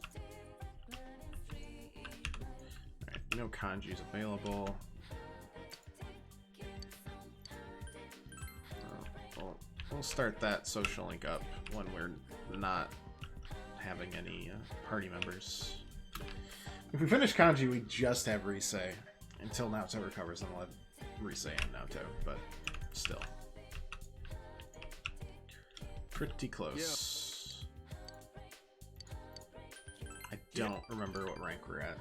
Alright, no kanji's available. We'll start that social link up when we're not having any party members. If we finish kanji, we just have Risei until Naoto recovers, and we'll have Risei and Naoto, but still. Pretty close. I don't remember what rank we're at.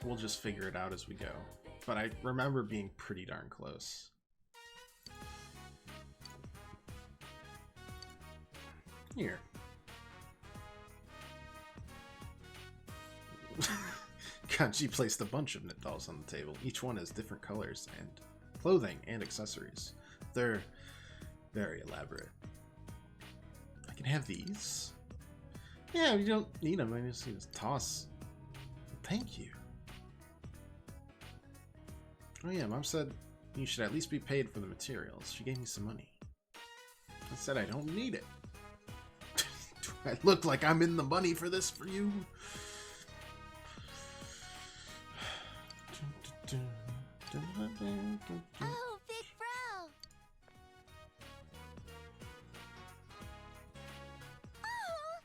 we'll just figure it out as we go. But I remember being pretty darn close. Here. Kanji placed a bunch of knit dolls on the table. Each one has different colors and clothing and accessories. They're very elaborate. I can have these. Yeah, you don't need them. I just need to toss. Thank you. Oh yeah, Mom said you should at least be paid for the materials. She gave me some money. I said I don't need it. Do I look like I'm in the money for this for you? Oh, big bro! Oh!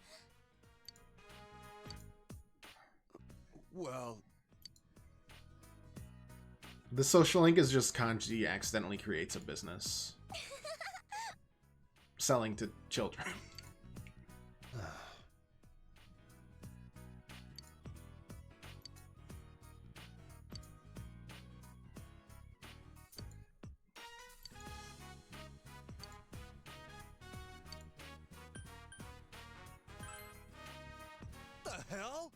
Well, The social link is just Kanji accidentally creates a business. Selling to children. the hell?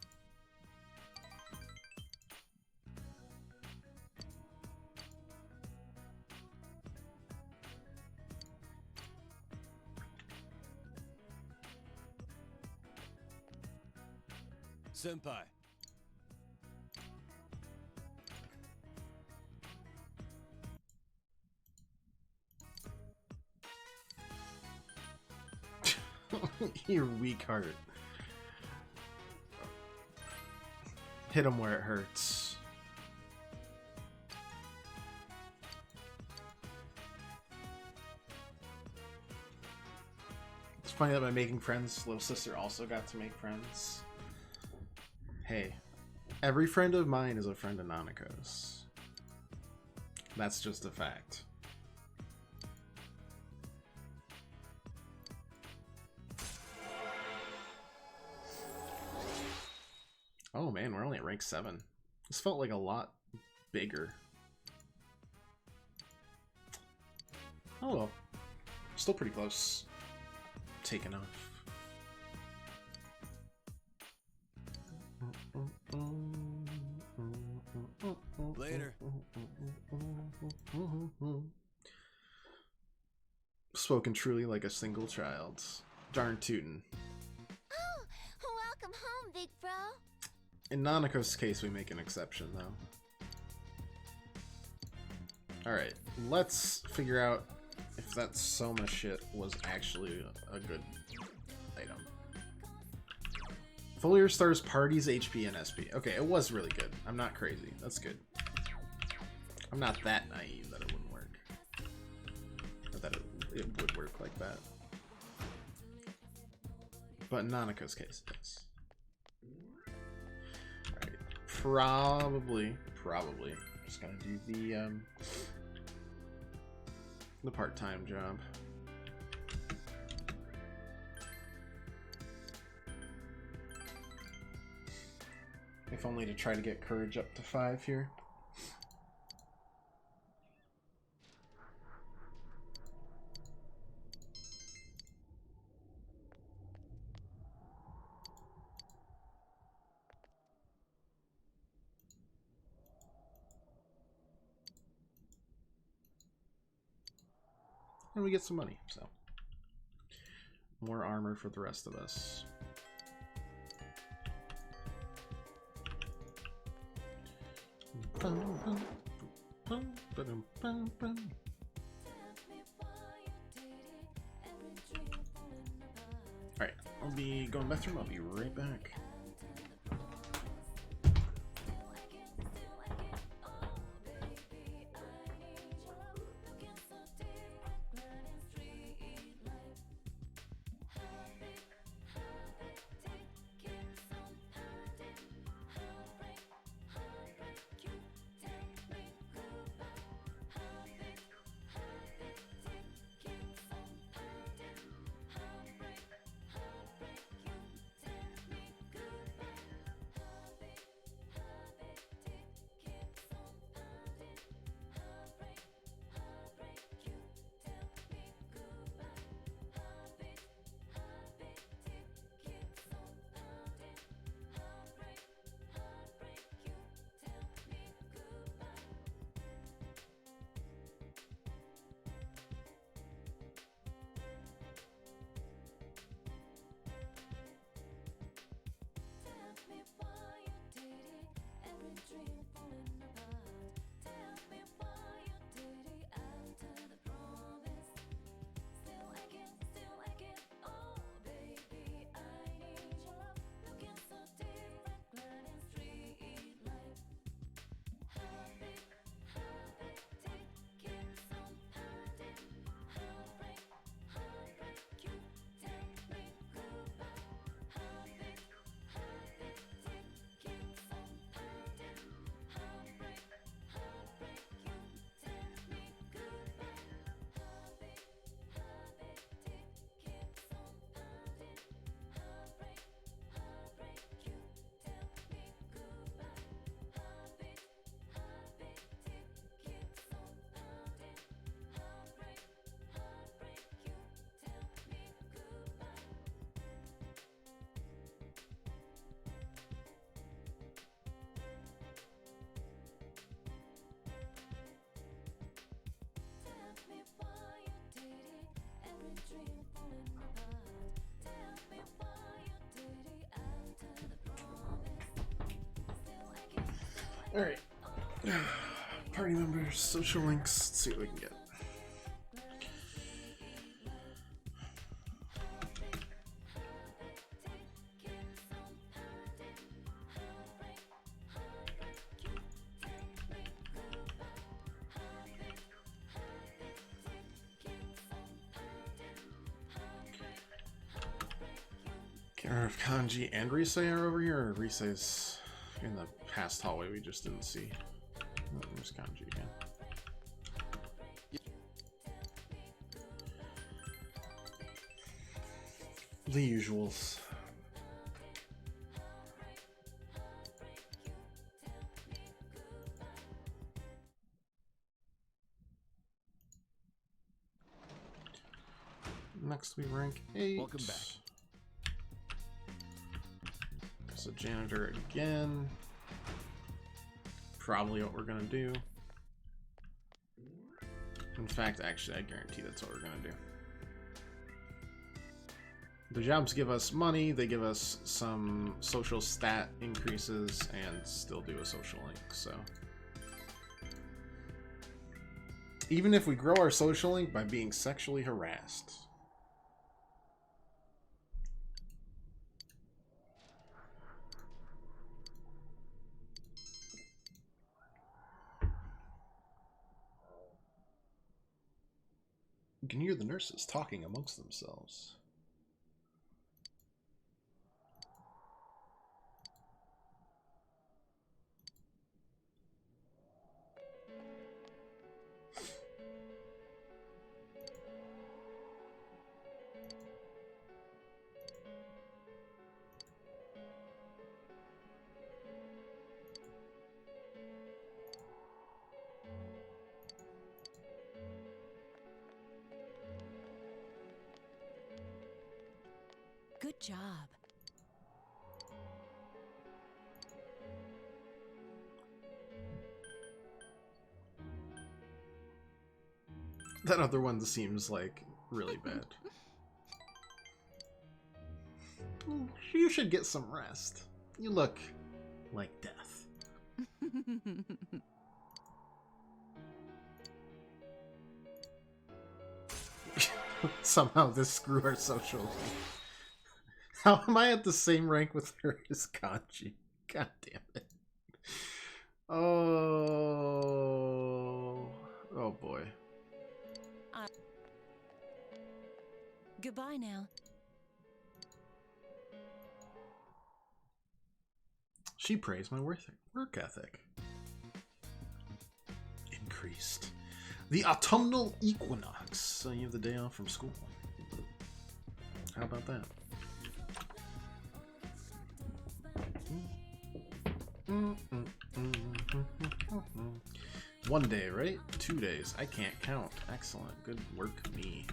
Senpai. Your weak heart. Hit him where it hurts. It's funny that by making friends, little sister also got to make friends. Hey, every friend of mine is a friend of Nanako's. That's just a fact. Oh man, we're only at rank 7. This felt like a lot bigger. Oh well. Still pretty close. Taken off. Later. Spoken truly like a single child. Darn tootin'. Oh, welcome home, big bro. In Nanako's case, we make an exception, though. Alright, let's figure out if that Soma shit was actually a good item. Fully restores parties, HP, and SP. Okay, it was really good. I'm not crazy. That's good. I'm not that naive that it wouldn't work. Or that it would work like that. But in Nanako's case, it does. Alright, probably. Just gonna do the part-time job. If only to try to get courage up to 5 here. And we get some money, so. More armor for the rest of us. Alright, I'll be going to the bathroom. I'll be right back. Alright. Party members, social links. Let's see what we can get. Can't remember if Kanji and Risei are over here, or Risei's in the past hallway we just didn't see. Oh, there's Kanji again. The usuals. Next we rank 8. Welcome back. There's a janitor again. Probably what we're gonna do. In fact, actually, I guarantee that's what we're gonna do. The jobs give us money, they give us some social stat increases, and still do a social link, so. Even if we grow our social link by being sexually harassed. You can hear the nurses talking amongst themselves. Good job. That other one seems like really bad. You should get some rest. You look like death. Somehow this screwed our social. How am I at the same rank with her as Kanji? God damn it. Oh. Oh boy. Goodbye now. She praised my work ethic. Increased. The autumnal equinox. So you have the day off from school. How about that? One day, right? 2 days. I can't count. Excellent. Good work, me.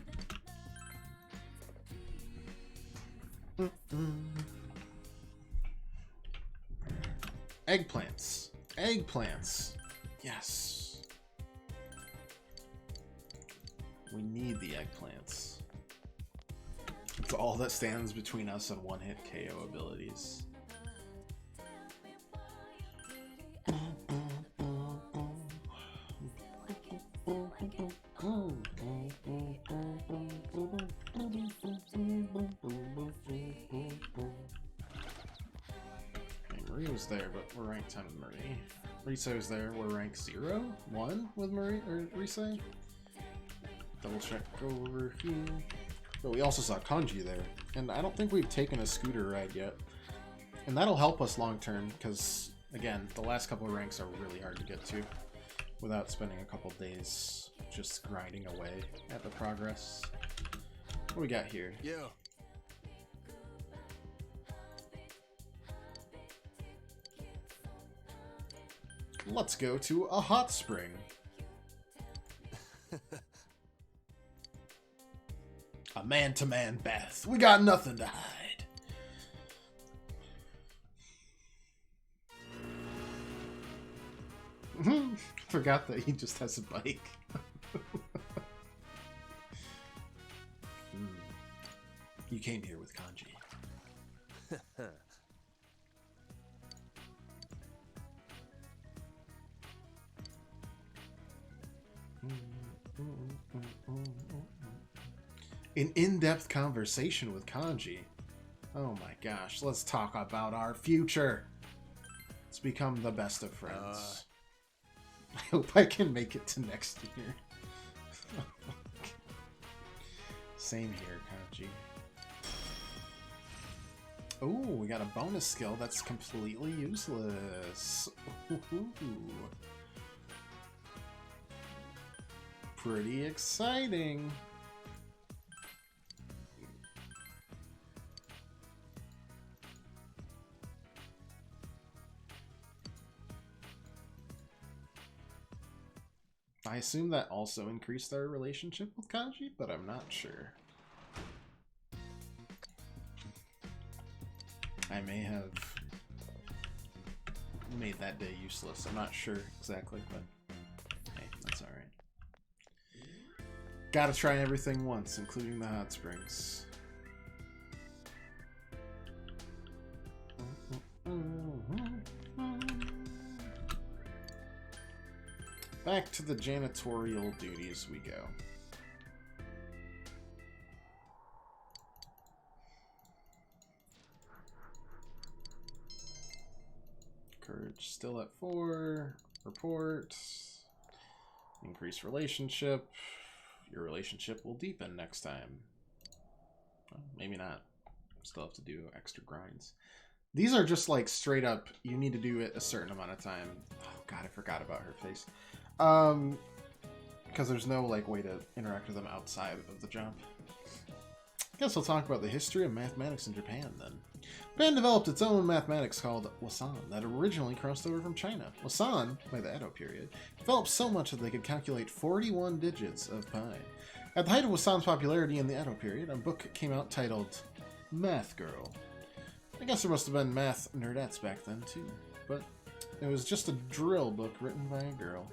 Eggplants. Eggplants. Yes. We need the eggplants. It's all that stands between us and one-hit KO abilities. Marie was there, but we're ranked 10 with Marie. Risei was there, we're ranked 0? 1 with Marie or Risei? Double check over here. But we also saw Kanji there, and I don't think we've taken a scooter ride yet. And that'll help us long term, because again, the last couple of ranks are really hard to get to without spending a couple days just grinding away at the progress. What do we got here? Yeah. Let's go to a hot spring. A man-to-man bath. We got nothing to hide. Forgot that he just has a bike. You came here with Kanji. An in-depth conversation with Kanji. Oh my gosh, let's talk about our future. Let's become the best of friends. I hope I can make it to next year. Same here, Kanji. Oh, we got a bonus skill that's completely useless. Ooh. Pretty exciting. I assume that also increased our relationship with Kanji, but I'm not sure. I may have made that day useless. I'm not sure exactly, but hey, that's alright. Gotta try everything once, including the hot springs. Back to the janitorial duties we go. Courage still at 4. Report. Increase relationship. Your relationship will deepen next time. Well, maybe not. Still have to do extra grinds. These are just like straight up, you need to do it a certain amount of time. Oh god, I forgot about her face. Because there's no like way to interact with them outside of the jump. I guess we'll talk about the history of mathematics in Japan then. Japan developed its own mathematics called Wasan that originally crossed over from China. Wasan, by the Edo period, developed so much that they could calculate 41 digits of pi. At the height of Wasan's popularity in the Edo period, a book came out titled Math Girl. I guess there must have been math nerdettes back then too, but it was just a drill book written by a girl.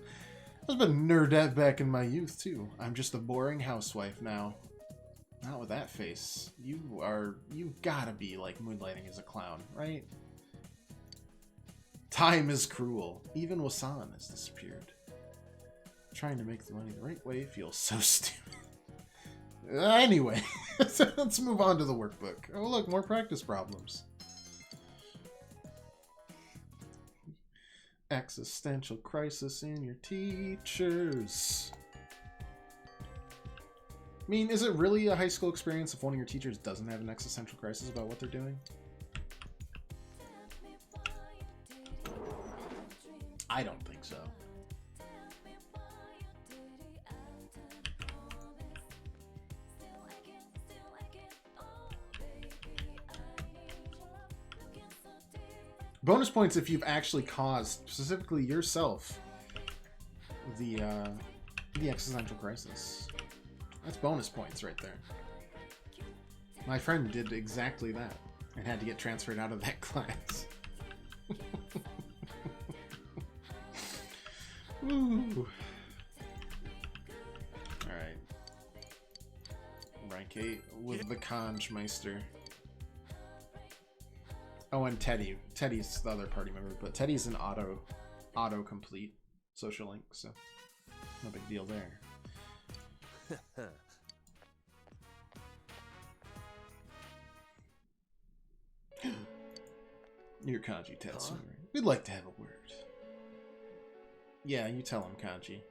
I was a nerdette back in my youth too. I'm just a boring housewife now. Not with that face. You gotta be like moonlighting as a clown, right? Time is cruel. Even Wasan has disappeared. Trying to make the money the right way feels so stupid. Anyway, let's move on to the workbook. Oh look, more practice problems. Existential crisis in your teachers. I mean, is it really a high school experience if one of your teachers doesn't have an existential crisis about what they're doing? I don't think so. Bonus points if you've actually caused, specifically yourself, the existential crisis. That's bonus points right there. My friend did exactly that and had to get transferred out of that class. Ooh. Alright. Rank 8 with the Conjmeister. Oh, and Teddy. Teddy's the other party member, but Teddy's an auto-complete social link, so no big deal there. You're Kanji Tetsuri. We'd like to have a word. Yeah, you tell him, Kanji.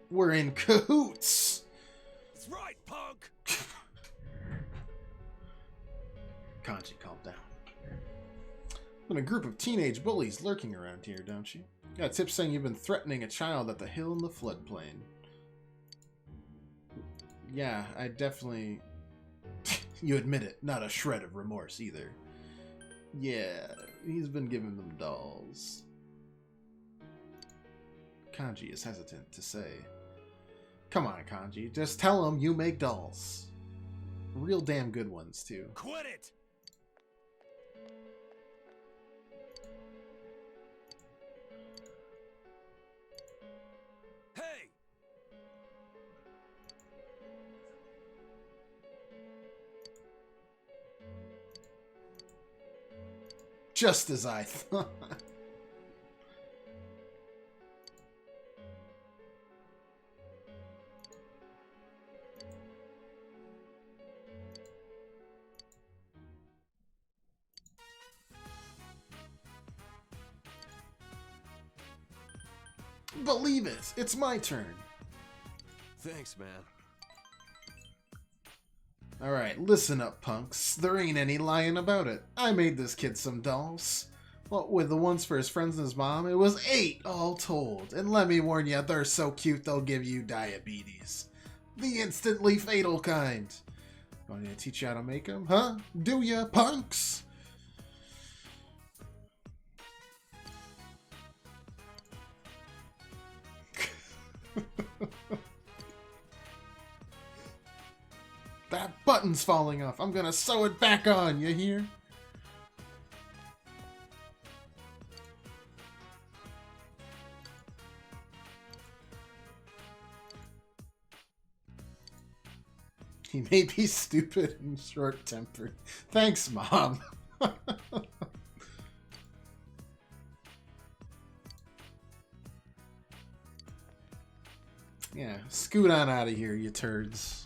We're in cahoots! That's right, punk! Kanji, calm down. Been a group of teenage bullies lurking around here, don't you? Got tips saying you've been threatening a child at the hill in the floodplain. Yeah, I definitely... You admit it, not a shred of remorse either. Yeah, he's been giving them dolls. Kanji is hesitant to say. Come on, Kanji, just tell him you make dolls. Real damn good ones, too. Quit it! Hey! Just as I thought. Believe it! It's my turn! Thanks, man. Alright, listen up, punks. There ain't any lying about it. I made this kid some dolls. What with the ones for his friends and his mom, it was 8 all told. And let me warn you, they're so cute they'll give you diabetes. The instantly fatal kind. Want me to teach you how to make them, huh? Do ya, punks? That button's falling off. I'm gonna sew it back on, you hear? He may be stupid and short-tempered. Thanks, Mom. Yeah, scoot on out of here, you turds.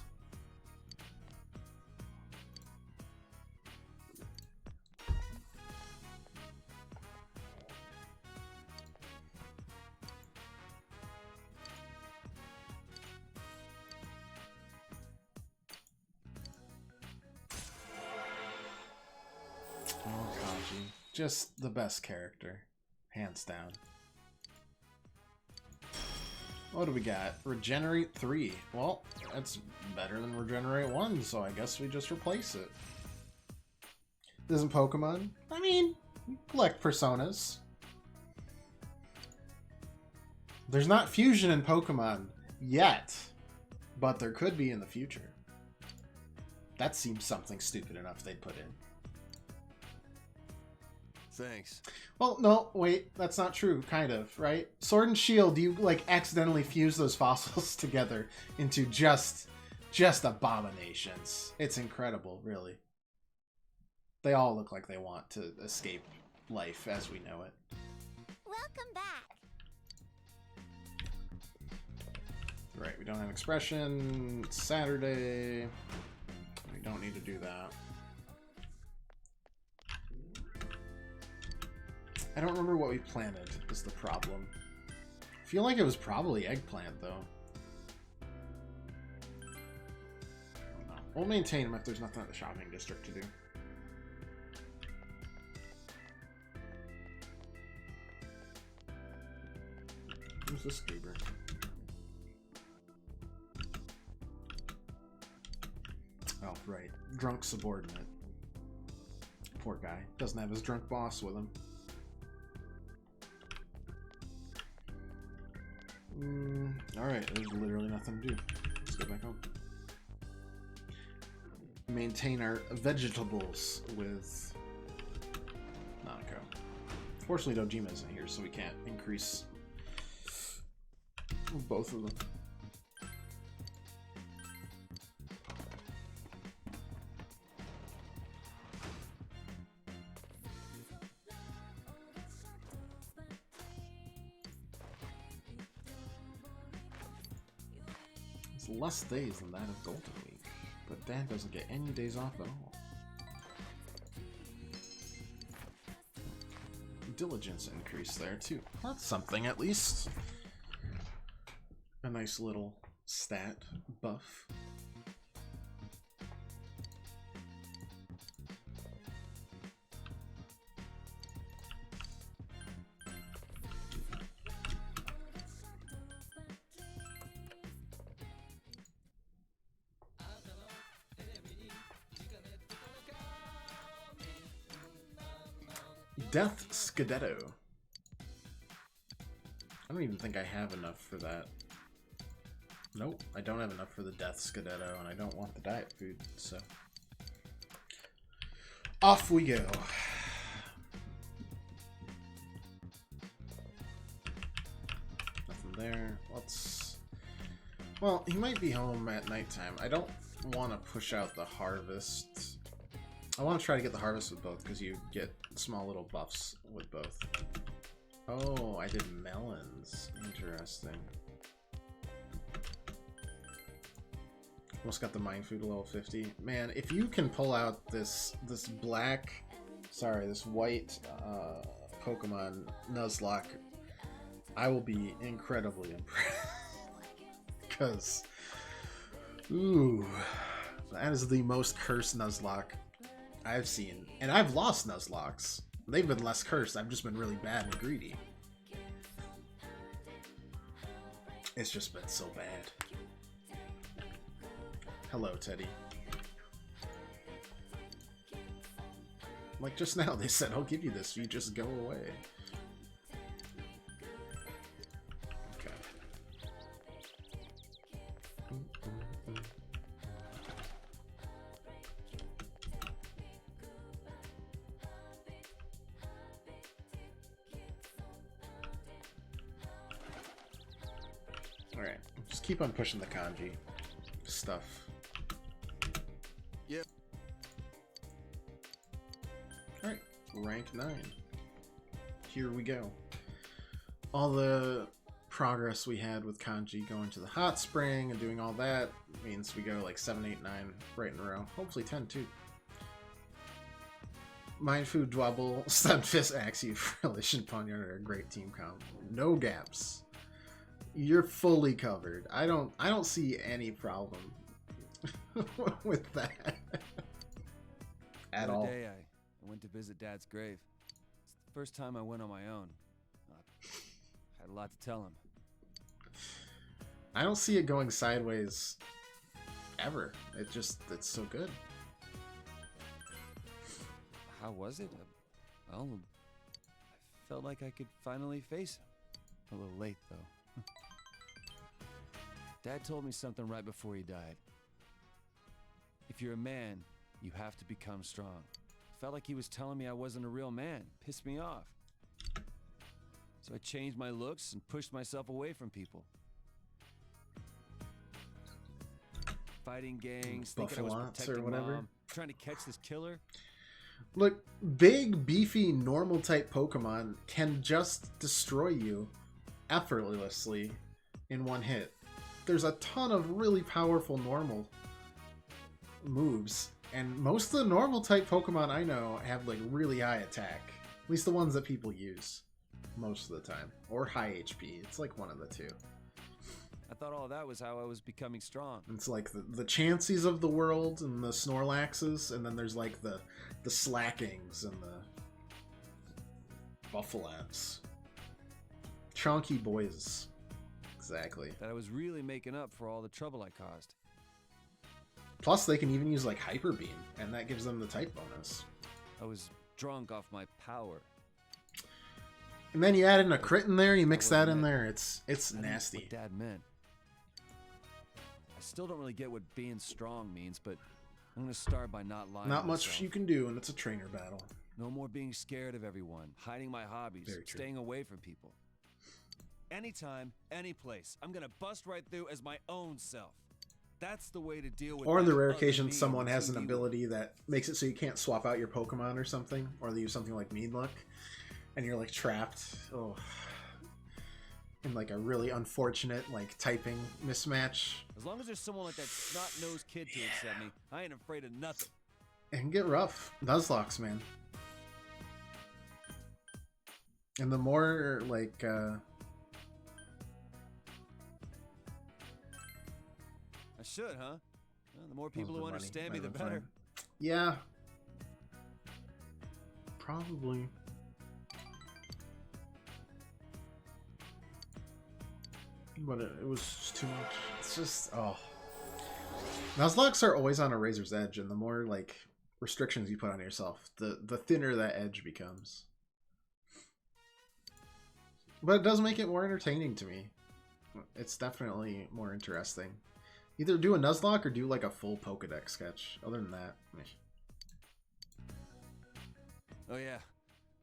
Just the best character. Hands down. What do we got? Regenerate 3. Well, that's better than Regenerate 1, so I guess we just replace it. This isn't Pokemon. I mean, collect Personas. There's not fusion in Pokemon yet, but there could be in the future. That seems something stupid enough they'd put in. Thanks. Well, no, wait, that's not true, kind of, right? Sword and Shield, you, like, accidentally fuse those fossils together into just abominations. It's incredible, really. They all look like they want to escape life as we know it. Welcome back. Right, we don't have expression. It's Saturday. We don't need to do that. I don't remember what we planted, is the problem. I feel like it was probably eggplant, though. I don't know. We'll maintain them if there's nothing at the shopping district to do. Who's this goober? Oh, right. Drunk subordinate. Poor guy. Doesn't have his drunk boss with him. Alright, there's literally nothing to do. Let's go back home. Maintain our vegetables with Nanako. Fortunately, Dojima isn't here, so we can't increase both of them. Less days than that of Golden Week, but Dad doesn't get any days off at all. Diligence increase there too. That's something at least. A nice little stat buff. Death Scudetto. I don't even think I have enough for that. Nope, I don't have enough for the Death Scudetto, and I don't want the diet food, so... Off we go. Nothing there. Let's... Well, he might be home at nighttime. I don't want to push out the harvest. I want to try to get the harvest with both, because you get small little buffs with both. Oh, I did melons. Interesting. Almost got the mind food level 50. Man, if you can pull out this white Pokemon Nuzlocke, I will be incredibly impressed. Because, ooh, that is the most cursed Nuzlocke I've seen. And I've lost Nuzlockes. They've been less cursed. I've just been really bad and greedy. It's just been so bad. Hello, Teddy. Like just now, they said, I'll give you this if you just go away. Okay. Alright, just keep on pushing the kanji stuff. Yep. Alright, rank 9. Here we go. All the progress we had with kanji going to the hot spring and doing all that means we go like 7, 8, 9 right in a row. Hopefully 10 too. Mind Food Dwebble, Stunfisk, Axie, Relation, Ponyard are a great team comp. No gaps. You're fully covered. I don't see any problem with that at all. The other day I went to visit Dad's grave. It's the first time I went on my own. Had a lot to tell him. I don't see it going sideways ever. It's so good. How was it? Well, I felt like I could finally face him. A little late, though. Dad told me something right before he died. If you're a man, you have to become strong. Felt like he was telling me I wasn't a real man. Pissed me off. So I changed my looks and pushed myself away from people. Fighting gangs, thinking I was Buffalots protecting or whatever. Mom, trying to catch this killer. Look, big, beefy, normal type Pokemon can just destroy you effortlessly in one hit. There's a ton of really powerful normal moves, and most of the normal type Pokemon I know have like really high attack. At least the ones that people use most of the time. Or high HP. It's like one of the two. I thought all that was how I was becoming strong. It's like the Chanseys of the world and the Snorlaxes, and then there's like the Slackings and the Buffalats. Chunky boys. Exactly. That I was really making up for all the trouble I caused. Plus, they can even use like Hyper Beam, and that gives them the type bonus. I was drunk off my power. And then you add in a crit in there, you mix that in there, it's nasty. What Dad meant. I still don't really get what being strong means, but I'm gonna start by not lying. Not to much myself. you can do, and it's a trainer battle. No more being scared of everyone, hiding my hobbies, Very true. staying away from people. Anytime, any place, I'm gonna bust right through as my own self. That's the way to deal with. Or on the that rare other occasion me someone has an 2D. ability that makes it so you can't swap out your Pokemon or something, or they use something like Mean Luck, and you're like trapped. Oh. In like a really unfortunate like typing mismatch. As long as there's someone like that snot-nosed kid to accept me, I ain't afraid of nothing. It can get rough. Nuzlocks, man. And the more like I should, huh? Well, the more people who understand me, the better. Yeah. Probably. But it was just too much. It's just, oh. Nuzlocks are always on a razor's edge, and the more, like, restrictions you put on yourself, the thinner that edge becomes. But it does make it more entertaining to me. It's definitely more interesting. Either do a Nuzlocke or do, like, a full Pokedex sketch. Other than that, meh. Oh yeah,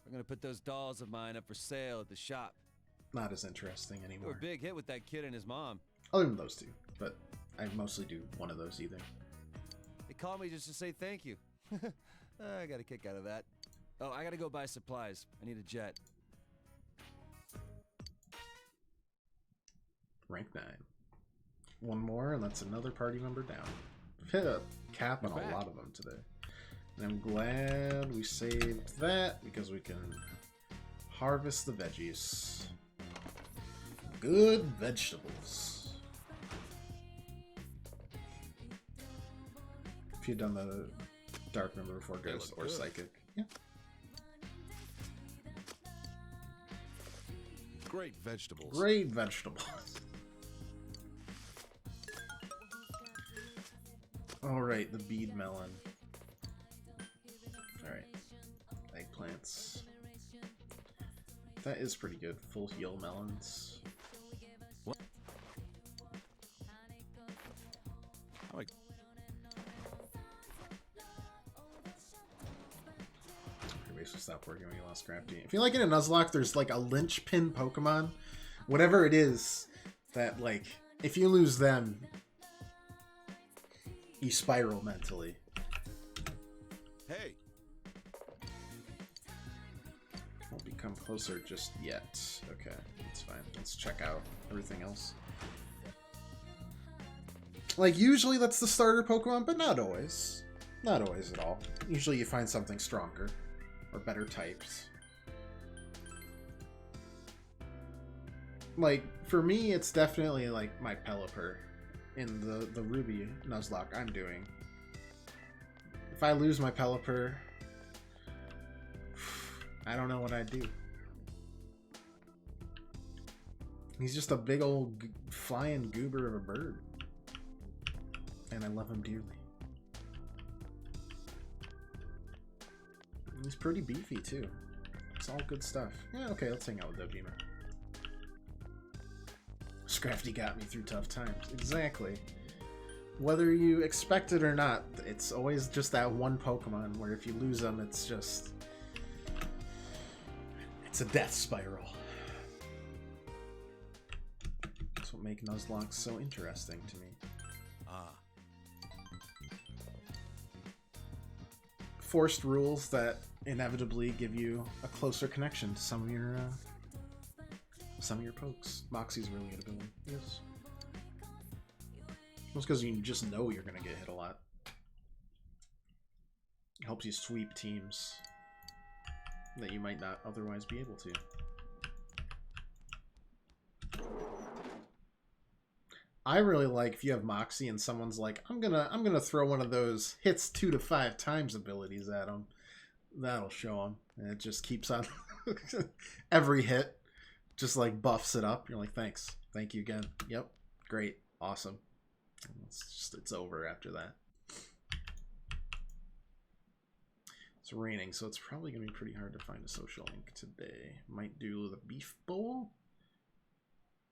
we're gonna put those dolls of mine up for sale at the shop. Not as interesting They were anymore. a big hit with that kid and his mom. Other than those two, but I mostly do one of those either. They called me just to say thank you. I got a kick out of that. Oh, I gotta go buy supplies. I need a jet. Rank 9. One more, and that's another party member down. We've hit a cap on a lot of them today. And I'm glad we saved that, because we can harvest the veggies. Good vegetables. If you'd done the Dark Member before Ghost or Psychic. Yeah. Great vegetables. Great vegetables. Alright, the bead melon. Alright. Eggplants. That is pretty good. Full heal melons. What? I like. Your base will stop working when you lost Scrafty. I feel like in a Nuzlocke there's like a linchpin Pokemon. Whatever it is, that like, if you lose them, you spiral mentally. Hey. Won't become closer just yet. Okay, that's fine. Let's check out everything else. Like, usually that's the starter Pokemon, but not always. Not always at all. Usually you find something stronger or better types. Like, for me, it's definitely like my Pelipper in the Ruby Nuzlocke I'm doing. If I lose my Pelipper, I don't know what I'd do. He's just a big old flying goober of a bird. And I love him dearly. He's pretty beefy too. It's all good stuff. Yeah, okay, let's hang out with Dojima. Scrafty got me through tough times. Exactly. Whether you expect it or not, it's always just that one Pokemon where if you lose them, it's just... it's a death spiral. That's what makes Nuzlocke so interesting to me. Ah. Forced rules that inevitably give you a closer connection to some of your pokes. Moxie's really good ability. Yes. Just because you just know you're gonna get hit a lot. It helps you sweep teams that you might not otherwise be able to. I really like if you have Moxie and someone's like, I'm gonna throw one of those hits 2 to 5 times abilities at them. That'll show them, and it just keeps on every hit, just like buffs it up. You're like, thanks, thank you again. Yep, great, awesome. It's over after that. It's raining, so it's probably gonna be pretty hard to find a social link today. Might do the beef bowl.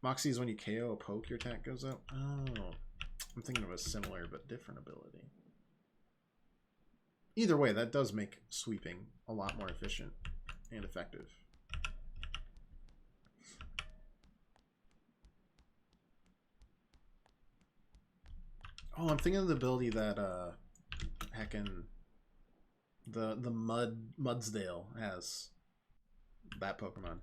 Moxie is when you KO a poke, your attack goes up. Oh, I'm thinking of a similar but different ability. Either way, that does make sweeping a lot more efficient and effective. Oh, I'm thinking of the ability that heckin' the Mudsdale has. That Pokemon.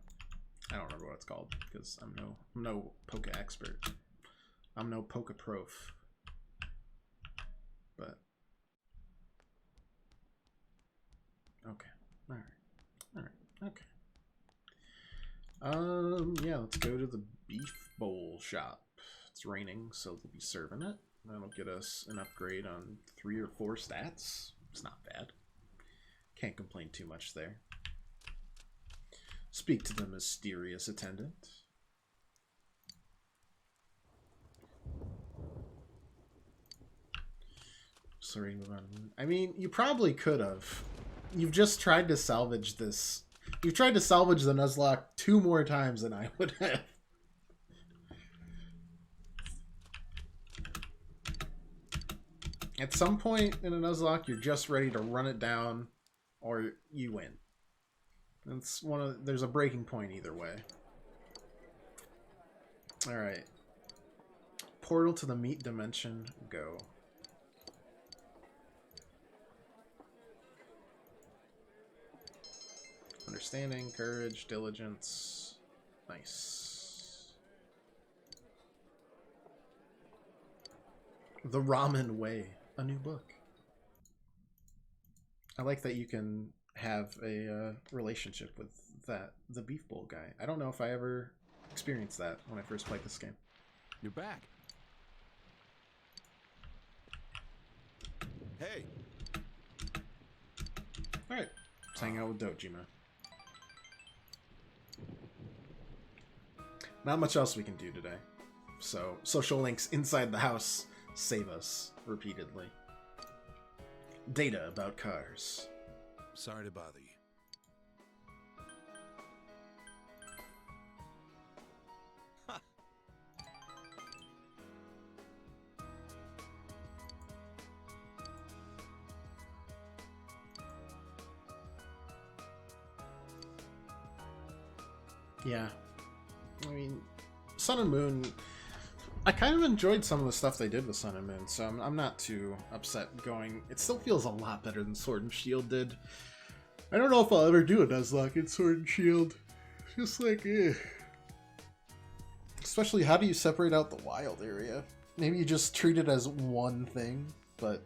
I don't remember what it's called because I'm no Poke expert. I'm no Poke prof. But okay. Alright, okay. Yeah, let's go to the beef bowl shop. It's raining, so they'll be serving it. That'll get us an upgrade on 3 or 4 stats. It's not bad. Can't complain too much there. Speak to the mysterious attendant. Sorry, move on. I mean, you probably could have. You've just tried to salvage this. You've tried to salvage the Nuzlocke 2 more times than I would have. At some point in a Nuzlocke, you're just ready to run it down, or you win. It's there's a breaking point either way. Alright. Portal to the meat dimension, go. Understanding, courage, diligence. Nice. The Ramen Way, a new book. I like that you can have a relationship with the beef bowl guy. I don't know if I ever experienced that when I first played this game. You're back. Hey, Alright, let's hang out with Dojima. Not much else we can do today. So, social links inside the house save us repeatedly. Data about cars. sorry to bother you. Yeah. I mean, Sun and Moon, I kind of enjoyed some of the stuff they did with Sun and Moon, so I'm not too upset going. It still feels a lot better than Sword and Shield did. I don't know if I'll ever do a Nuzlocke in Sword and Shield. It's just like, eh. Especially, how do you separate out the wild area? Maybe you just treat it as one thing, but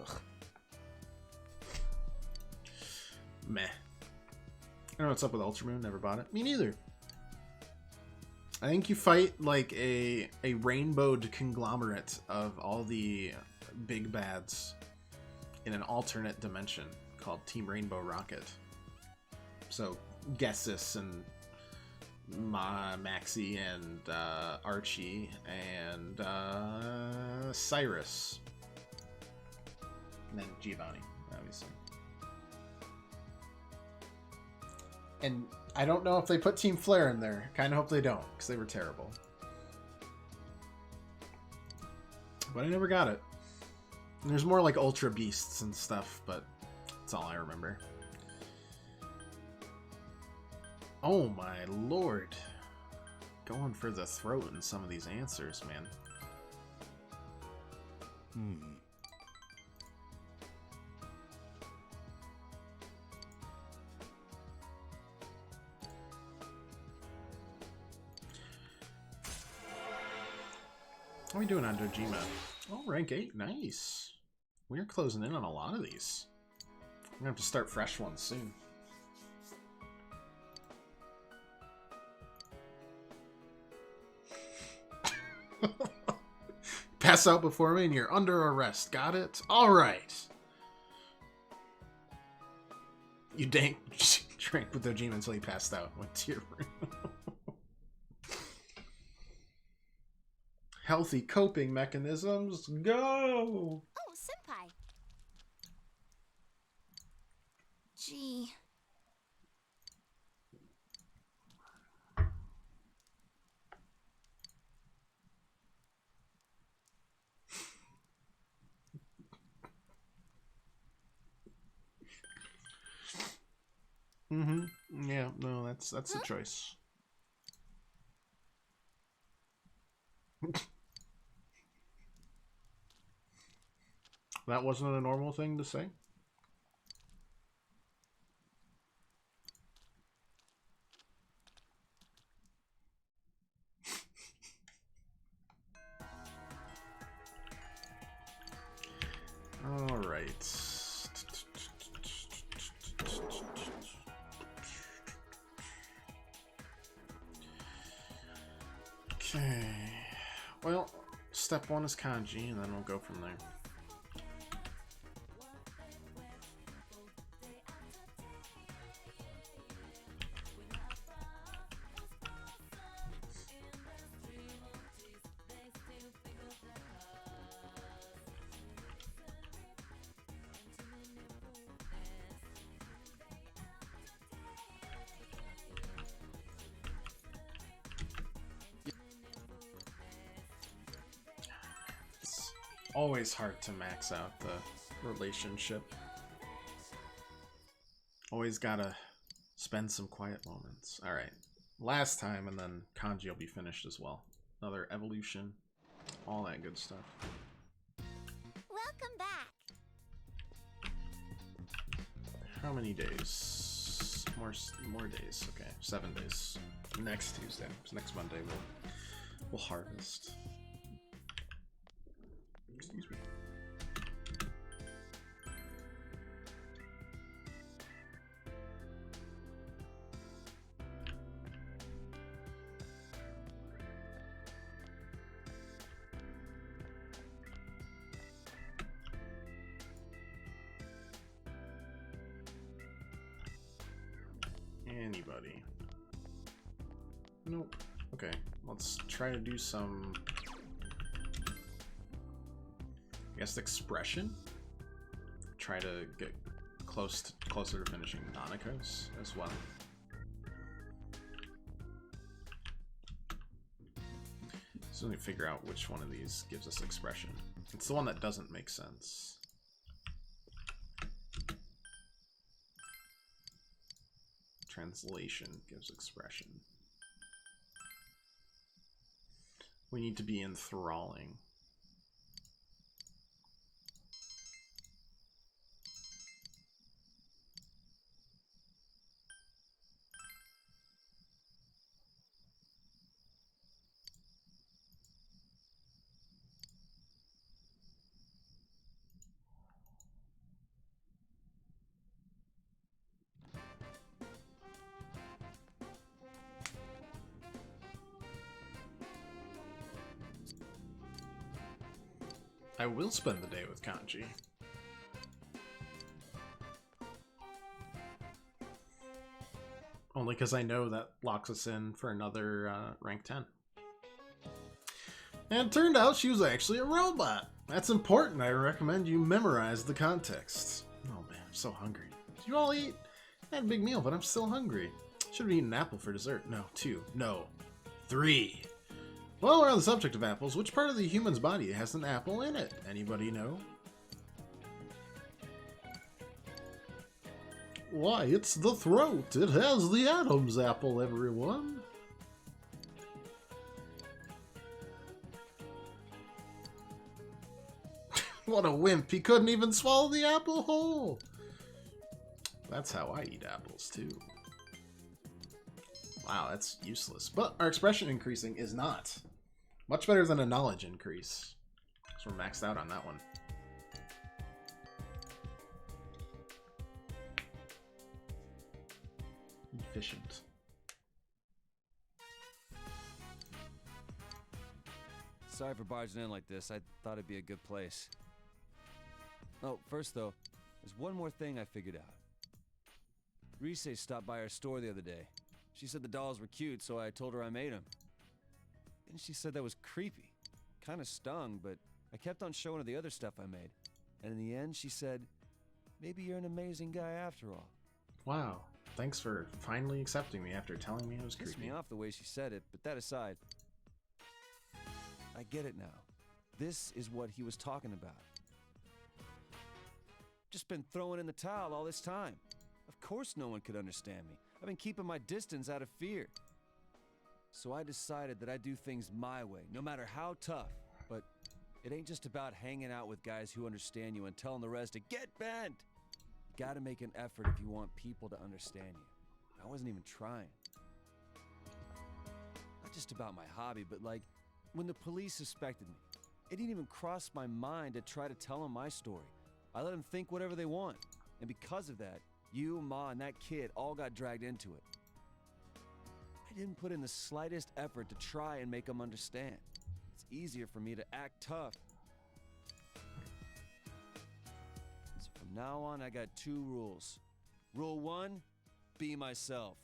ugh. Meh. I don't know what's up with Ultramoon, never bought it. Me neither. I think you fight like a rainbowed conglomerate of all the big bads in an alternate dimension called Team Rainbow Rocket. So Gessis and Maxie and Archie and Cyrus. And then Giovanni, obviously. And I don't know if they put Team Flare in there. Kind of hope they don't, because they were terrible. But I never got it. And there's more like Ultra Beasts and stuff, but that's all I remember. Oh my lord. Going for the throat in some of these answers, man. How are we doing on Dojima? Oh, rank 8. Nice. We're closing in on a lot of these. I'm gonna have to start fresh ones soon. Pass out before me and you're under arrest. Got it? Alright. You drank with Dojima until he passed out. Went to your room. Healthy coping mechanisms, go! Oh, Senpai. Gee. Yeah, no, that's a choice. That wasn't a normal thing to say? All right. Okay. Well, step 1 is kanji, and then we'll go from there. Always hard to max out the relationship. Always gotta spend some quiet moments. Alright, last time, and then kanji will be finished as well. Another evolution, all that good stuff. Welcome back. How many days? more days. Okay, 7 days. Next Tuesday, so next Monday we'll harvest. Excuse me. Anybody? Nope. Okay, let's try to do some, I guess, expression. Try to get closer to finishing Nanakos as well. So let me figure out which one of these gives us expression. It's the one that doesn't make sense. Translation gives expression. We need to be enthralling. I will spend the day with Kanji. Only because I know that locks us in for another rank 10. And it turned out she was actually a robot. That's important. I recommend you memorize the context. Oh man, I'm so hungry. Did you all eat? I had a big meal, but I'm still hungry. Should have eaten an apple for dessert. No, 2. No, 3. While we're on the subject of apples, which part of the human's body has an apple in it? Anybody know? Why, it's the throat. It has the Adam's apple, everyone. What a wimp. He couldn't even swallow the apple whole. That's how I eat apples, too. Wow, that's useless. But our expression increasing is not. Much better than a knowledge increase. So we're maxed out on that one. Efficient. Sorry for barging in like this. I thought it'd be a good place. Oh, first though, there's one more thing I figured out. Rise stopped by our store the other day. She said the dolls were cute, so I told her I made them. And she said that was creepy. Kinda stung, but I kept on showing her the other stuff I made. And in the end, she said, maybe you're an amazing guy after all. Wow. Thanks for finally accepting me after telling me it was creepy. Pissed me off the way she said it, but that aside, I get it now. This is what he was talking about. Just been throwing in the towel all this time. Of course no one could understand me. I've been keeping my distance out of fear. So I decided that I'd do things my way, no matter how tough. But it ain't just about hanging out with guys who understand you and telling the rest to get bent. You gotta make an effort if you want people to understand you. I wasn't even trying. Not just about my hobby, but like, when the police suspected me, it didn't even cross my mind to try to tell them my story. I let them think whatever they want. And because of that, you, Ma, and that kid all got dragged into it. I didn't put in the slightest effort to try and make them understand. It's easier for me to act tough. So from now on, I got 2 rules. Rule 1, be myself.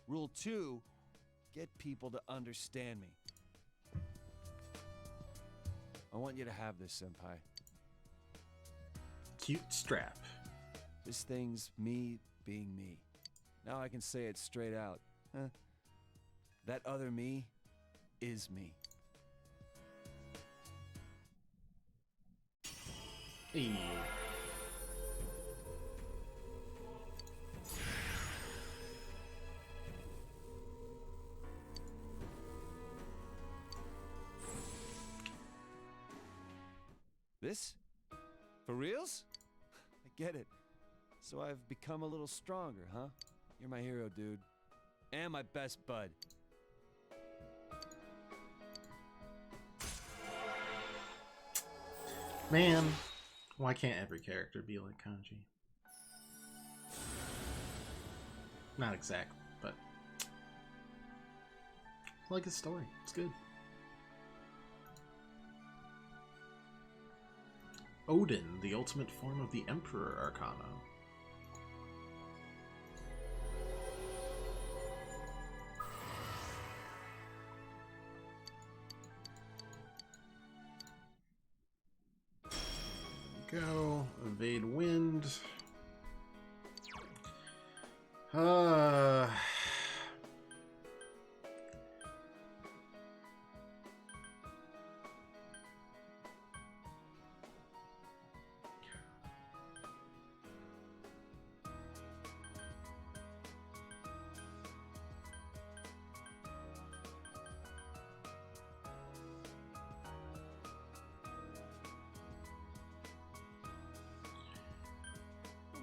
Rule 2, get people to understand me. I want you to have this, Senpai. Cute strap. This thing's me being me. Now I can say it straight out. That other me is me. Hey. This? For reals? I get it. So I've become a little stronger, huh? You're my hero, dude. And my best bud. Man, why can't every character be like Kanji? Not exact, but I like his story. It's good. Odin, the ultimate form of the Emperor Arcana. Go, evade wind.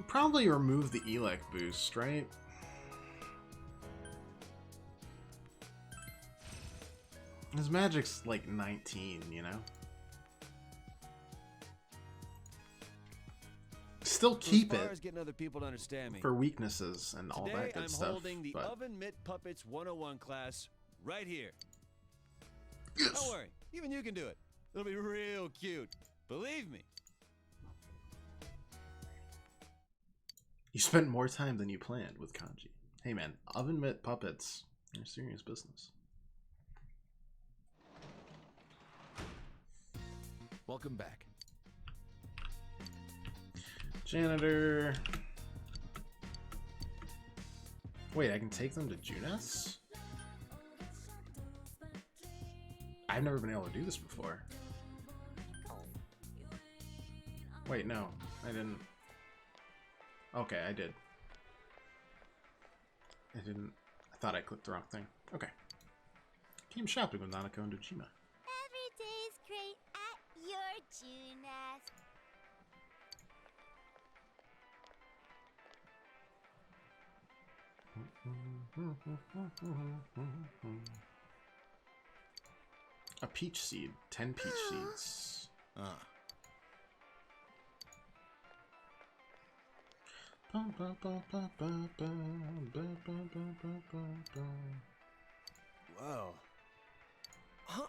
Probably remove the Elec boost, right? His magic's like 19, you know? Still keep as far it as getting other people to understand me. for weaknesses and all Today, that good I'm stuff. holding the but Oven Mitt Puppets 101 class right here. yes! Don't worry, even you can do it. It'll be real cute. Believe me. You spent more time than you planned with Kanji. Hey man, Oven Mitt Puppets, you're serious business. Welcome back. Janitor. Wait, I can take them to Junes? I've never been able to do this before. Wait, no, I didn't. Okay, I did. I didn't. I thought I clicked the wrong thing. Okay. Came shopping with Nanako and Dojima. Every day's great at your Junes. A peach seed. 10 peach seeds. Ah. Whoa. Huh?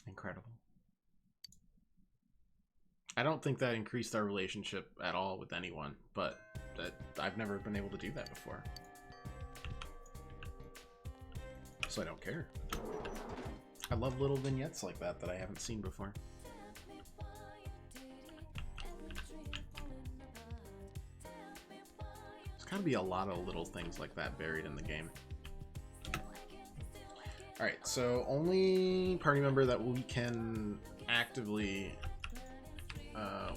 Incredible. I don't think that increased our relationship at all with anyone, but I've never been able to do that before. So I don't care. I love little vignettes like that I haven't seen before. There's gotta be a lot of little things like that buried in the game. Alright, so only party member that we can actively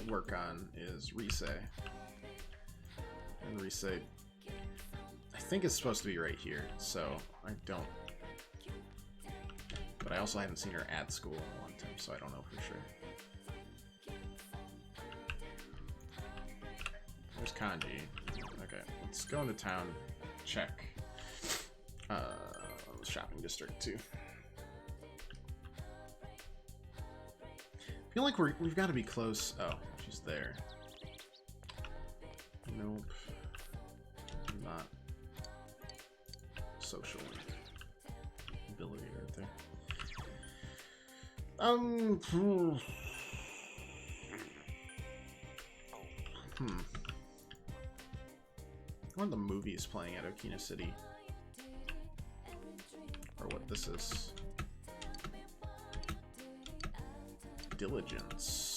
work on is Rise. And Rise, I think it's supposed to be right here, so I don't. But I also haven't seen her at school in a long time, so I don't know for sure. There's Kanji. Okay, let's go into town, check shopping district too. I feel like we've got to be close. Oh, she's there. Nope. Not social ability right there. One of the movies playing at Okina City. Or what this is. Diligence.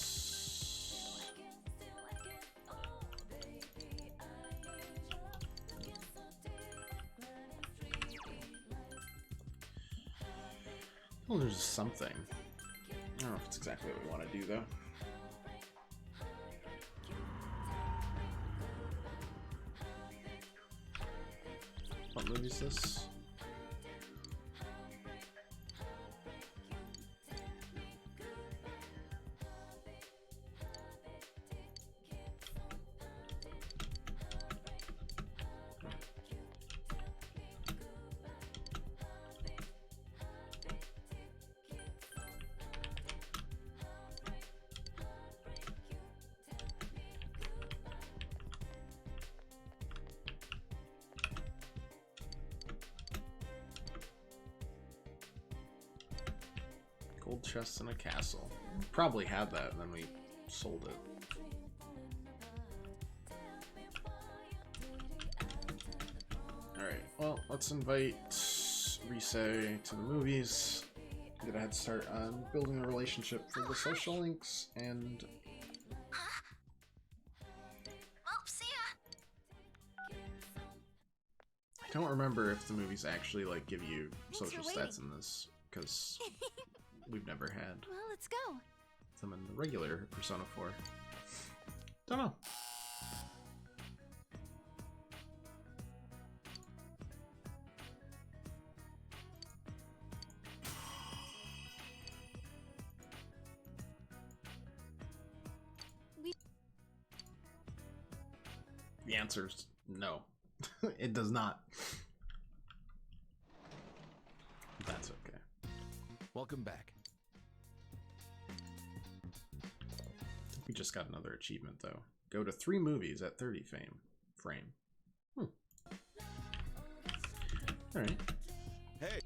Oh, there's something. Oh, don't know if it's exactly what we want to do, though. What movie is this? Gold chests in a castle. Probably had that, and then we sold it. Alright, well, let's invite Rise to the movies. Get a head start on building a relationship for the social links, and... I don't remember if the movies actually, like, give you social stats in this, because we've never had Well, let's go. them in the regular Persona 4. Don't know. The answer's no. It does not. That's okay. Welcome back. We just got another achievement, though. Go to 3 movies at 30 frame. Alright. Hey!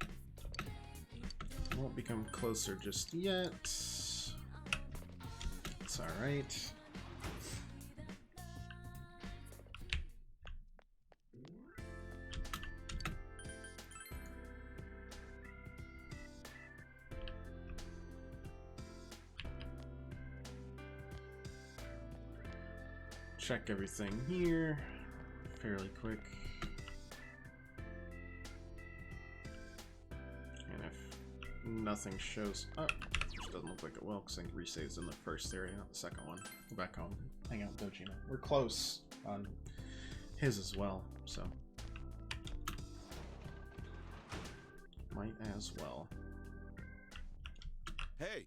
Won't become closer just yet. It's alright. Check everything here fairly quick. And if nothing shows up, which doesn't look like it will, because I think resaves in the first area, not the second one. Go back home, hang out with Dojima. We're close on his as well, so might as well. Hey!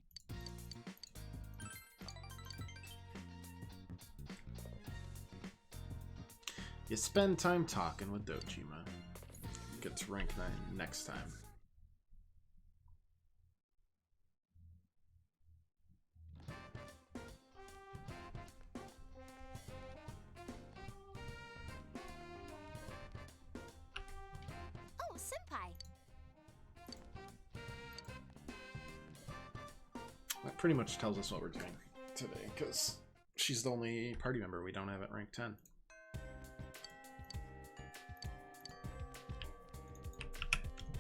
You spend time talking with Dojima. Get to rank 9 next time. Oh, Senpai. That pretty much tells us what we're doing today, because she's the only party member we don't have at rank 10.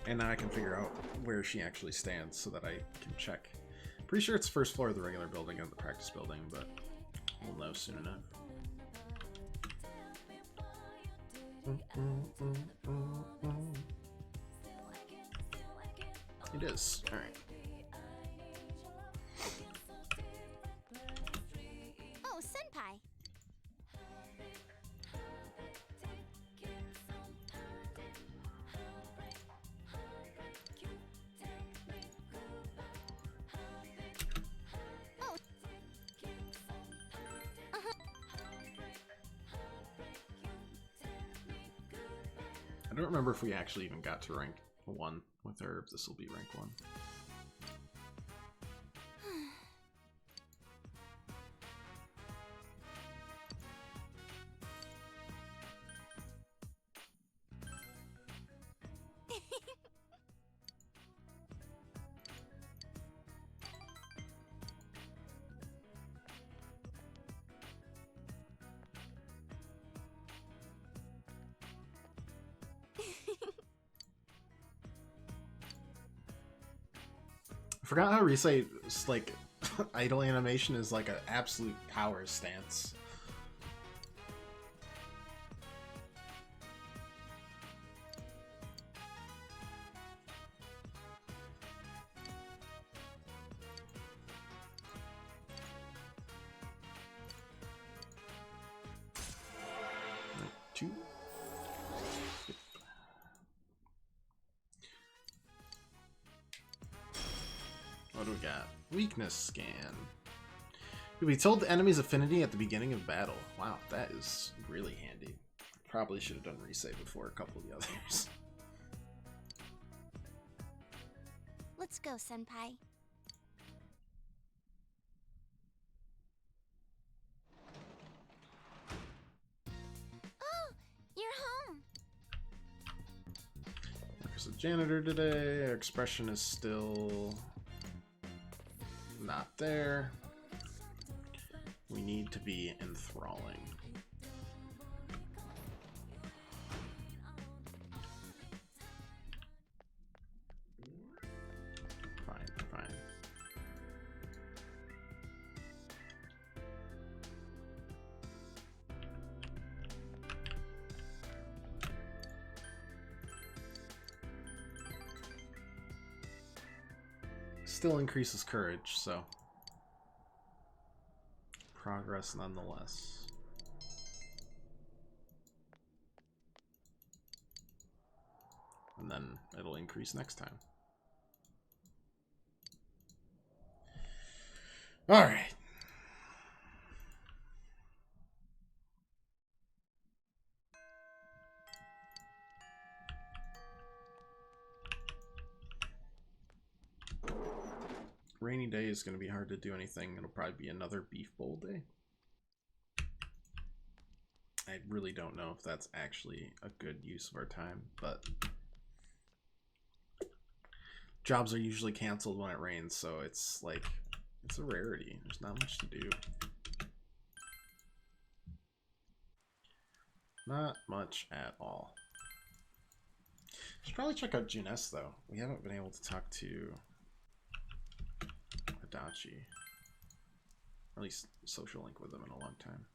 And now I can figure out where she actually stands so that I can check. Pretty sure it's first floor of the regular building and the practice building, but we'll know soon enough. It is. Alright. Oh, Senpai. I don't remember if we actually even got to rank 1 with her, if this will be rank 1. I forgot how Rise's, like, idle animation is like an absolute power stance. 2. What do we got? Weakness scan. You'll be told the enemy's affinity at the beginning of battle. Wow, that is really handy. Probably should have done resave before a couple of the others. Let's go, Senpai. Oh, you're home. There's a janitor today. Our expression is still not there. We need to be enthralling. Fine. Still increases courage, so progress nonetheless. And then it'll increase next time. All right. Rainy day is going to be hard to do anything. It'll probably be another beef bowl day. I really don't know if that's actually a good use of our time, but jobs are usually canceled when it rains, so it's like, it's a rarity. There's not much to do. Not much at all. Should probably check out Junes though. We haven't been able to talk to Adachi. Or at least social link with them in a long time.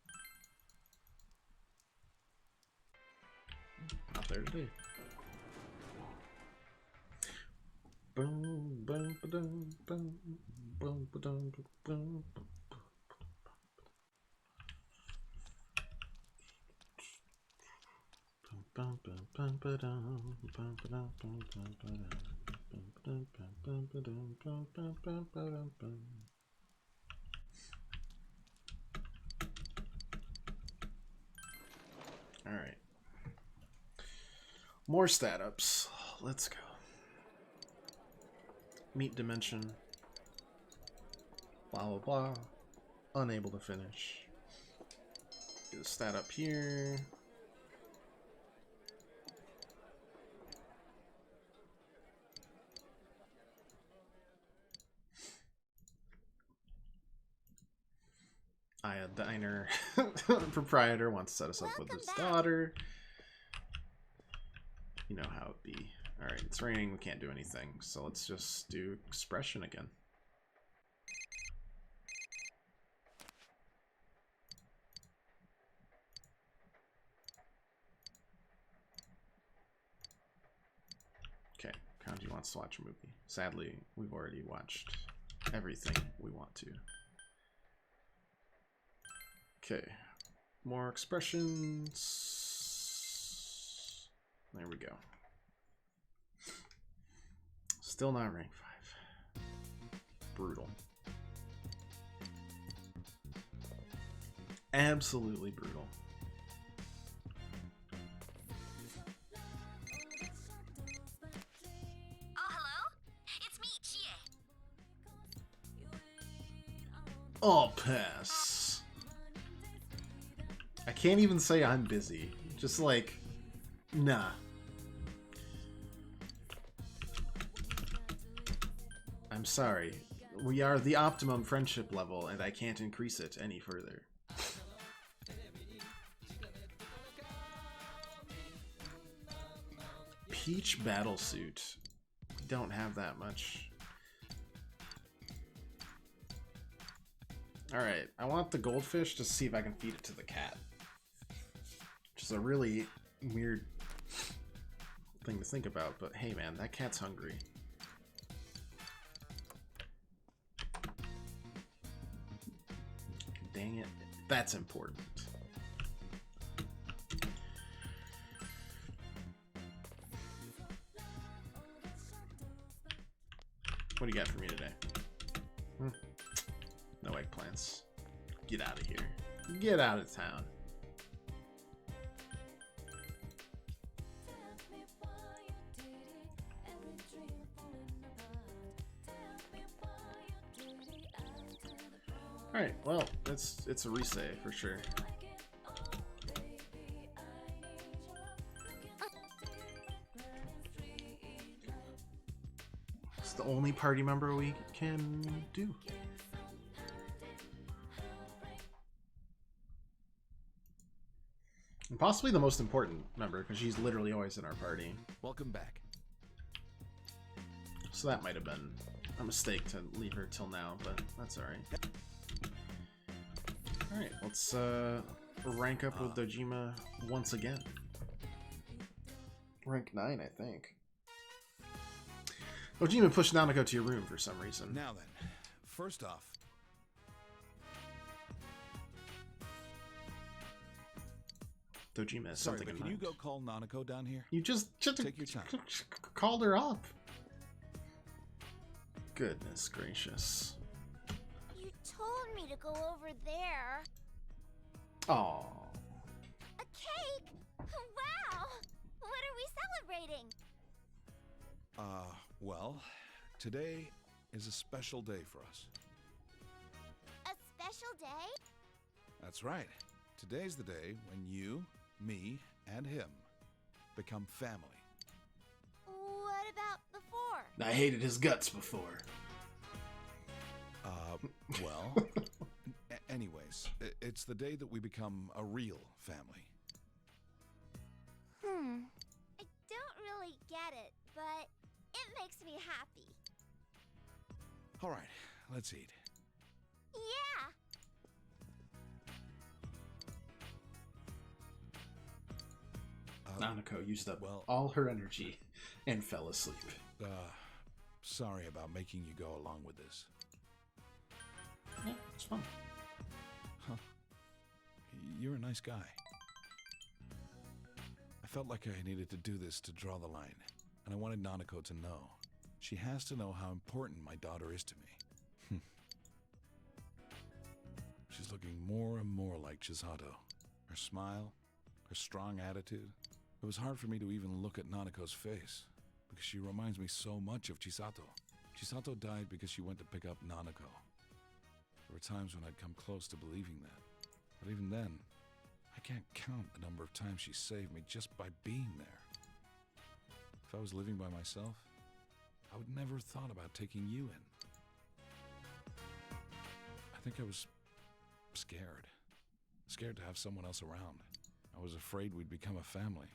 Not there today. Boom, boom, ba-dum, boom, boom, ba-dum, boom. Bum, bum, bum, ba-dum, bum, ba-dum, bum, bum, ba-dum, bum, ba-dum, bum, ba-dum, bum, bum, bum, ba-dum, bum. All right. More stat ups. Let's go. Meat dimension. Blah, blah, blah. Unable to finish. Get a stat up here. Aya Diner proprietor wants to set us up with his daughter. You know how it be. Alright, it's raining, we can't do anything, so let's just do expression again. Okay, Kanji wants to watch a movie. Sadly, we've already watched everything we want to. Okay, more expressions. There we go. Still not rank 5. Brutal. Absolutely brutal. Oh, hello? It's me, Chie. Oh, pass. I can't even say I'm busy. Just like, nah. I'm sorry. We are the optimum friendship level, and I can't increase it any further. Peach Battlesuit. We don't have that much. Alright, I want the goldfish to see if I can feed it to the cat. Which is a really weird thing to think about, but hey man, that cat's hungry. Dang it. That's important. What do you got for me today? No eggplants. Get out of here. Get out of town. Alright, well, it's a resay for sure. It's the only party member we can do. And possibly the most important member, because she's literally always in our party. Welcome back. So that might have been a mistake to leave her till now, but that's alright. Alright, let's rank up with Dojima once again. Rank 9, I think. Dojima pushed Nanako to your room for some reason. Now then, first off, Dojima has sorry, something but in can you mind. go call Nanako down here? You just Take your time. called her up. Goodness gracious. You told me to go over there. Aww. A cake? Wow! What are we celebrating? Well, today is a special day for us. A special day? That's right. Today's the day when you, me, and him become family. What about before? I hated his guts before. Well, anyways, it's the day that we become a real family. I don't really get it, but it makes me happy. All right, let's eat. Yeah! Nanako used up well- all her energy and fell asleep. Sorry about making you go along with this. Yeah, it's fun. You're a nice guy. I felt like I needed to do this to draw the line, and I wanted Nanako to know. She has to know how important my daughter is to me. She's looking more and more like Chisato. Her smile, her strong attitude. It was hard for me to even look at Nanako's face, because she reminds me so much of Chisato. Chisato died because she went to pick up Nanako. There were times when I'd come close to believing that. But even then, I can't count the number of times she saved me just by being there. If I was living by myself, I would never have thought about taking you in. I think I was scared. Scared to have someone else around. I was afraid we'd become a family.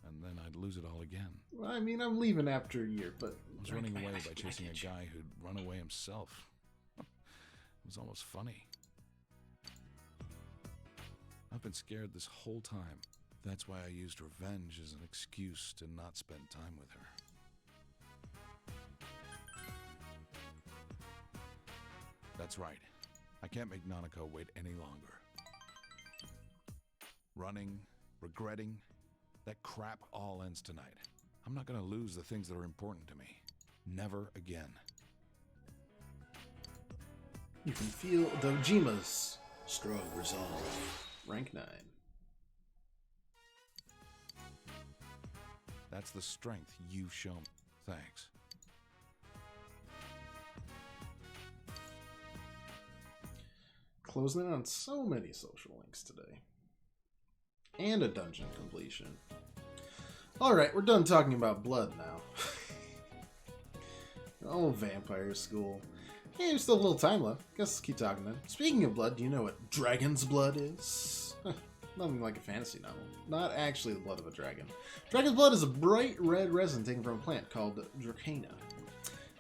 And then I'd lose it all again. Well, I mean, I'm leaving after a year, but... I was running away by chasing a guy who'd run away himself. It was almost funny. I've been scared this whole time. That's why I used revenge as an excuse to not spend time with her. That's right. I can't make Nanako wait any longer. Running, regretting, that crap all ends tonight. I'm not gonna lose the things that are important to me. Never again. You can feel Dojima's strong resolve. Rank 9. That's the strength you've shown. Thanks. Closing in on so many social links today. And a dungeon completion. Alright, we're done talking about blood now. Oh, vampire school. Hey, there's still a little time left. Guess let's keep talking then. Speaking of blood, do you know what dragon's blood is? Nothing like a fantasy novel. Not actually the blood of a dragon. Dragon's blood is a bright red resin taken from a plant called Dracana.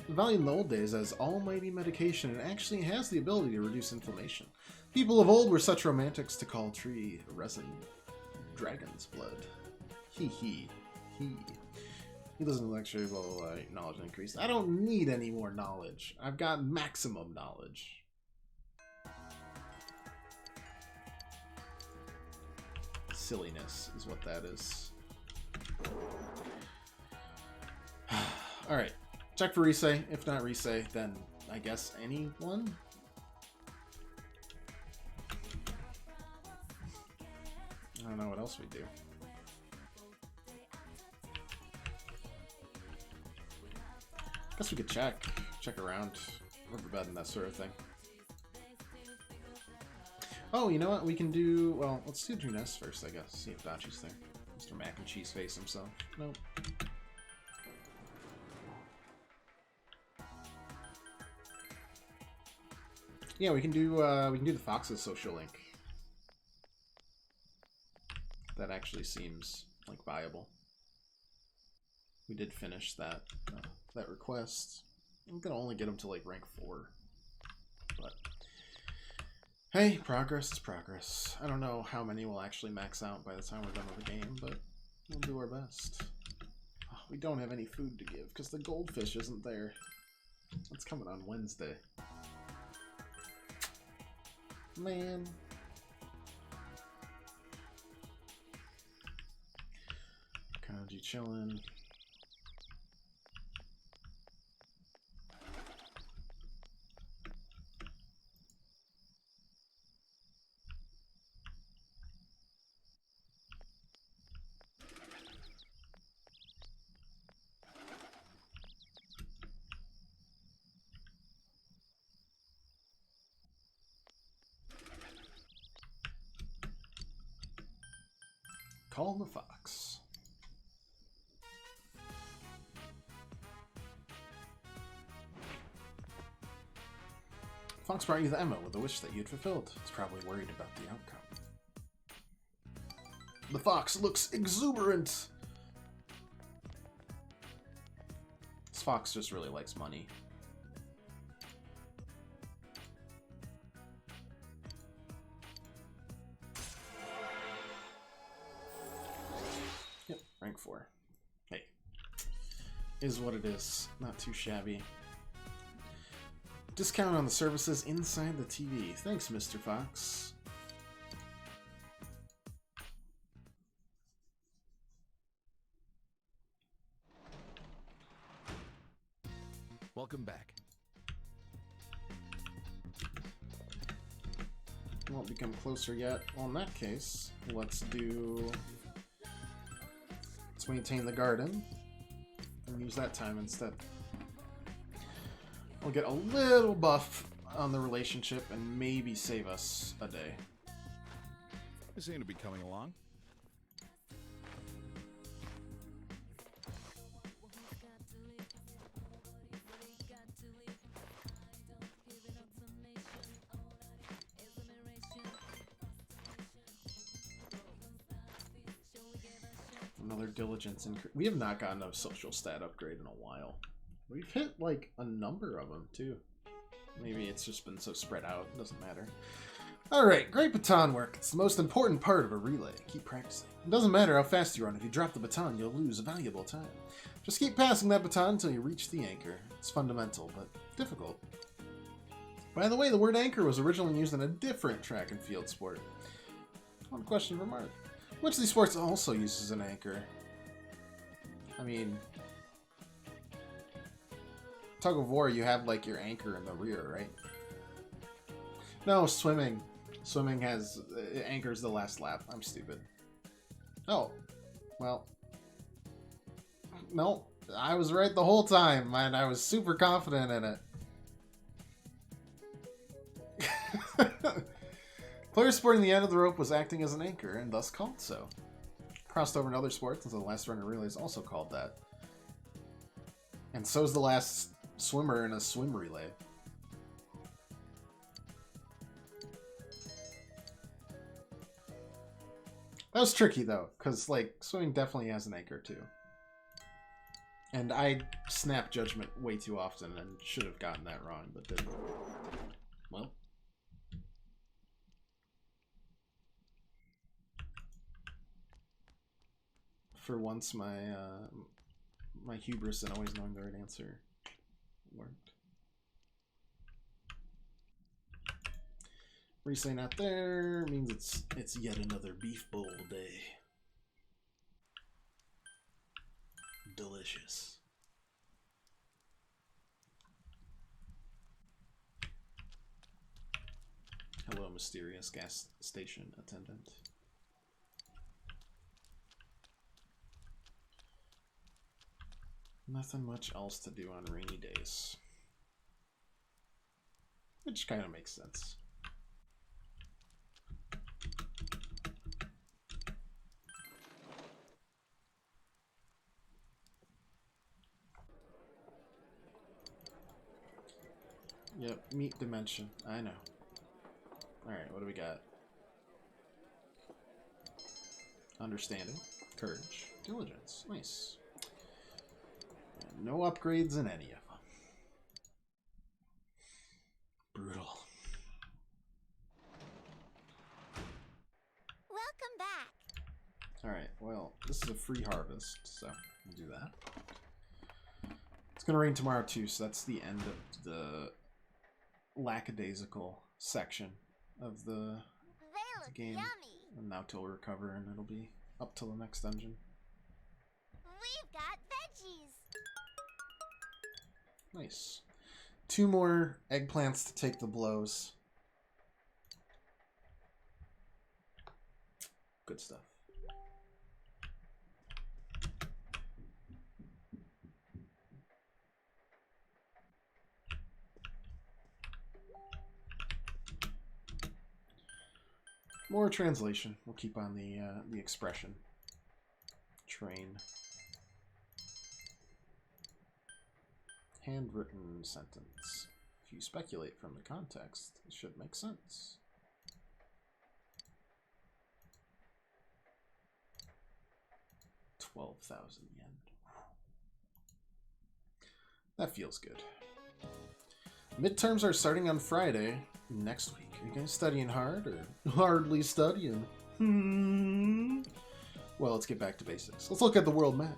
Valued in the old days as almighty medication, it actually has the ability to reduce inflammation. People of old were such romantics to call tree resin dragon's blood. He. He doesn't lecture, blah, blah, blah, knowledge increase. I don't need any more knowledge. I've got maximum knowledge. Silliness is what that is. Alright. Check for Risei. If not Risei, then I guess anyone? I don't know what else we do. Guess we could check around Riverbed and that sort of thing. Oh, you know what? We can do, well, let's do Junes first, I guess. See if Dachi's there. Mr. Mac and Cheese Face himself. Nope. Yeah, we can do the Fox's social link. That actually seems like viable. We did finish that that request. I'm gonna only get him to like rank 4, but hey, progress is progress. I don't know how many will actually max out by the time we're done with the game, but we'll do our best. Oh, we don't have any food to give because the goldfish isn't there. That's coming on Wednesday. Man. Kanji chillin'. Call the Fox. Fox brought you the Emma with a wish that you'd fulfilled. It's probably worried about the outcome. The Fox looks exuberant! This Fox just really likes money. Yep, rank 4. Hey. Is what it is. Not too shabby. Discount on the services inside the TV. Thanks, Mr. Fox. Welcome back. Won't become closer yet. Well, in that case, let's maintain the garden and use that time instead. We'll get a little buff on the relationship and maybe save us a day. They seem to be coming along. Another diligence increase. We have not gotten a social stat upgrade in a while. We've hit like a number of them too. Maybe it's just been so spread out, it doesn't matter. Alright, great baton work. It's the most important part of a relay. Keep practicing. It doesn't matter how fast you run. If you drop the baton, you'll lose valuable time. Just keep passing that baton until you reach the anchor. It's fundamental, but difficult. By the way, the word anchor was originally used in a different track and field sport. One question for Mark. Which of these sports also uses an anchor? I mean, tug of war, you have like your anchor in the rear, right? No, swimming. Swimming has it anchors the last lap. I'm stupid. Oh, well, no, I was right the whole time, and I was super confident in it. Player sporting the end of the rope was acting as an anchor, and thus called so. Crossed over in other sports, and so the last runner relay is also called that. And so is the last swimmer in a swim relay. That was tricky though, because like swimming definitely has an anchor too. And I snap judgment way too often and should have gotten that wrong, but didn't. Well. For once, my my hubris in always knowing the right answer worked. Risei not there means it's yet another beef bowl day. Delicious. Hello, mysterious gas station attendant. Nothing much else to do on rainy days. Which kind of makes sense. Yep, meat dimension. I know. Alright, what do we got? Understanding, courage, diligence. Nice. And no upgrades in any of them. Brutal. Welcome back. Alright, well, this is a free harvest, so we'll do that. It's gonna rain tomorrow too, so that's the end of the lackadaisical section of the They look game. yummy. And now till we recover, and it'll be up till the next dungeon. We've got veggies. Nice. 2 more eggplants to take the blows. Good stuff. More translation. We'll keep on the expression train. Handwritten sentence. If you speculate from the context, it should make sense. $12,000 yen. That feels good. Midterms are starting on Friday next week. Are you guys studying hard or hardly studying? Well, let's get back to basics. Let's look at the world map.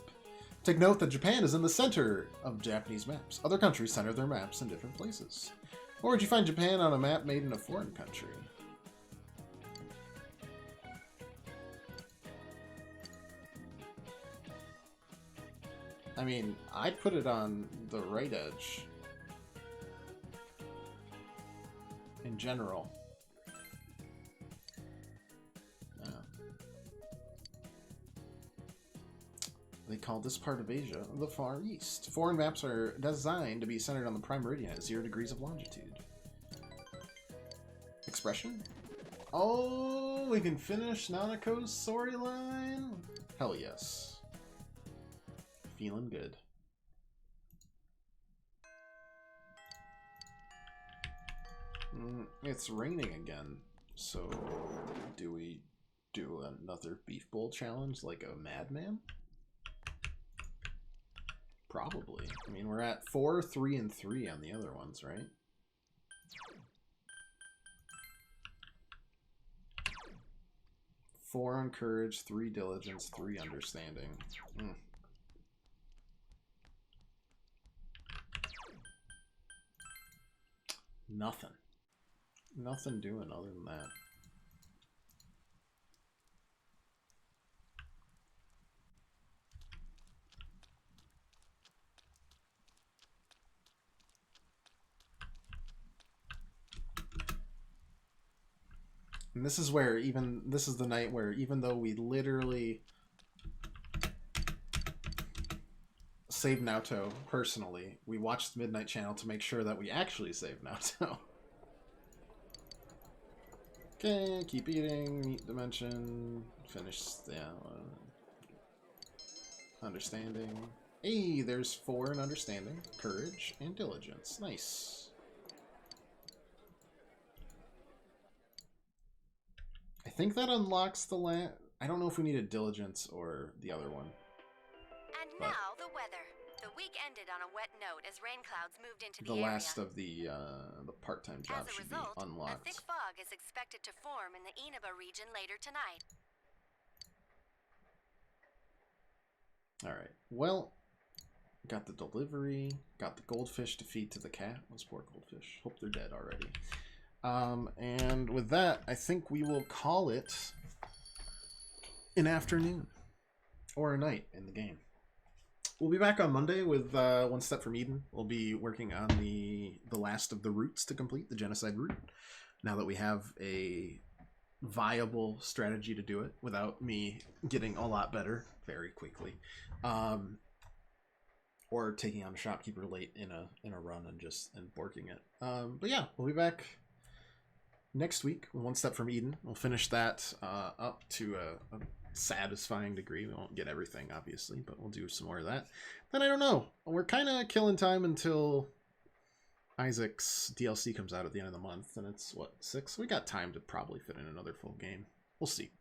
Take note that Japan is in the center of Japanese maps. Other countries center their maps in different places. Or would you find Japan on a map made in a foreign country? I mean, I'd put it on the right edge. In general. They call this part of Asia the Far East. Foreign maps are designed to be centered on the prime meridian at 0 degrees of longitude. Expression? Oh, we can finish Nanako's storyline? Hell yes. Feeling good. It's raining again, so do we do another beef bowl challenge like a madman? Probably. I mean, we're at 4, 3, and 3 on the other ones, right? Four on courage, 3 diligence, 3 understanding. Nothing. Nothing doing other than that. And this is where this is the night where even though we literally saved Naoto personally, we watched the Midnight Channel to make sure that we actually saved Naoto. Okay, keep eating, meat dimension, finish, yeah, understanding. Hey, there's 4 in understanding, courage, and diligence. Nice. I think that unlocks the land. I don't know if we needed diligence or the other one. And now the weather. The week ended on a wet note as rain clouds moved into the The area. last of the part-time jobs should be a unlocked. thick fog is expected to form in the Inaba region later tonight. Alright, well, got the delivery, got the goldfish to feed to the cat. Those poor goldfish. Hope they're dead already. And with that, I think we will call it an afternoon or a night in the game. We'll be back on Monday with One Step from Eden. We'll be working on the last of the routes to complete, the genocide route. now that we have a viable strategy to do it without me getting a lot better very quickly, or taking on a shopkeeper late in a run and borking it. But yeah, we'll be back next week with One Step from Eden. We'll finish that up to a satisfying degree. We won't get everything, obviously, but we'll do some more of that. Then I don't know. We're kind of killing time until Isaac's DLC comes out at the end of the month, and it's, what, 6? We got time to probably fit in another full game. We'll see.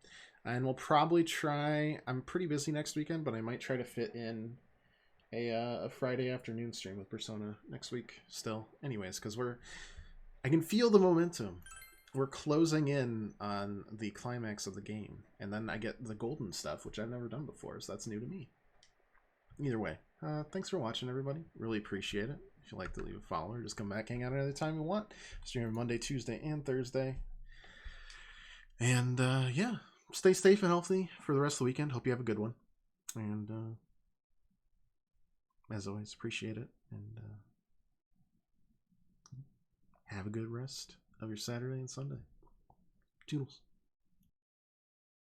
And we'll probably try... I'm pretty busy next weekend, but I might try to fit in a Friday afternoon stream with Persona next week still. Anyways, because I can feel the momentum. We're closing in on the climax of the game, and then I get the golden stuff, which I've never done before, so that's new to me. Either way, thanks for watching, everybody. Really appreciate it. If you'd like to leave a follow or just come back, hang out another time you want. Stream Monday, Tuesday, and Thursday. And yeah, stay safe and healthy for the rest of the weekend. Hope you have a good one. And as always, appreciate it. And have a good rest of your Saturday and Sunday. Toodles.